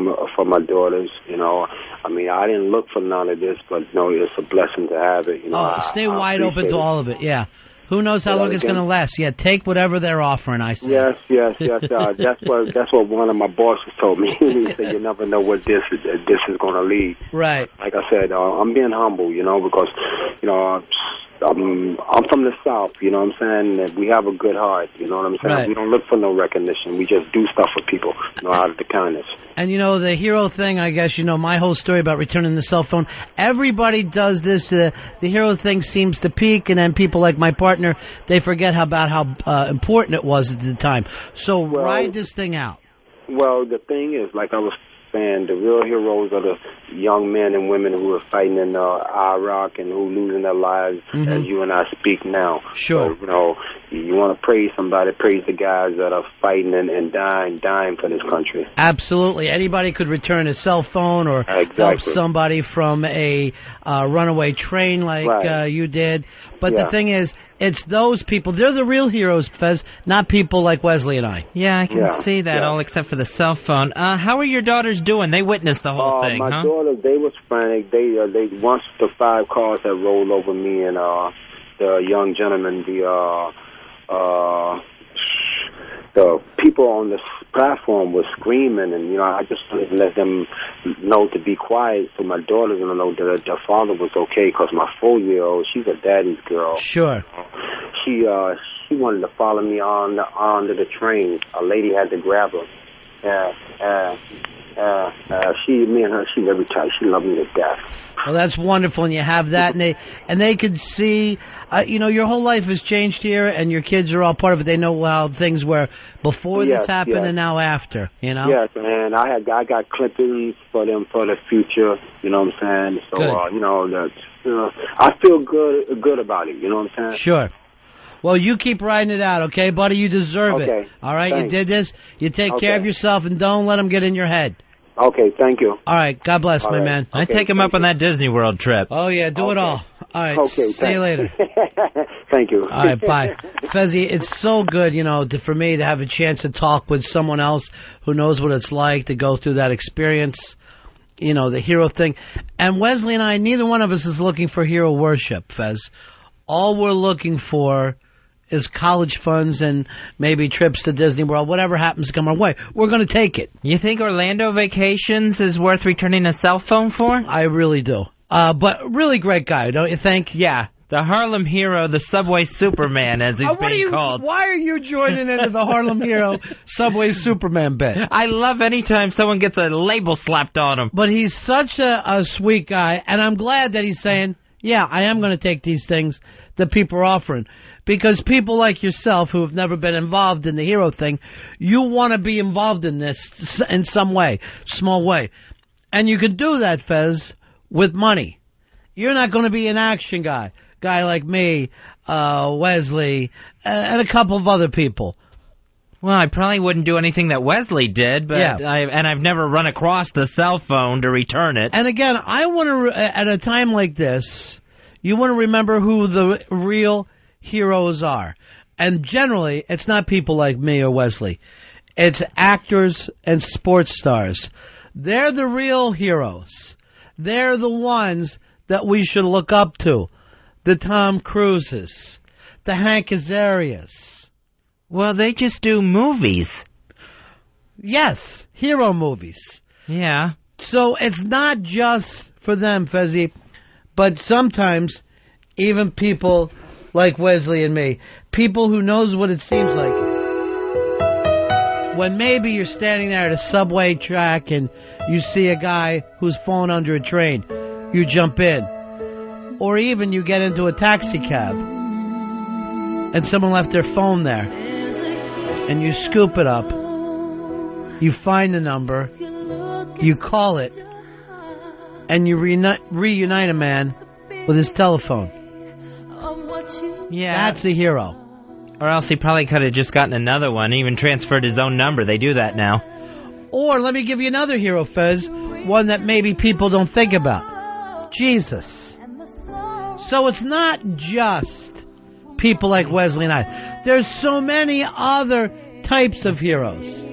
my daughters. You know, I mean, I didn't look for none of this, but you know, it's a blessing to have it. You know, stay wide open to all of it. Yeah. Who knows how long it's going to last? Yeah, take whatever they're offering. I say. Yes. That's what one of my bosses told me. He said, "You never know what this is going to lead." Right. Like I said, I'm being humble, you know, because you know I'm from the South, you know what I'm saying? We have a good heart, you know what I'm saying? Right. We don't look for no recognition. We just do stuff for people, out of the kindness. And, the hero thing, I guess, my whole story about returning the cell phone. Everybody does this. The hero thing seems to peak, and then people like my partner, they forget about how important it was at the time. So ride this thing out. Well, the thing is, like I was saying, the real heroes are the young men and women who are fighting in Iraq and who losing their lives as you and I speak now. Sure. So, you want to praise somebody, praise the guys that are fighting and dying for this country. Absolutely. Anybody could return a cell phone or help somebody from a runaway train like you did. But the thing is, it's those people. They're the real heroes, Fez, not people like Wesley and I. Yeah, I can see that, all except for the cell phone. How are your daughters doing? They witnessed the whole thing, my daughters, they was frantic. They once the 5 cars that rolled over me and the young gentleman, the people on the platform were screaming, and I just wanted to let them know to be quiet, so my daughters know that their father was okay. Because my 4-year-old, she's a daddy's girl. Sure. She wanted to follow me onto the train. A lady had to grab her. Me and her, she very tight. She loved me to death. Well, that's wonderful, and you have that, and they could see, your whole life has changed here, and your kids are all part of it. They know how things were before this happened and now after. Yes, and I got clippings for them for the future. You know what I'm saying? So I feel good about it. You know what I'm saying? Sure. Well, you keep riding it out, okay, buddy? You deserve it. All right, Thanks. You did this. You take care of yourself, and don't let them get in your head. Okay, thank you. All right, God bless, my man. I take him up on that Disney World trip. Oh, yeah, do it all. All right, see you later. Thank you. All right, bye. Fezzy, it's so good, for me to have a chance to talk with someone else who knows what it's like to go through that experience, the hero thing. And Wesley and I, neither one of us is looking for hero worship, Fez. All we're looking for is college funds and maybe trips to Disney World, whatever happens to come our way. We're going to take it. You think Orlando Vacations is worth returning a cell phone for? I really do. But really great guy, don't you think? Yeah. The Harlem Hero, the Subway Superman, as he's being called. Why are you joining into the Harlem Hero Subway Superman bit? I love any time someone gets a label slapped on him. But he's such a sweet guy, and I'm glad that he's saying, yeah, I am going to take these things that people are offering. Because people like yourself who have never been involved in the hero thing, you want to be involved in this in some way, small way. And you can do that, Fez, with money. You're not going to be an action guy like me, Wesley, and a couple of other people. Well, I probably wouldn't do anything that Wesley did, but I've never run across the cell phone to return it. And again, I want to, at a time like this, you want to remember who the real heroes are. And generally, it's not people like me or Wesley. It's actors and sports stars. They're the real heroes. They're the ones that we should look up to. The Tom Cruises, the Hank Azarias. Well, they just do movies. Yes, hero movies. Yeah. So it's not just for them, Fezzy, but sometimes even people like Wesley and me, people who knows what it seems like. When maybe you're standing there at a subway track and you see a guy who's fallen under a train, you jump in. Or even you get into a taxi cab and someone left their phone there and you scoop it up, you find the number, you call it, and you reunite a man with his telephone. Yeah. That's a hero. Or else he probably could have just gotten another one, even transferred his own number. They do that now. Or let me give you another hero, Fez, one that maybe people don't think about. Jesus. So it's not just people like Wesley and I. There's so many other types of heroes.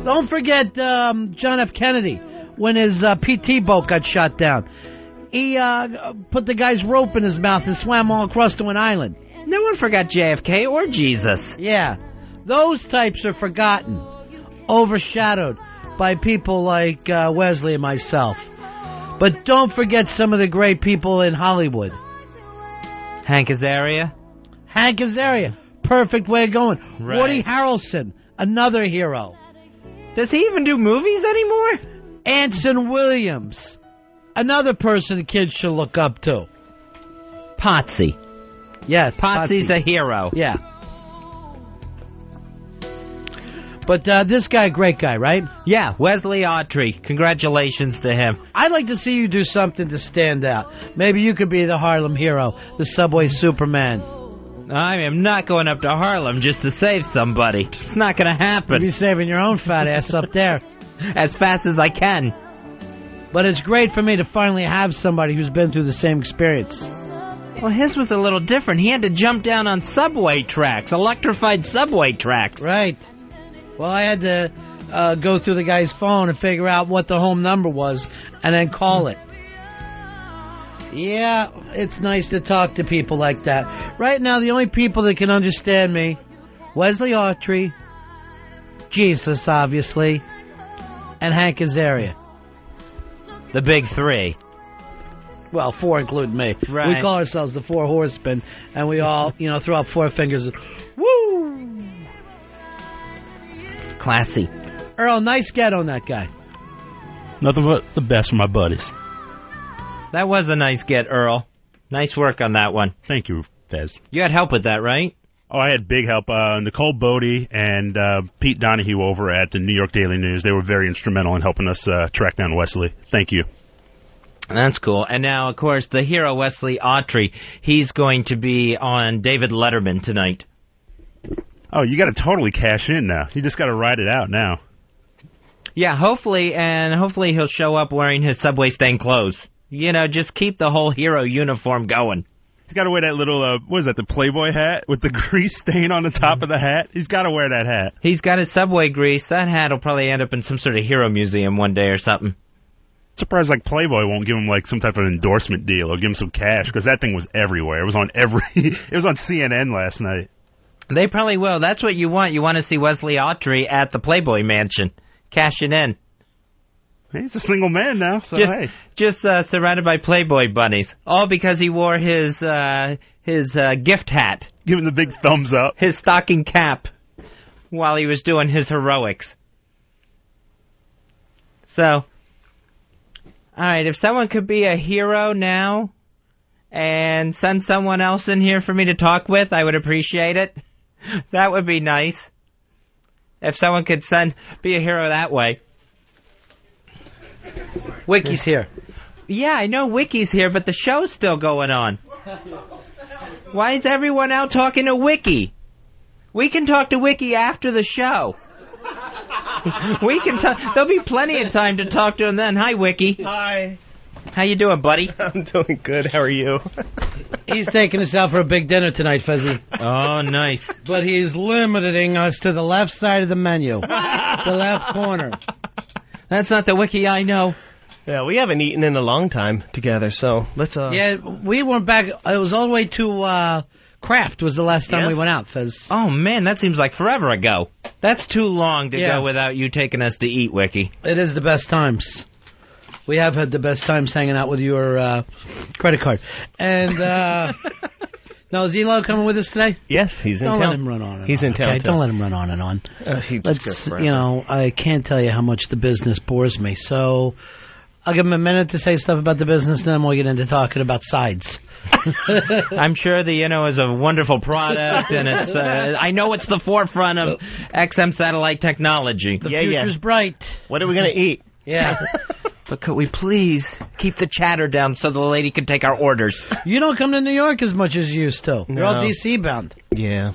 Don't forget John F. Kennedy when his PT boat got shot down. He put the guy's rope in his mouth and swam all across to an island. No one forgot JFK or Jesus. Yeah. Those types are forgotten, overshadowed by people like Wesley and myself. But don't forget some of the great people in Hollywood. Hank Azaria. Hank Azaria. Perfect way of going. Right. Woody Harrelson. Another hero. Does he even do movies anymore? Anson Williams. Another person kids should look up to. Potsy. Yes. Potsy's a hero. Yeah. But this guy, great guy, right? Yeah, Wesley Autry. Congratulations to him. I'd like to see you do something to stand out. Maybe you could be the Harlem hero, the Subway Superman. I am not going up to Harlem just to save somebody. It's not going to happen. You'll be saving your own fat ass up there. As fast as I can. But it's great for me to finally have somebody who's been through the same experience. Well, his was a little different. He had to jump down on subway tracks, electrified subway tracks. Right. Well, I had to go through the guy's phone and figure out what the home number was and then call it. Yeah, it's nice to talk to people like that. Right now, the only people that can understand me, Wesley Autry, Jesus, obviously, and Hank Azaria. The big three. Well, four including me. Right. We call ourselves the Four Horsemen, and we all, throw up four fingers. Woo! Classy. Earl, nice get on that guy. Nothing but the best for my buddies. That was a nice get, Earl. Nice work on that one. Thank you, Fez. You had help with that, right? Oh, I had big help. Nicole Bodie and Pete Donahue over at the New York Daily News. They were very instrumental in helping us track down Wesley. Thank you. That's cool. And now, of course, the hero Wesley Autry, he's going to be on David Letterman tonight. Oh, you got to totally cash in now. You just got to ride it out now. Yeah, hopefully he'll show up wearing his subway stained clothes. Just keep the whole hero uniform going. He's got to wear that little, what is that, the Playboy hat with the grease stain on the top of the hat? He's got to wear that hat. He's got his subway grease. That hat will probably end up in some sort of hero museum one day or something. Surprised Playboy won't give him some type of endorsement deal or give him some cash, because that thing was everywhere. It was on it was on CNN last night. They probably will. That's what you want. You want to see Wesley Autry at the Playboy Mansion, cashing in. He's a single man now, so just surrounded by Playboy bunnies, all because he wore his gift hat, giving the big thumbs up, his stocking cap, while he was doing his heroics. So, all right, if someone could be a hero now and send someone else in here for me to talk with, I would appreciate it. That would be nice. If someone could be a hero that way. Wiki's here. Yeah, I know Wiki's here, but the show's still going on. Why is everyone out talking to Wiki? We can talk to Wiki after the show. We can talk. There'll be plenty of time to talk to him then. Hi, Wiki. Hi. How you doing, buddy? I'm doing good. How are you? He's taking us out for a big dinner tonight, Fezzy. Oh, nice. But he's limiting us to the left side of the menu. The left corner. That's not the Wiki I know. Yeah, we haven't eaten in a long time together, so let's... Yeah, we went back... It was all the way to Kraft was the last time we went out, Fez. Oh, man, that seems like forever ago. That's too long to go without you taking us to eat, Wiki. It is the best times. We have had the best times hanging out with your credit card. And, now, is Elo coming with us today? Yes, he's in town. Don't let him run on and on. He's in town, okay? too. Don't let him run on and on. Let's, I can't tell you how much the business bores me. So, I'll give him a minute to say stuff about the business, and then we'll get into talking about sides. I'm sure the is a wonderful product, and it's I know it's the forefront of XM satellite technology. The future's bright. What are we going to eat? Yeah. But could we please keep the chatter down so the lady can take our orders? You don't come to New York as much as you used to. No. You're all D.C. bound. Yeah.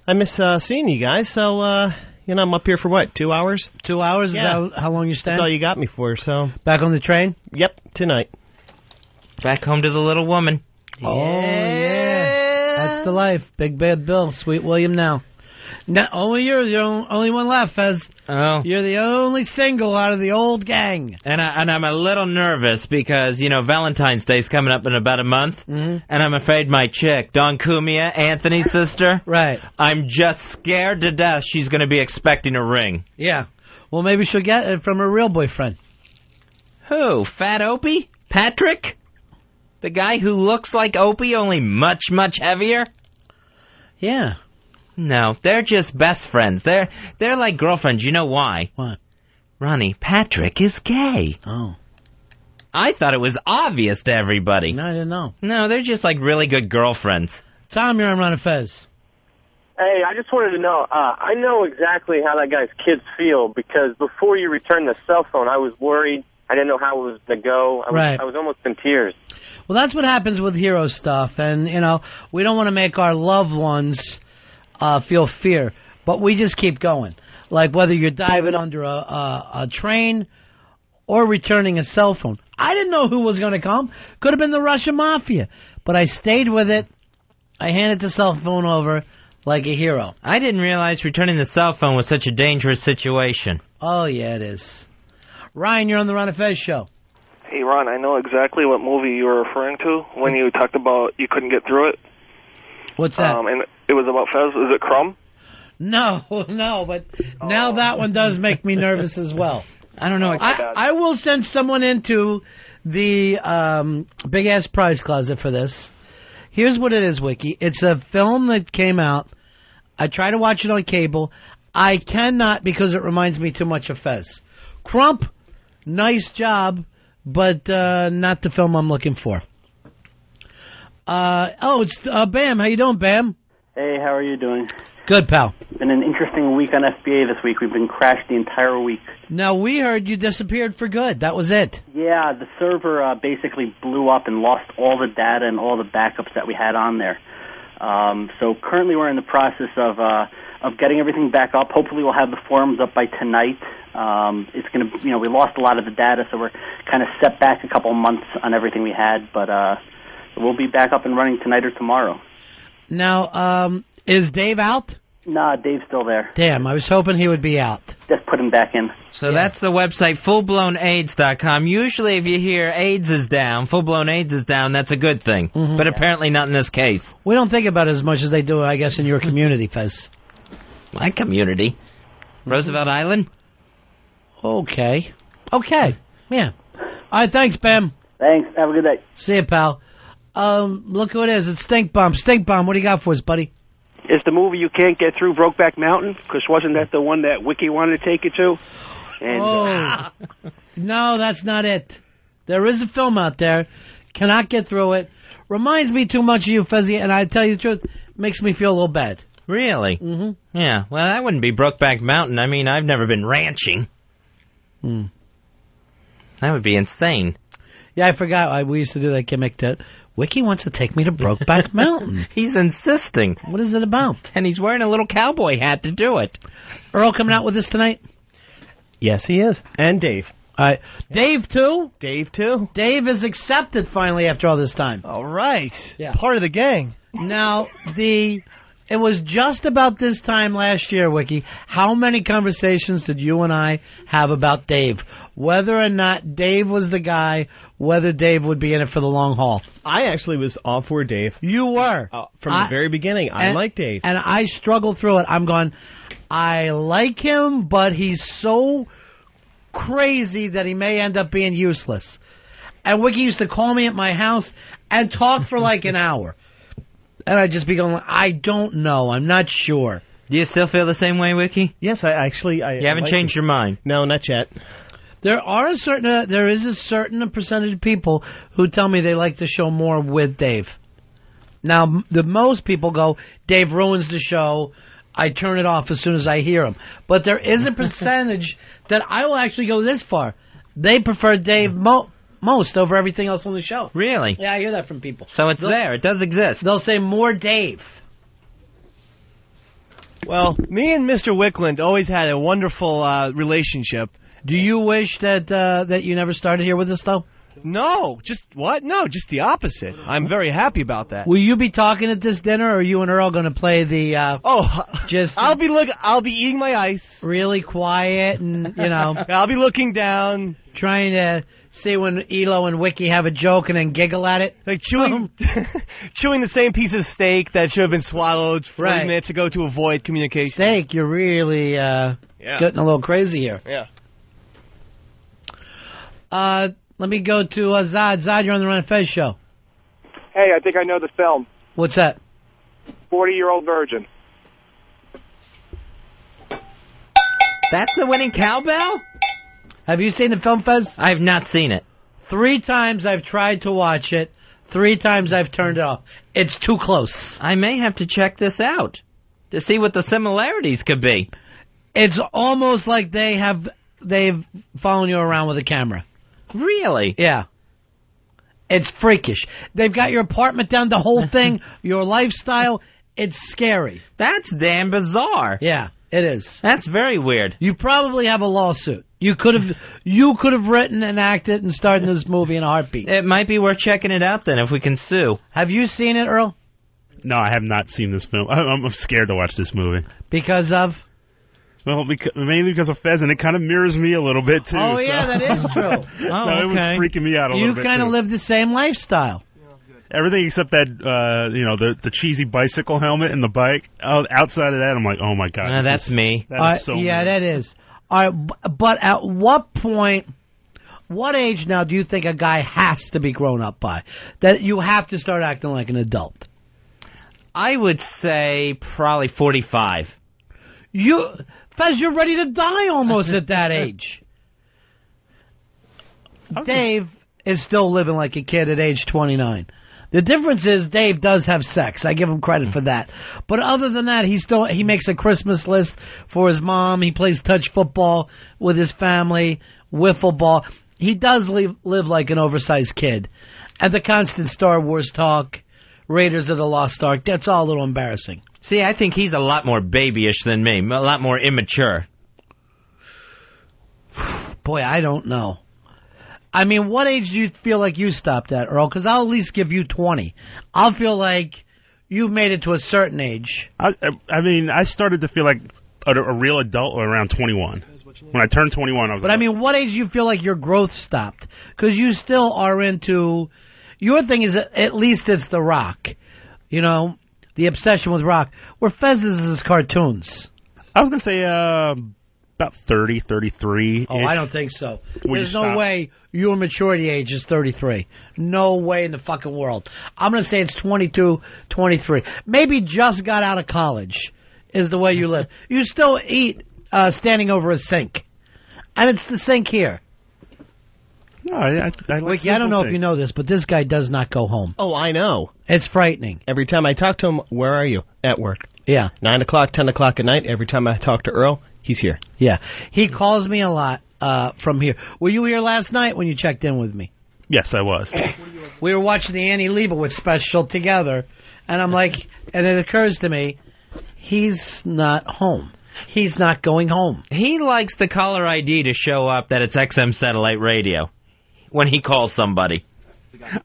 I miss seeing you guys, so, I'm up here for what, 2 hours? 2 hours? Yeah. Is that how long you staying? That's all you got me for, so. Back on the train? Yep, tonight. Back home to the little woman. Oh, yeah. That's the life. Big Bad Bill, Sweet William now. Only you're the only one left, Fez. Oh. You're the only single out of the old gang. And I'm a little nervous because, Valentine's Day's coming up in about a month. Mm-hmm. And I'm afraid my chick, Dawn Cumia, Anthony's sister. Right. I'm just scared to death she's going to be expecting a ring. Yeah. Well, maybe she'll get it from her real boyfriend. Who? Fat Opie? Patrick? The guy who looks like Opie, only much, much heavier? Yeah. No, they're just best friends. They're like girlfriends. You know why? What? Ronnie, Patrick is gay. Oh. I thought it was obvious to everybody. No, I didn't know. No, they're just like really good girlfriends. Tom, you're on Ron and Fez. Hey, I just wanted to know, I know exactly how that guy's kids feel, because before you returned the cell phone, I was worried. I didn't know how it was going to go. I was almost in tears. Well, that's what happens with hero stuff, and, you know, we don't want to make our loved ones feel fear, but we just keep going. Like whether you're diving under a train or returning a cell phone. I didn't know who was going to come. Could have been the Russian Mafia, but I stayed with it. I handed the cell phone over like a hero. I didn't realize returning the cell phone was such a dangerous situation. Oh, yeah, it is. Ryan, you're on the Ron and Fez show. Hey, Ron, I know exactly what movie you were referring to when you talked about you couldn't get through it. What's that? And it was about Fez. Is it Crumb? No, but now that one does make me nervous as well. I don't know. I will send someone into the big-ass prize closet for this. Here's what it is, Wiki. It's a film that came out. I try to watch it on cable. I cannot because it reminds me too much of Fez. Crump, nice job, but not the film I'm looking for. It's Bam. How you doing, Bam? Hey, how are you doing? Good, pal. Been an interesting week on FBA this week. We've been crashed the entire week. Now, we heard you disappeared for good. That was it. Yeah, the server basically blew up and lost all the data and all the backups that we had on there. So currently we're in the process of getting everything back up. Hopefully we'll have the forums up by tonight. It's going to, we lost a lot of the data, so we're kind of set back a couple months on everything we had, but we'll be back up and running tonight or tomorrow. Now, is Dave out? Nah, Dave's still there. Damn, I was hoping he would be out. Just put him back in. So that's the website, fullblownaids.com. Usually if you hear AIDS is down, full-blown AIDS is down, that's a good thing. Mm-hmm. But apparently not in this case. We don't think about it as much as they do, I guess, in your community, Fez. My community? Roosevelt Island? Okay. Yeah. All right, thanks, Bam. Thanks. Have a good day. See you, pal. Look who it is. It's Stink Bomb. Stink Bomb, what do you got for us, buddy? Is the movie You Can't Get Through Brokeback Mountain? Because wasn't that the one that Wiki wanted to take you to? And, no, that's not it. There is a film out there. Cannot get through it. Reminds me too much of you, Fezzy, and I tell you the truth, makes me feel a little bad. Really? Mm-hmm. Yeah, well, that wouldn't be Brokeback Mountain. I mean, I've never been ranching. That would be insane. Yeah, I forgot. We used to do that gimmick that Wiki wants to take me to Brokeback Mountain. He's insisting. What is it about? And he's wearing a little cowboy hat to do it. Earl coming out with us tonight? Yes, he is. And Dave. All right. Dave, too? Dave, too. Dave is accepted finally after all this time. All right. Yeah. Part of the gang. Now, it was just about this time last year, Wiki. How many conversations did you and I have about Dave? Whether or not Dave was the guy, whether Dave would be in it for the long haul. I actually was all for Dave. You were. From the very beginning. I like Dave. And I struggled through it. I'm going, I like him, but he's so crazy that he may end up being useless. And Wiki used to call me at my house and talk for like an hour. And I'd just be going, I don't know. I'm not sure. Do you still feel the same way, Wiki? Yes, I You haven't changed your mind? No, not yet. There is a certain percentage of people who tell me they like the show more with Dave. Now, most people go, Dave ruins the show. I turn it off as soon as I hear him. But there is a percentage that I will actually go this far. They prefer Dave most over everything else on the show. Really? Yeah, I hear that from people. So it's there. It does exist. They'll say more Dave. Well, me and Mr. Wickland always had a wonderful relationship. Do you wish that you never started here with us, though? No, just what? No, just the opposite. I'm very happy about that. Will you be talking at this dinner, or are you and Earl going to play the? I'll be eating my ice, really quiet, and I'll be looking down, trying to see when Elo and Wiki have a joke and then giggle at it, like chewing the same piece of steak that should have been swallowed 40 minutes ago to avoid communication. Steak, you're really getting a little crazy here. Yeah. Let me go to Zod. Zod, you're on the Ron and Fez show. Hey, I think I know the film. What's that? 40-Year-Old Virgin. That's the winning cowbell? Have you seen the film, Fez? I have not seen it. 3 times I've tried to watch it. 3 times I've turned it off. It's too close. I may have to check this out to see what the similarities could be. It's almost like they've followed you around with a camera. Really? Yeah. It's freakish. They've got your apartment down, the whole thing, your lifestyle. It's scary. That's damn bizarre. Yeah, it is. That's very weird. You probably have a lawsuit. You could have written and acted and starred in this movie in a heartbeat. It might be worth checking it out then if we can sue. Have you seen it, Earl? No, I have not seen this film. I'm scared to watch this movie. Because of? Well, mainly because of Fez, and it kind of mirrors me a little bit, too. Oh, yeah, that is true. It was freaking me out a little bit, You kind of live the same lifestyle. Everything except that, the cheesy bicycle helmet and the bike. Outside of that, I'm like, oh, my God. That's me. That is so yeah, weird. that is. All right, but at what point, what age now do you think a guy has to be grown up by? That you have to start acting like an adult? I would say probably 45. Fez, you're ready to die almost at that age. Dave is still living like a kid at age 29. The difference is Dave does have sex. I give him credit for that. But other than that, he makes a Christmas list for his mom. He plays touch football with his family, wiffle ball. He does live like an oversized kid. And the constant Star Wars talk, Raiders of the Lost Ark, that's all a little embarrassing. See, I think he's a lot more babyish than me, a lot more immature. Boy, I don't know. I mean, what age do you feel like you stopped at, Earl? Because I'll at least give you 20. I'll feel like you've made it to a certain age. I mean, I started to feel like a real adult around 21. When I turned 21, I was. But I mean, what age do you feel like your growth stopped? Because you still are into. Your thing is at least it's The Rock, the obsession with Rock. Where Fez is cartoons. I was gonna say about 30, 33. Oh, I don't think so. There's no way your maturity age is 33. No way in the fucking world. I'm going to say it's 22, 23. Maybe just got out of college is the way you live. You still eat standing over a sink. And it's the sink here. No, I Wiki, I don't know if you know this, but this guy does not go home. Oh, I know. It's frightening. Every time I talk to him, where are you? At work. Yeah. 9 o'clock, 10 o'clock at night. Every time I talk to Earl, he's here. Yeah. He calls me a lot from here. Were you here last night when you checked in with me? Yes, I was. We were watching the Annie Leibovitz special together, and I'm like, and it occurs to me, he's not home. He's not going home. He likes the caller ID to show up that it's XM satellite radio when he calls somebody.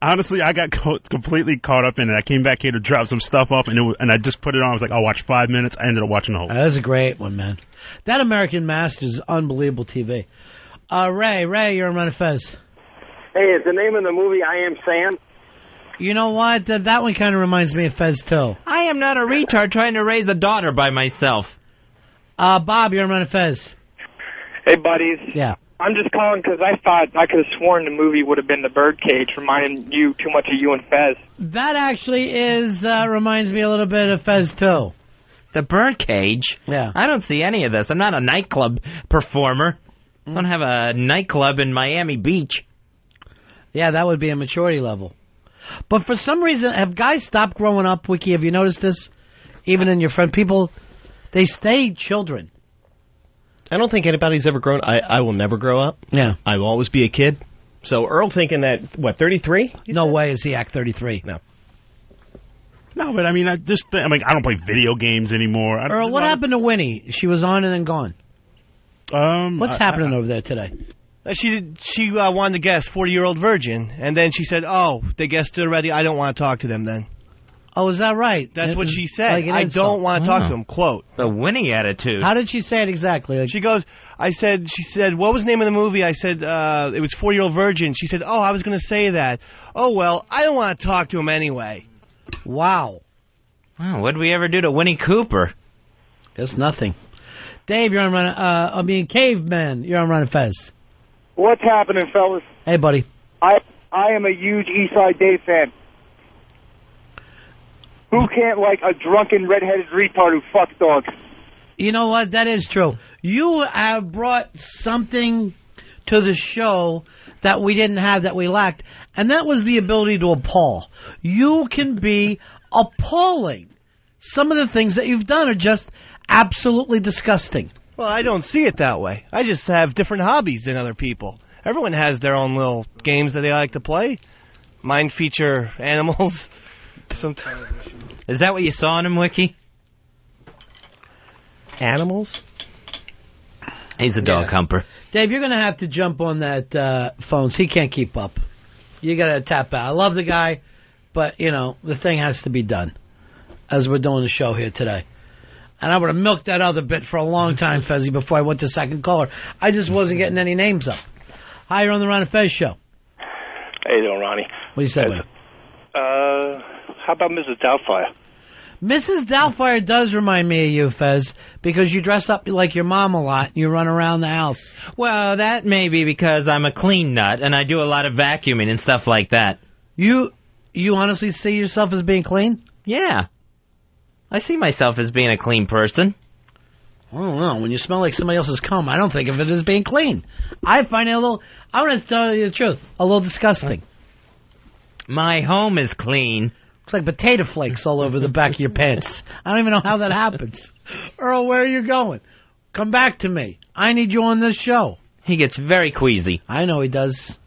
Honestly, I got completely caught up in it. I came back here to drop some stuff off, and I just put it on. I was like, I'll watch 5 minutes. I ended up watching the whole. That was a great one, man. That American Masters is unbelievable TV. Ray, you're on Ron and Fez. Hey, is the name of the movie I Am Sam? You know what? That one kind of reminds me of Fez, too. I am not a retard trying to raise a daughter by myself. Bob, you're on Ron and Fez. Hey, buddies. Yeah. I'm just calling because I thought I could have sworn the movie would have been The Birdcage, reminding you too much of you and Fez. That actually reminds me a little bit of Fez, too. The Birdcage? Yeah. I don't see any of this. I'm not a nightclub performer. I don't have a nightclub in Miami Beach. Yeah, that would be a maturity level. But for some reason, have guys stopped growing up, Wiki? Have you noticed this? Even in your friend, people, they stay children. I don't think anybody's ever grown. I will never grow up. Yeah. I will always be a kid. So Earl thinking that, 33? No way is he act 33. No. No, but I mean, I don't play video games anymore. Earl, what happened to Winnie? She was on and then gone. What's happening over there today? She wanted to guess 40-year-old virgin, and then she said, "Oh, they guessed it already. I don't want to talk to them then." Oh, is that right? That's what she said. Like I don't want to talk to them. Quote. The Winnie attitude. How did she say it exactly? She goes, she said, what was the name of the movie? I said, it was 40-year-old virgin. She said, oh, I was going to say that. Oh, well, I don't want to talk to him anyway. Wow. Wow, what did we ever do to Winnie Cooper? Just nothing. Dave, you're on Caveman, you're on Ron and Fez. What's happening, fellas? Hey, buddy. I am a huge Eastside Dave fan. Who can't like a drunken redheaded retard who fucks dogs? You know what? That is true. You have brought something to the show that we didn't have, that we lacked, and that was the ability to appall. You can be appalling. Some of the things that you've done are just absolutely disgusting. Well, I don't see it that way. I just have different hobbies than other people. Everyone has their own little games that they like to play. Mine feature animals. Sometimes. Is that what you saw in him, Wiki? Animals? He's a dog humper. Dave, you're going to have to jump on that phones. He can't keep up. You got to tap out. I love the guy, but, you know, the thing has to be done as we're doing the show here today. And I would have milked that other bit for a long time, Fezzy, before I went to second caller. I just wasn't getting any names up. Hi, you're on the Ron and Fez show. How you doing, Ronnie? What do you say, buddy? How about Mrs. Doubtfire? Mrs. Doubtfire does remind me of you, Fez, because you dress up like your mom a lot and you run around the house. Well, that may be because I'm a clean nut and I do a lot of vacuuming and stuff like that. You honestly see yourself as being clean? Yeah. I see myself as being a clean person. I don't know. When you smell like somebody else's cum, I don't think of it as being clean. I find it I want to tell you the truth, a little disgusting. My home is clean. It's like potato flakes all over the back of your pants. I don't even know how that happens. Earl, where are you going? Come back to me. I need you on this show. He gets very queasy. I know he does.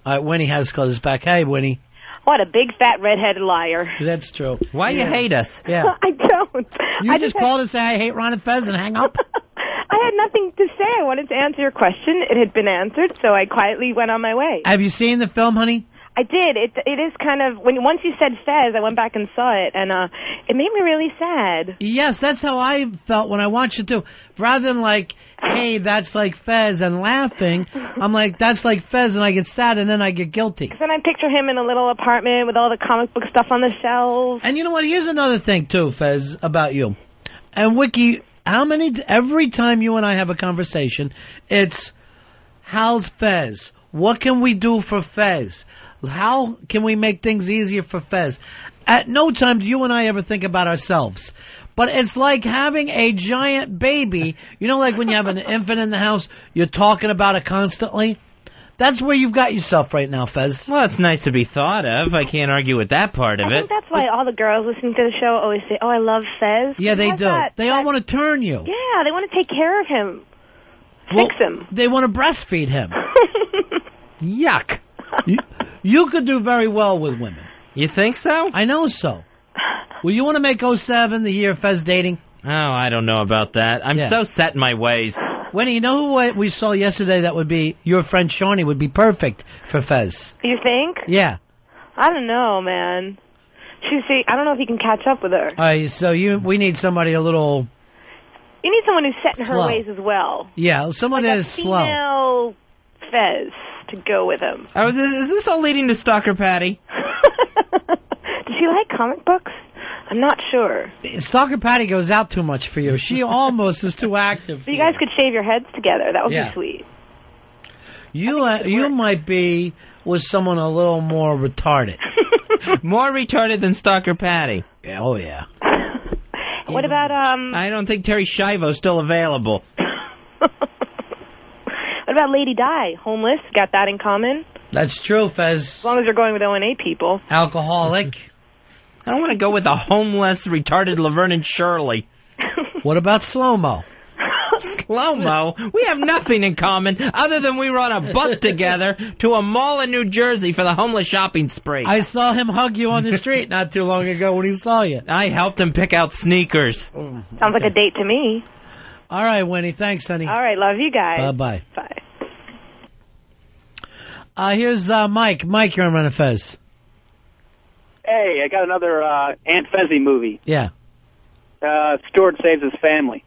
All right, Winnie has got his back. Hey, Winnie. What a big, fat, redheaded liar. That's true. Why you hate us? Yeah. I don't. You just called and say, I hate Ron and Fez and hang up? I had nothing to say. I wanted to answer your question. It had been answered, so I quietly went on my way. Have you seen the film, honey? I did. It is kind of, once you said Fez, I went back and saw it, and it made me really sad. Yes, that's how I felt when I watched it, too. Rather than like, hey, that's like Fez and laughing, I'm like, that's like Fez, and I get sad, and then I get guilty. Because then I picture him in a little apartment with all the comic book stuff on the shelves. And you know what? Here's another thing, too, Fez, about you. And Wiki, every time you and I have a conversation, it's, how's Fez? What can we do for Fez? How can we make things easier for Fez? At no time do you and I ever think about ourselves. But it's like having a giant baby. You know, like when you have an infant in the house, you're talking about it constantly? That's where you've got yourself right now, Fez. Well, it's nice to be thought of. I can't argue with that part of I think that's why all the girls listening to the show always say, oh, I love Fez. Yeah, they do. They all want to turn you. Yeah, they want to take care of him. Fix him. They want to breastfeed him. Yuck. You could do very well with women. You think so? I know so. Well, you want to make 07 the year of Fez dating? Oh, I don't know about that. I'm so set in my ways. Winnie, you know who we saw yesterday that would be, your friend Shawnee would be perfect for Fez? You think? Yeah. I don't know, man. I don't know if you can catch up with her. All right, so we need somebody a little... You need someone who's set in slow. her ways as well. Yeah, someone like that is slow. Female Fez to go with him. Oh, is this all leading to Stalker Patty? Does she like comic books? I'm not sure. Stalker Patty goes out too much for you. She almost is too active. So you guys could shave your heads together. That would be sweet. You might be with someone a little more retarded. More retarded than Stalker Patty. Yeah, oh, yeah. What about, I don't think Terry Schiavo's still available. What about Lady Di? Homeless? Got that in common? That's true, Fez. As long as you're going with ONA people. Alcoholic. I don't want to go with a homeless, retarded Laverne and Shirley. What about Slow-Mo? Slow-Mo? We have nothing in common other than we were on a bus together to a mall in New Jersey for the homeless shopping spree. I saw him hug you on the street not too long ago when he saw you. I helped him pick out sneakers. Sounds like a date to me. All right, Winnie. Thanks, honey. All right, love you guys. Bye-bye. Bye. Here's Mike. Mike, you're on Ron and Fez. Hey, I got another Aunt Fezzy movie. Yeah. Stuart Saves His Family.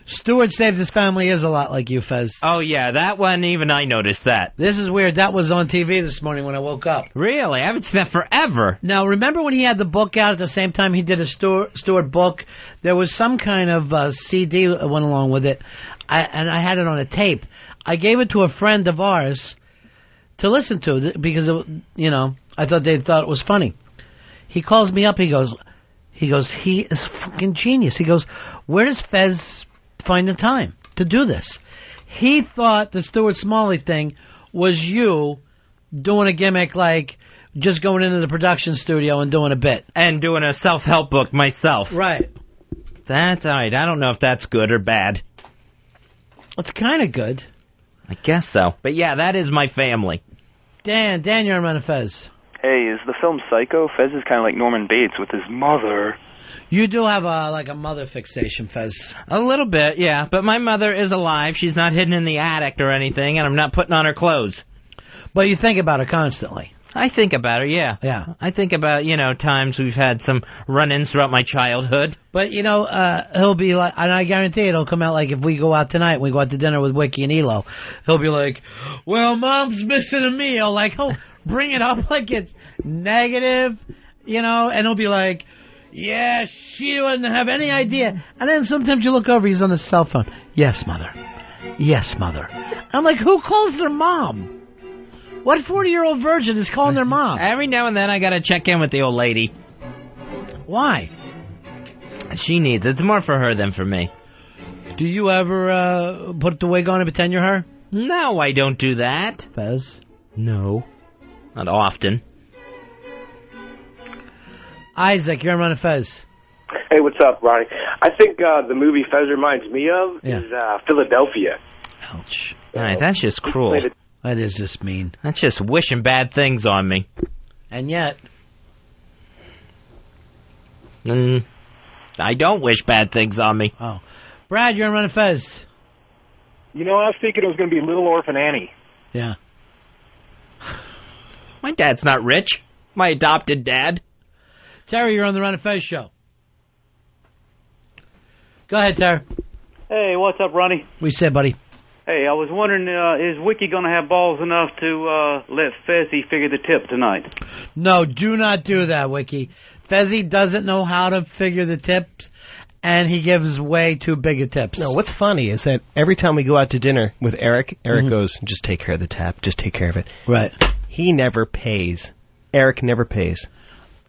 Stuart Saves His Family is a lot like you, Fez. Oh, yeah, that one, even I noticed that. This is weird. That was on TV this morning when I woke up. Really? I haven't seen that forever. Now, remember when he had the book out at the same time he did a Stuart book? There was some kind of CD that went along with it, and I had it on a tape. I gave it to a friend of ours to listen to because, I thought they thought it was funny. He calls me up. He goes, he is fucking genius. He goes, where does Fez find the time to do this? He thought the Stuart Smalley thing was you doing a gimmick like just going into the production studio and doing a bit. And doing a self-help book myself. Right. That's all right. I don't know if that's good or bad. It's kind of good. I guess so. But yeah, that is my family. Dan, you're on Ron and Fez. Hey, is the film Psycho? Fez is kind of like Norman Bates with his mother. You do have a mother fixation, Fez. A little bit, yeah. But my mother is alive. She's not hidden in the attic or anything, and I'm not putting on her clothes. But you think about her constantly. I think about her, yeah. Yeah. I think about, times we've had some run-ins throughout my childhood. But, he'll be like, and I guarantee it'll come out like if we go out tonight, we go out to dinner with Wiki and Elo, he'll be like, well, Mom's missing a meal. Like, he'll bring it up like it's negative, and he'll be like, yeah, she wouldn't have any idea. And then sometimes you look over, he's on his cell phone. Yes, Mother. Yes, Mother. I'm like, who calls their mom? What 40-year-old virgin is calling their mom? Every now and then I gotta check in with the old lady. Why? She needs it. It's more for her than for me. Do you ever put the wig on and pretend you're her? No, I don't do that. Fez? No. Not often. Isaac, you're on Ron and Fez. Hey, what's up, Ronnie? I think the movie Fez reminds me of is Philadelphia. Ouch. All right, that's just cruel. That is just mean. That's just wishing bad things on me. And yet... I don't wish bad things on me. Oh. Brad, you're on Ron and Fez. I was thinking it was going to be Little Orphan Annie. Yeah. My dad's not rich. My adopted dad. Terry, you're on the Ron and Fez show. Go ahead, Terry. Hey, what's up, Ronnie? What you say, buddy? Hey, I was wondering, is Wiki going to have balls enough to let Fezzy figure the tip tonight? No, do not do that, Wiki. Fezzy doesn't know how to figure the tips, and he gives way too big a tips. No, what's funny is that every time we go out to dinner with Eric goes, just take care of the tab, just take care of it. Right. He never pays. Eric never pays.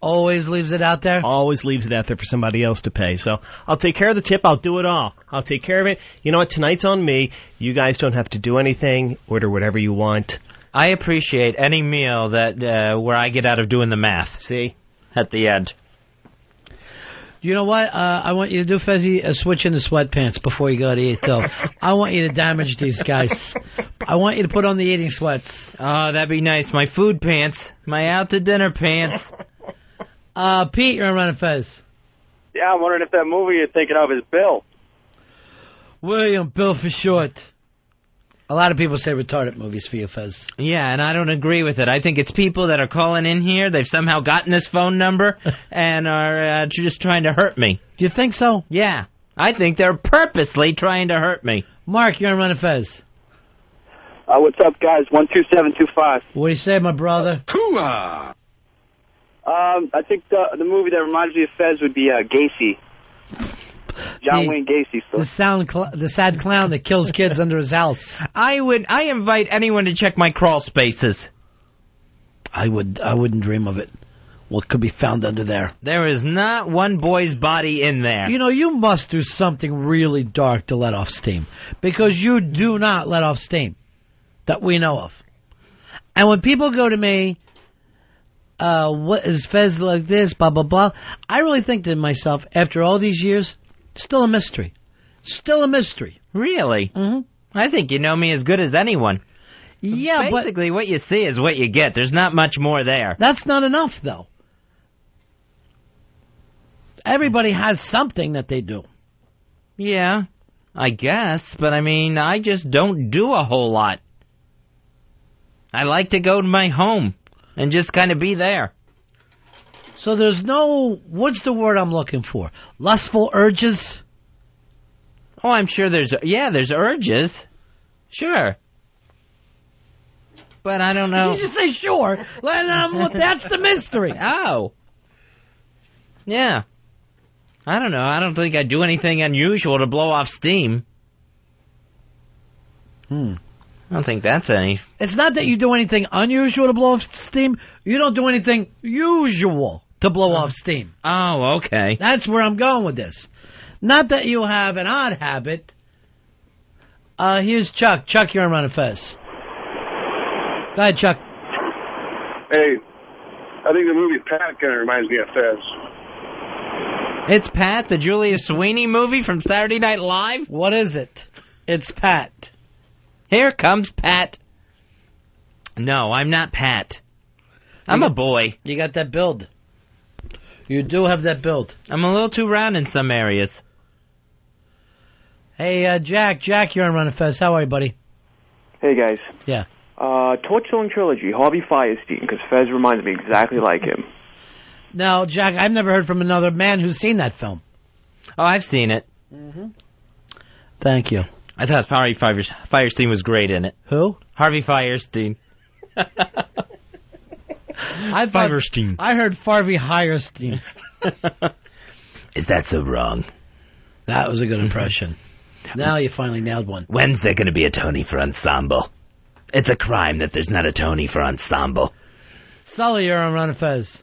Always leaves it out there? Always leaves it out there for somebody else to pay. So I'll take care of the tip. I'll do it all. I'll take care of it. You know what? Tonight's on me. You guys don't have to do anything. Order whatever you want. I appreciate any meal that where I get out of doing the math. See? At the end. You know what? I want you to do, Fezzy, a switch into sweatpants before you go to eat, though. I want you to damage these guys. I want you to put on the eating sweats. Oh, that'd be nice. My food pants. My out-to-dinner pants. Pete, you're on Ron and Fez. Yeah, I'm wondering if that movie you're thinking of is Bill. William, Bill for short. A lot of people say retarded movies for you, Fez. Yeah, and I don't agree with it. I think it's people that are calling in here. They've somehow gotten this phone number and are just trying to hurt me. Do you think so? Yeah. I think they're purposely trying to hurt me. Mark, you're on Ron and Fez. What's up, guys? 12725. What do you say, my brother? Hooah! I think the movie that reminds me of Fez would be Gacy. John Wayne Gacy. So. The sad clown that kills kids under his house. I invite anyone to check my crawl spaces. I wouldn't dream of it. What could be found under there? There is not one boy's body in there. You must do something really dark to let off steam. Because you do not let off steam. That we know of. And when people go to me, what is Fez like this, blah, blah, blah, I really think to myself, after all these years, still a mystery. Still a mystery. Really? Mm-hmm. I think you know me as good as anyone. Yeah, basically what you see is what you get. There's not much more there. That's not enough, though. Everybody has something that they do. Yeah, I guess. But, I just don't do a whole lot. I like to go to my home and just kind of be there. So there's no, what's the word I'm looking for? Lustful urges? Oh, I'm sure there's urges. Sure. But I don't know. You just say sure. That's the mystery. Oh. Yeah. I don't know. I don't think I do anything unusual to blow off steam. I don't think that's any. It's not that you do anything unusual to blow off steam. You don't do anything usual to blow off steam. Oh, okay. That's where I'm going with this. Not that you have an odd habit. Here's Chuck. Chuck, you're on Ron and Fez. Go ahead, Chuck. Hey, I think the movie Pat kind of reminds me of Fez. It's Pat, the Julia Sweeney movie from Saturday Night Live? What is it? It's Pat. Here comes Pat. No, I'm not Pat. I'm a boy. You got that build. You do have that build. I'm a little too round in some areas. Hey, Jack. Jack, you're on Ron and Fez. How are you, buddy? Hey, guys. Yeah. Torch-Killing Trilogy, Harvey Fierstein, because Fez reminds me exactly like him. Now, Jack, I've never heard from another man who's seen that film. Oh, I've seen it. Mm-hmm. Thank you. I thought Harvey Fierstein was great in it. Who? Harvey Fierstein. Fierstein. I heard Farvey Hirestein. Is that so wrong? That was a good impression. Now you finally nailed one. When's there going to be a Tony for Ensemble? It's a crime that there's not a Tony for Ensemble. Sully, you're on Ron and Fez.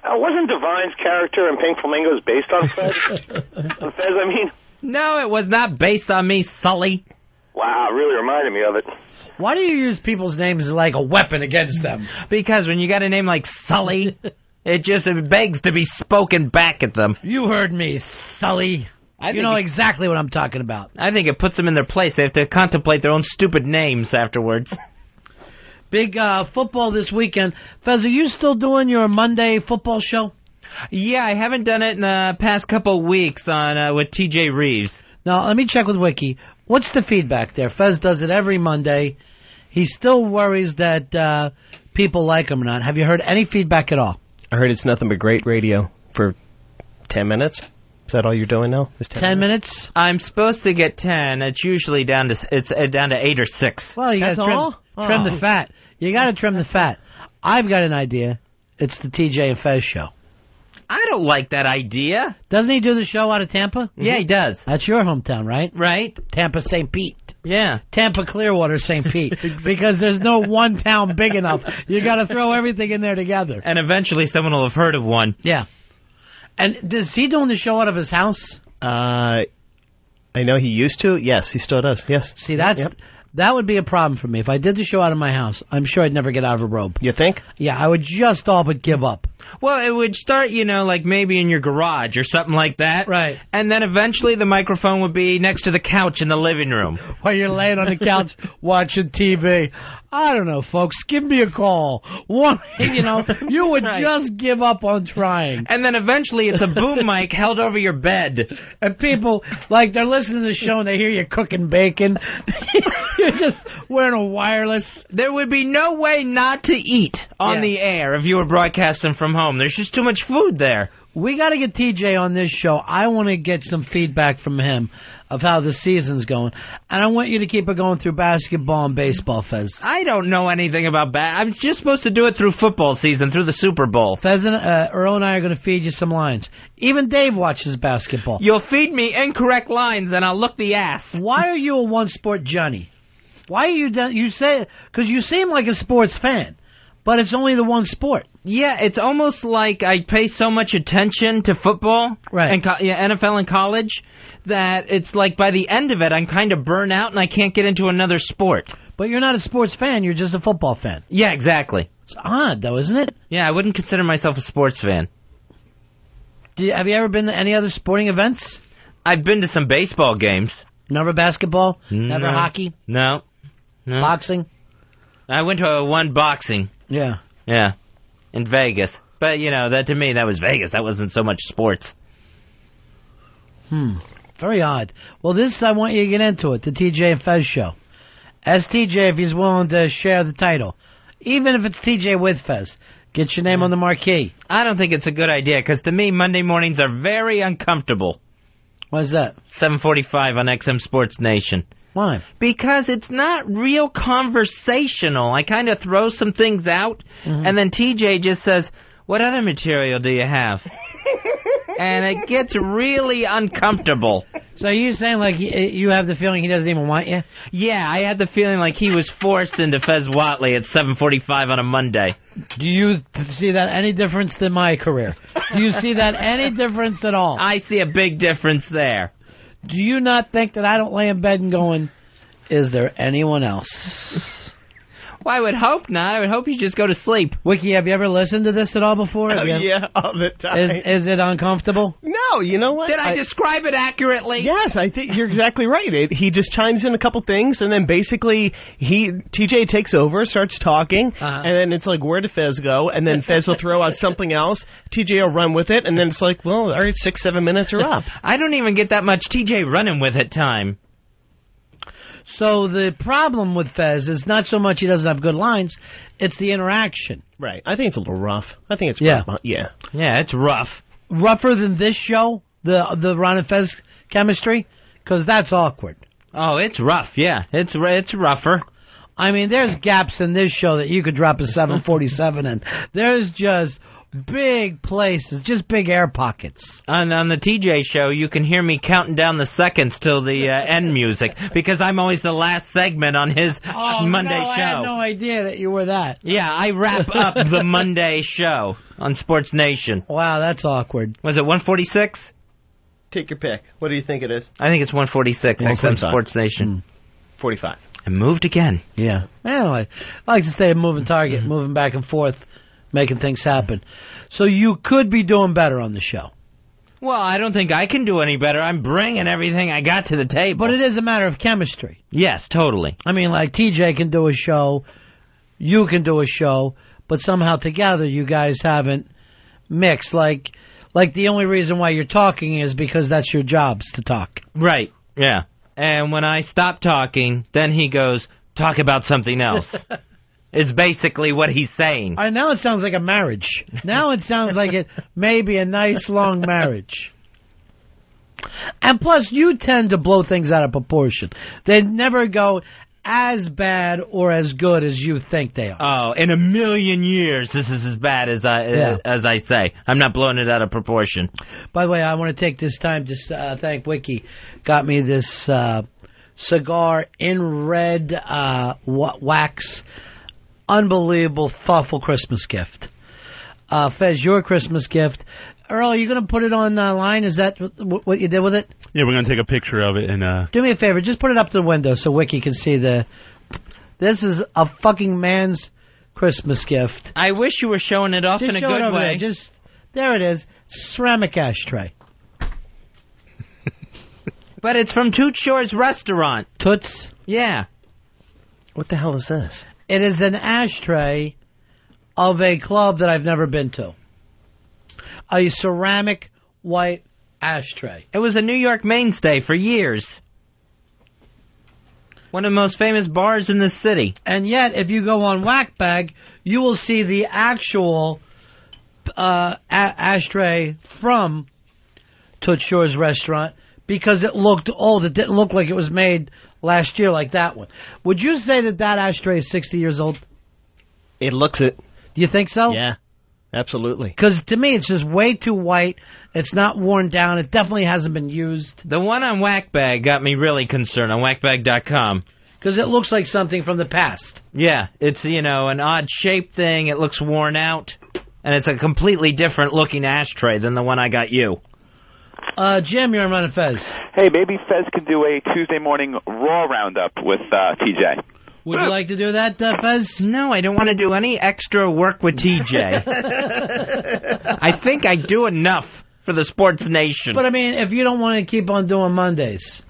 Wasn't Divine's character in Pink Flamingos based on Fez? On Fez, I mean? No, it was not based on me, Sully. Wow, it really reminded me of it. Why do you use people's names as like a weapon against them? Because when you got a name like Sully, it begs to be spoken back at them. You heard me, Sully. You know exactly what I'm talking about. I think it puts them in their place. They have to contemplate their own stupid names afterwards. Big football this weekend. Fez, are you still doing your Monday football show? Yeah, I haven't done it in the past couple of weeks on with TJ Reeves. Now, let me check with Wiki. What's the feedback there? Fez does it every Monday. He still worries that people like him or not. Have you heard any feedback at all? I heard it's nothing but great radio for 10 minutes. Is that all you're doing now? 10 minutes? I'm supposed to get 10. It's usually down to 8 or 6. Well, you got to trim the fat. You got to trim the fat. I've got an idea. It's the TJ and Fez show. I don't like that idea. Doesn't he do the show out of Tampa? Yeah, he does. That's your hometown, right? Right. Tampa, St. Pete. Yeah. Tampa, Clearwater, St. Pete. Because there's no one town big enough. You got to throw everything in there together. And eventually someone will have heard of one. Yeah. And is he doing the show out of his house? I know he used to. Yes, he still does. Yes. See, that would be a problem for me. If I did the show out of my house, I'm sure I'd never get out of a robe. You think? Yeah, I would just all but give up. Well, it would start, like maybe in your garage or something like that. Right. And then eventually the microphone would be next to the couch in the living room. While you're laying on the couch watching TV. I don't know, folks. Give me a call. You would just give up on trying. And then eventually it's a boom mic held over your bed. And people, they're listening to the show and they hear you cooking bacon. You're just wearing a wireless. There would be no way not to eat on the air if you were broadcasting from home. There's just too much food there. We got to get TJ on this show. I want to get some feedback from him of how the season's going. And I want you to keep it going through basketball and baseball, Fez. I don't know anything about I'm just supposed to do it through football season, through the Super Bowl. Fez and Earl and I are going to feed you some lines. Even Dave watches basketball. You'll feed me incorrect lines, and I'll look the ass. Why are you a one-sport Johnny? Why are you done? You say because you seem like a sports fan, but it's only the one sport. Yeah, it's almost like I pay so much attention to football, right? And NFL and college, that it's like by the end of it, I'm kind of burnt out and I can't get into another sport. But you're not a sports fan; you're just a football fan. Yeah, exactly. It's odd, though, isn't it? Yeah, I wouldn't consider myself a sports fan. Have you ever been to any other sporting events? I've been to some baseball games. Never basketball? No. Never hockey? No. Boxing? I went to one boxing. Yeah. Yeah. In Vegas. But, that to me, that was Vegas. That wasn't so much sports. Very odd. Well, I want you to get into it, the TJ and Fez show. Ask TJ if he's willing to share the title. Even if it's TJ with Fez. Get your name on the marquee. I don't think it's a good idea, because to me, Monday mornings are very uncomfortable. Why is that? 7:45 on XM Sports Nation. Why? Because it's not real conversational. I kind of throw some things out, and then TJ just says, "What other material do you have?" And it gets really uncomfortable. So you saying like you have the feeling he doesn't even want you? Yeah, I had the feeling like he was forced into Fez Whatley at 7:45 on a Monday. Do you see that any difference than my career? Do you see that any difference at all? I see a big difference there. Do you not think that I don't lay in bed and going, is there anyone else? Well, I would hope not. I would hope you just go to sleep. Wiki, have you ever listened to this at all before? Yeah, all the time. Is it uncomfortable? No, you know what? Did I describe it accurately? Yes, I think you're exactly right. He just chimes in a couple things, and then basically TJ takes over, starts talking, and then it's like, where did Fez go? And then Fez will throw out something else. TJ will run with it, and then it's like, well, all right, 6-7 minutes are up. I don't even get that much TJ running with it time. So the problem with Fez is not so much he doesn't have good lines, it's the interaction. Right. I think it's a little rough. I think it's rough. Yeah. Yeah, it's rough. Rougher than this show, the Ron and Fez chemistry, because that's awkward. Oh, it's rough, yeah. It's rougher. I mean, there's gaps in this show that you could drop a 747 in. There's just big places, just big air pockets. On the TJ show, you can hear me counting down the seconds till the end music, because I'm always the last segment on his Monday show. I had no idea that you were that. Yeah, I wrap up the Monday show on Sports Nation. Wow, that's awkward. Was it 146? Take your pick. What do you think it is? I think it's 146, XM Sports Nation. 45. And moved again. Yeah. Anyway, I like to stay a moving target, moving back and forth, making things happen. So you could be doing better on the show. Well, I don't think I can do any better. I'm bringing everything I got to the table. But it is a matter of chemistry. Yes, totally. I mean, like TJ can do a show, you can do a show, but somehow together you guys haven't mixed. Like the only reason why you're talking is because that's your jobs to talk. Right, yeah. And when I stop talking, then he goes, talk about something else. Is basically what he's saying. Now it sounds like a marriage. Now it sounds like it may be a nice long marriage. And plus, you tend to blow things out of proportion. They never go as bad or as good as you think they are. Oh, in a million years, this is as bad as I say. I'm not blowing it out of proportion. By the way, I want to take this time to thank Wiki. Got me this cigar in red wax. Unbelievable, thoughtful Christmas gift. Fez, your Christmas gift. Earl, are you going to put it online? Is that what you did with it? Yeah, we're going to take a picture of it. And do me a favor. Just put it up to the window so Wiki can see This is a fucking man's Christmas gift. I wish you were showing it off in a good way. There it is. Ceramic ashtray. But it's from Toots Shor's restaurant. Toots? Yeah. What the hell is this? It is an ashtray of a club that I've never been to. A ceramic white ashtray. It was a New York mainstay for years. One of the most famous bars in the city. And yet, if you go on Whackbag, you will see the actual ashtray from Toots Shor's restaurant because it looked old. It didn't look like it was made last year like that one. Would you say that ashtray is 60 years old? It looks it. Do you think so? Yeah, absolutely. Because to me, it's just way too white. It's not worn down. It definitely hasn't been used. The one on Whackbag got me really concerned on whackbag.com. Because it looks like something from the past. Yeah, it's, an odd-shaped thing. It looks worn out. And it's a completely different looking ashtray than the one I got you. Jim, you're on Ron and Fez. Hey, maybe Fez could do a Tuesday morning Raw roundup with TJ. Would you like to do that, Fez? No, I don't want to do any extra work with TJ. I think I do enough for the Sports Nation. But, I mean, if you don't want to keep on doing Mondays.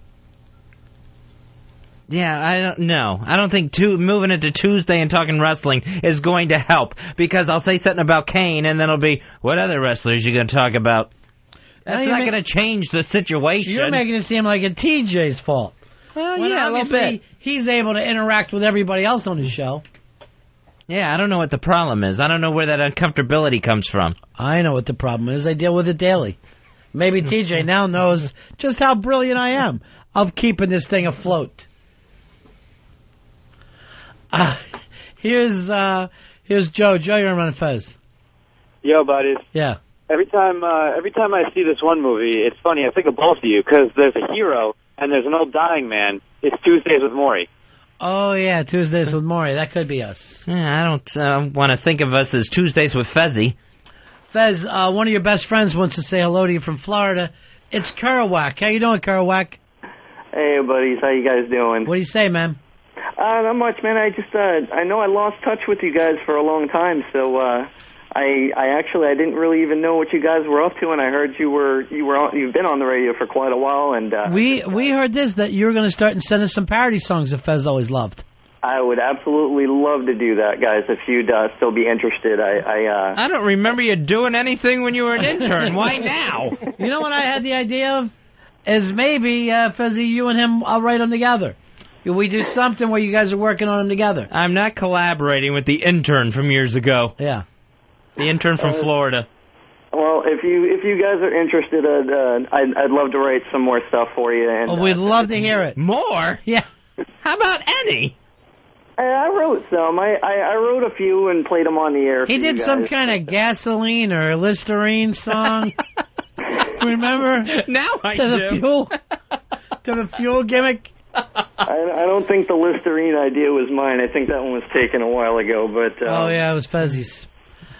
Yeah, I don't know. I don't think moving it to Tuesday and talking wrestling is going to help. Because I'll say something about Kane, and then it'll be, what other wrestlers are you going to talk about? That's not going to change the situation. You're making it seem like it's TJ's fault. Well, yeah, a little bit. He's able to interact with everybody else on his show. Yeah, I don't know what the problem is. I don't know where that uncomfortability comes from. I know what the problem is. I deal with it daily. Maybe TJ now knows just how brilliant I am of keeping this thing afloat. Here's Joe. Joe, you're on Ron and Fez. Yo, buddies. Yeah. Every time I see this one movie, it's funny. I think of both of you because there's a hero and there's an old dying man. It's Tuesdays with Maury. Oh, yeah, Tuesdays with Maury. That could be us. Yeah, I don't want to think of us as Tuesdays with Fezzy. Fez, one of your best friends wants to say hello to you from Florida. It's Kerouac. How you doing, Kerouac? Hey, buddies. How you guys doing? What do you say, man? Not much, man. I just, I know I lost touch with you guys for a long time, so, I didn't really even know what you guys were up to, and I heard you've been on the radio for quite a while, and, We heard this, that you were going to start and send us some parody songs that Fez always loved. I would absolutely love to do that, guys, if you'd still be interested. I don't remember you doing anything when you were an intern. Why now? You know what I had the idea of? Is maybe, Fezzy, you and him, I'll write them together. We do something where you guys are working on them together. I'm not collaborating with the intern from years ago. Yeah. The intern from Florida. Well, if you guys are interested, I'd love to write some more stuff for you. And we'd love to hear it. More? Yeah. How about any? I wrote some. I wrote a few and played them on the air. He did some kind of gasoline or Listerine song. Remember? Now I to do. The fuel gimmick. I don't think the Listerine idea was mine. I think that one was taken a while ago. But oh yeah, it was Fezzy's.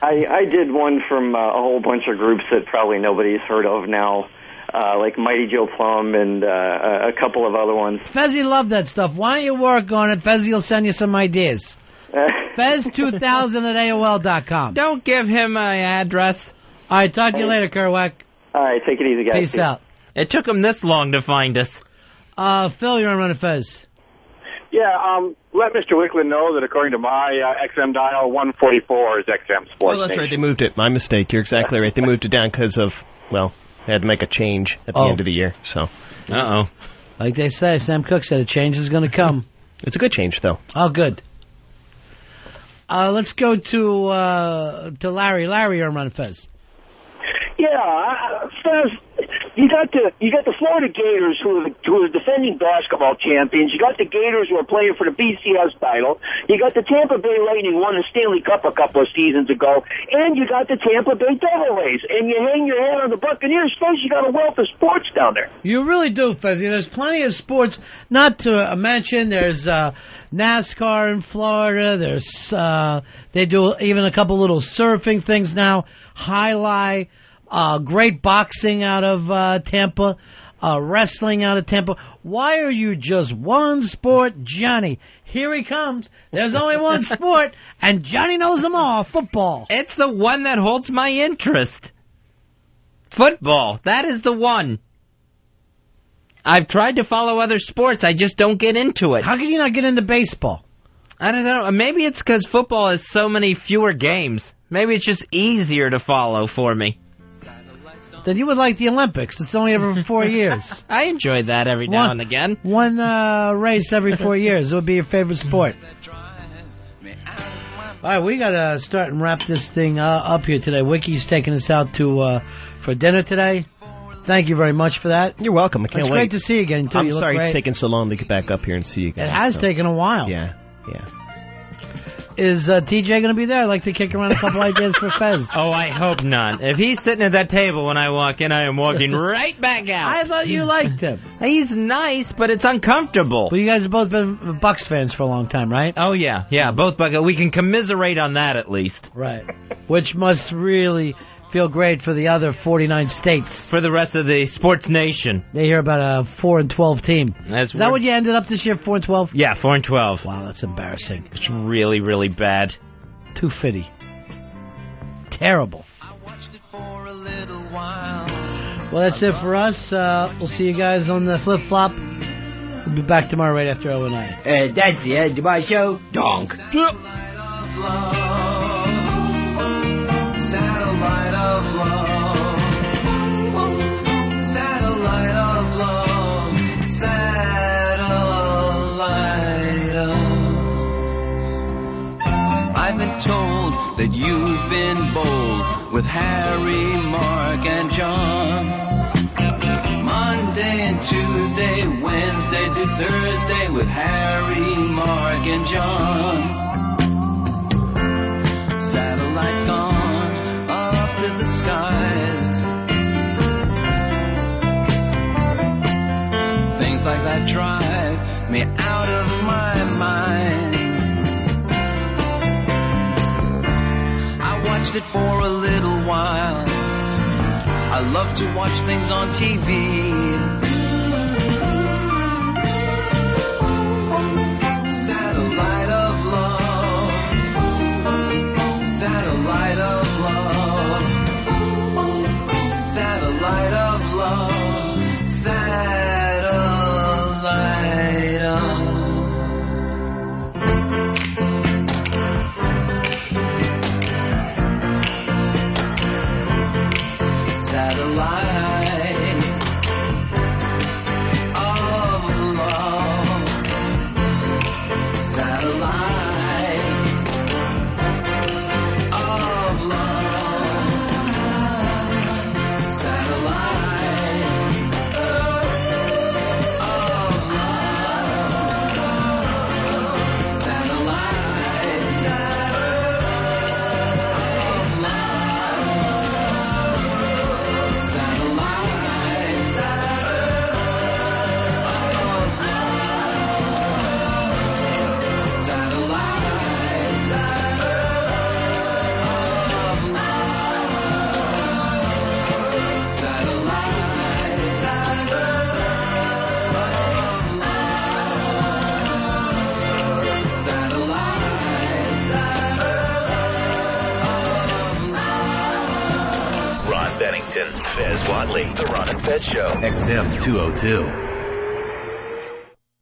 I did one from a whole bunch of groups that probably nobody's heard of now. Like Mighty Joe Plum and a couple of other ones. Fezzy loved that stuff. Why don't you work on it? Fezzy will send you some ideas. Fez2000 at AOL.com. Don't give him my address. All right, talk to you later, Kerouac. All right, take it easy, guys. Peace out. It took him this long to find us. Phil, you're on Ron and Fez. Yeah, let Mr. Wickland know that according to my XM dial, 144 is XM Sports Oh, that's Nation. right. They moved it. My mistake. You're exactly right. They moved it down because of, well, they had to make a change at the end of the year. So, Uh-oh. Like they say, Sam Cooke said a change is going to come. It's a good change, though. Oh, good. Let's go to Larry. Larry, you're on Ron and Fez. Yeah, Fez, you got the Florida Gators who are defending basketball champions. You got the Gators who are playing for the BCS title. You got the Tampa Bay Lightning won the Stanley Cup a couple of seasons ago, and you got the Tampa Bay Devil Rays. And you hang your hat on the Buccaneers, Fez. You got a wealth of sports down there. You really do, Fezzy. There's plenty of sports. Not to mention, there's NASCAR in Florida. There's they do even a couple little surfing things now. Highlight. Great boxing out of Tampa, wrestling out of Tampa. Why are you just one sport, Johnny? Here he comes. There's only one sport, and Johnny knows them all. Football. It's the one that holds my interest. Football. That is the one. I've tried to follow other sports. I just don't get into it. How can you not get into baseball? I don't know. Maybe it's because football has so many fewer games. Maybe it's just easier to follow for me. Then you would like the Olympics. It's only every 4 years. I enjoy that every now and again. One race every 4 years. It would be your favorite sport. All right, we got to start and wrap this thing up here today. Wiki's taking us out to for dinner today. Thank you very much for that. You're welcome. I can't wait. It's great to see you again. I'm sorry it's taken so long to get back up here and see you again. It has taken a while. Yeah. Is TJ going to be there? I'd like to kick around a couple ideas for Fez. Oh, I hope not. If he's sitting at that table when I walk in, I am walking right back out. I thought you liked him. He's nice, but it's uncomfortable. Well, you guys have both been Bucks fans for a long time, right? Oh, yeah. Yeah, both Bucks. We can commiserate on that at least. Right. Which must really feel great for the other 49 states. For the rest of the sports nation. They hear about a 4-12 team. Is that what you ended up this year, 4-12? Yeah, 4-12. Wow, that's embarrassing. It's really, really bad. Too fitty. Terrible. Well, that's it for us. We'll see you guys on the flip-flop. We'll be back tomorrow right after 09. That's the end of my show. Donk. Satellite of love, satellite of love, satellite of. I've been told that you've been bold with Harry, Mark, and John. Monday and Tuesday, Wednesday to Thursday with Harry, Mark, and John. Satellites gone up to the skies. Things like that drive me out of my mind. I watched it for a little while. I love to watch things on TV. Satellite of love. Satellite of love. Satellite of love. Satellite of. Satellite of love. Satellite of love. Satellite of love. Ron Bennington, Fez Watley, The Ron and Fez Show. XM 202.